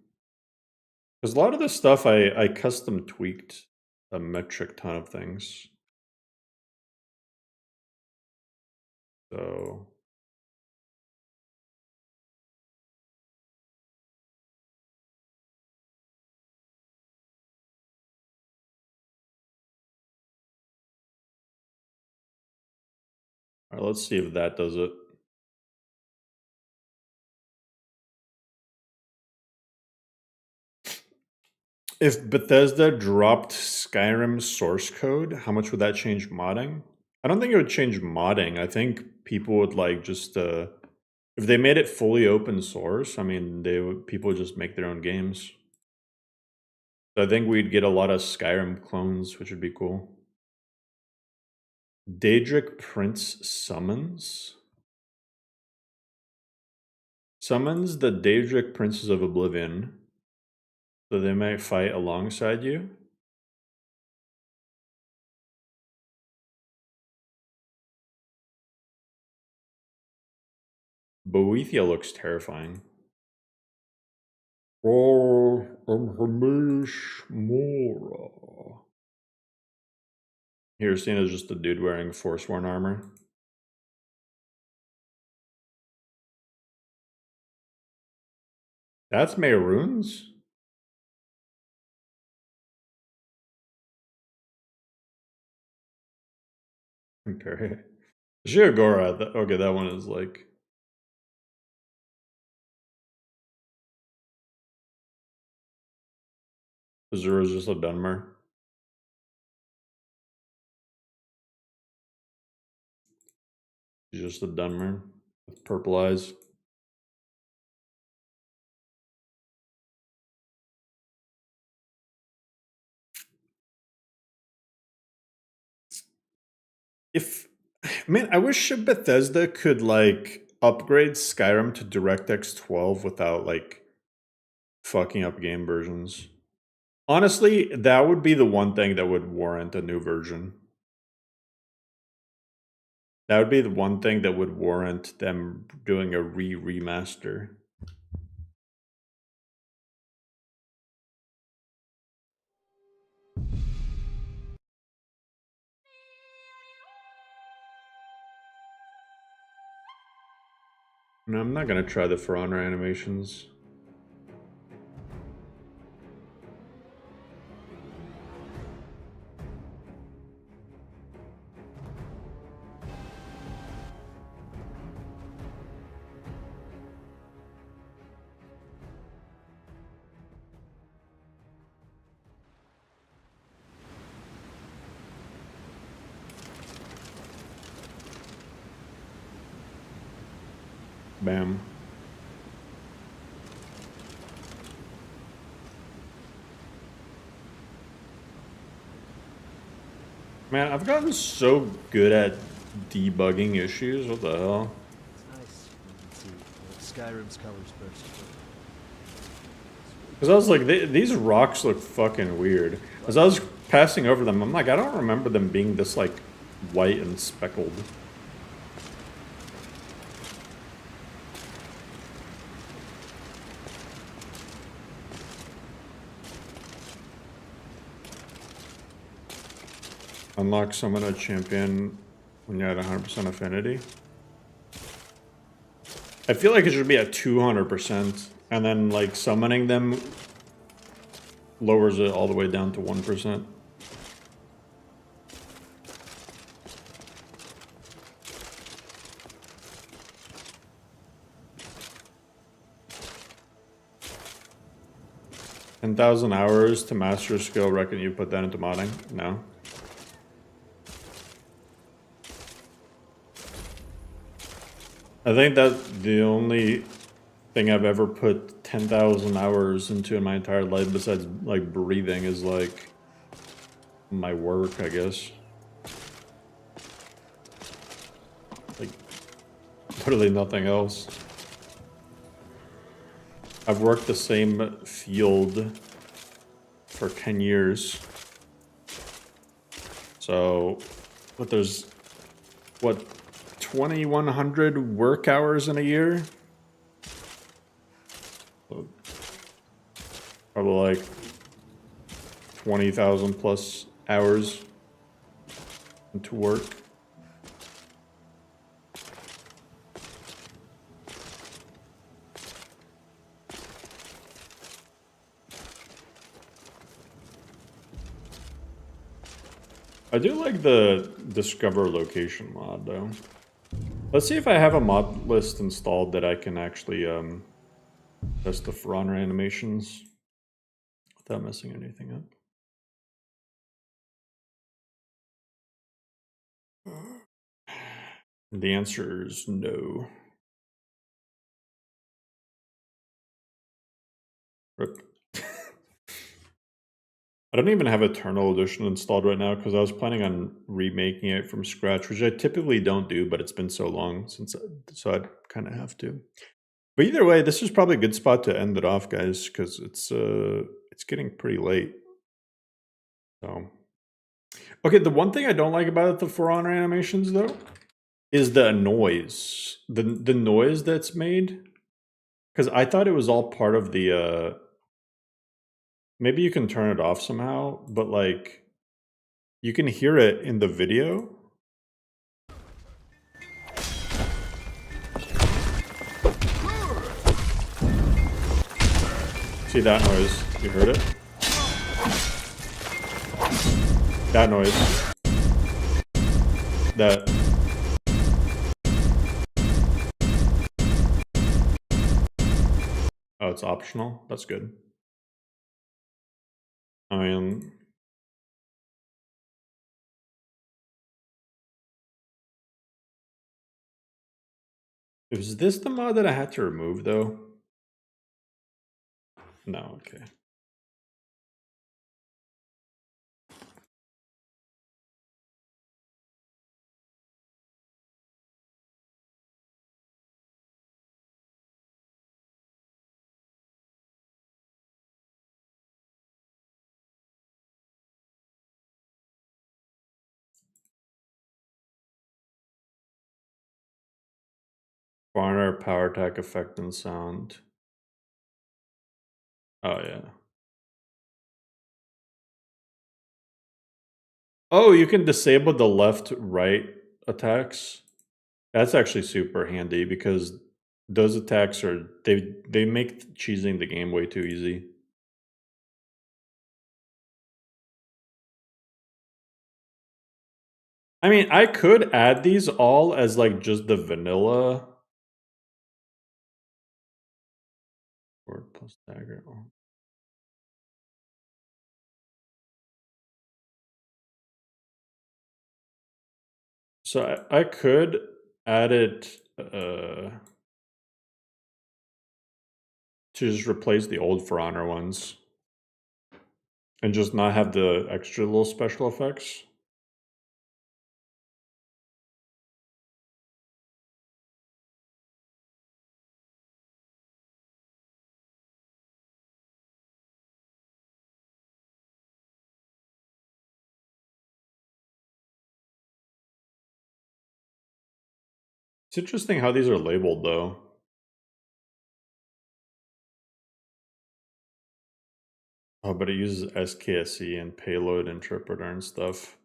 Because a lot of this stuff I custom tweaked a metric ton of things. So all right, let's see if that does it. If Bethesda dropped Skyrim source code, how much would that change modding? I don't think it would change modding. I think people would like just if they made it fully open source, I mean, people would just make their own games. So I think we'd get a lot of Skyrim clones, which would be cool. Daedric Prince summons the Daedric Princes of Oblivion, so they might fight alongside you. Boethia looks terrifying. Oh, Mora. Here, seen as just a dude wearing Forsworn armor. That's Mehrunes? Compare it. Shiogora, okay, that one is like... Azura's just a Dunmer. She's just a Dunmer with purple eyes. Man, I wish Bethesda could like upgrade Skyrim to DirectX 12 without like fucking up game versions. Honestly, that would be the one thing that would warrant a new version. That would be the one thing that would warrant them doing a remaster. No, I'm not gonna try the For Honor animations. Bam. Man, I've gotten so good at debugging issues. What the hell? It's nice. You can see Skyrim's colors burst. Because I was like, these rocks look fucking weird. As I was passing over them, I'm like, I don't remember them being this like white and speckled. Unlock summon a champion when you're at 100% affinity. I feel like it should be at 200%, and then like summoning them lowers it all the way down to 1%. $10,000 hours to master a skill. Reckon you put that into modding? No. I think that's the only thing I've ever put 10,000 hours into in my entire life besides like breathing is like my work, I guess. Like literally nothing else. I've worked the same field for 10 years. So, but there's what, 2,100 work hours in a year? So, probably like 20,000 plus hours into work. I do like the discover location mod though. Let's see if I have a mod list installed that I can actually test the For Honor animations without messing anything up. The answer is no. Rip. I don't even have Eternal Edition installed right now because I was planning on remaking it from scratch, which I typically don't do, but it's been so long since, so I'd kind of have to. But either way, this is probably a good spot to end it off, guys, because it's getting pretty late. So, okay, the one thing I don't like about the For Honor animations though is the noise, the noise that's made. Because I thought it was all part of the. Maybe you can turn it off somehow, but like, you can hear it in the video. See that noise? You heard it? That noise. That. Oh, it's optional? That's good. I mean... is this the mod that I had to remove, though? No, okay. Foreigner, power attack, effect, and sound. Oh, yeah. Oh, you can disable the left-right attacks. That's actually super handy because those attacks are they make cheesing the game way too easy. I mean, I could add these all as like just the vanilla. Or plus dagger. So I could add it to just replace the old For Honor ones. And just not have the extra little special effects. It's interesting how these are labeled though. Oh, but it uses SKSE and payload interpreter and stuff.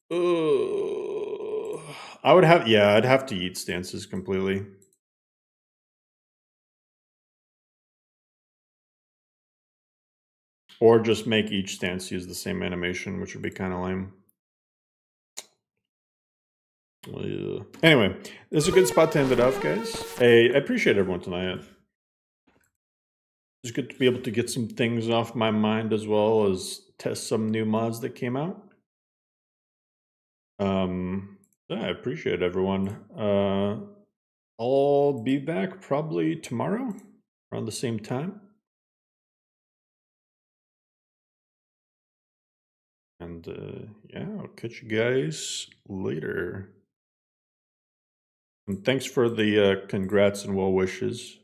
I would have, yeah, I'd have to eat stances completely. Or just make each stance use the same animation, which would be kind of lame. Yeah. Anyway, this is a good spot to end it off, guys. Hey, I appreciate everyone tonight. It's good to be able to get some things off my mind as well as test some new mods that came out. Yeah, I appreciate everyone. I'll be back probably tomorrow around the same time. And yeah, I'll catch you guys later. And thanks for the congrats and well wishes.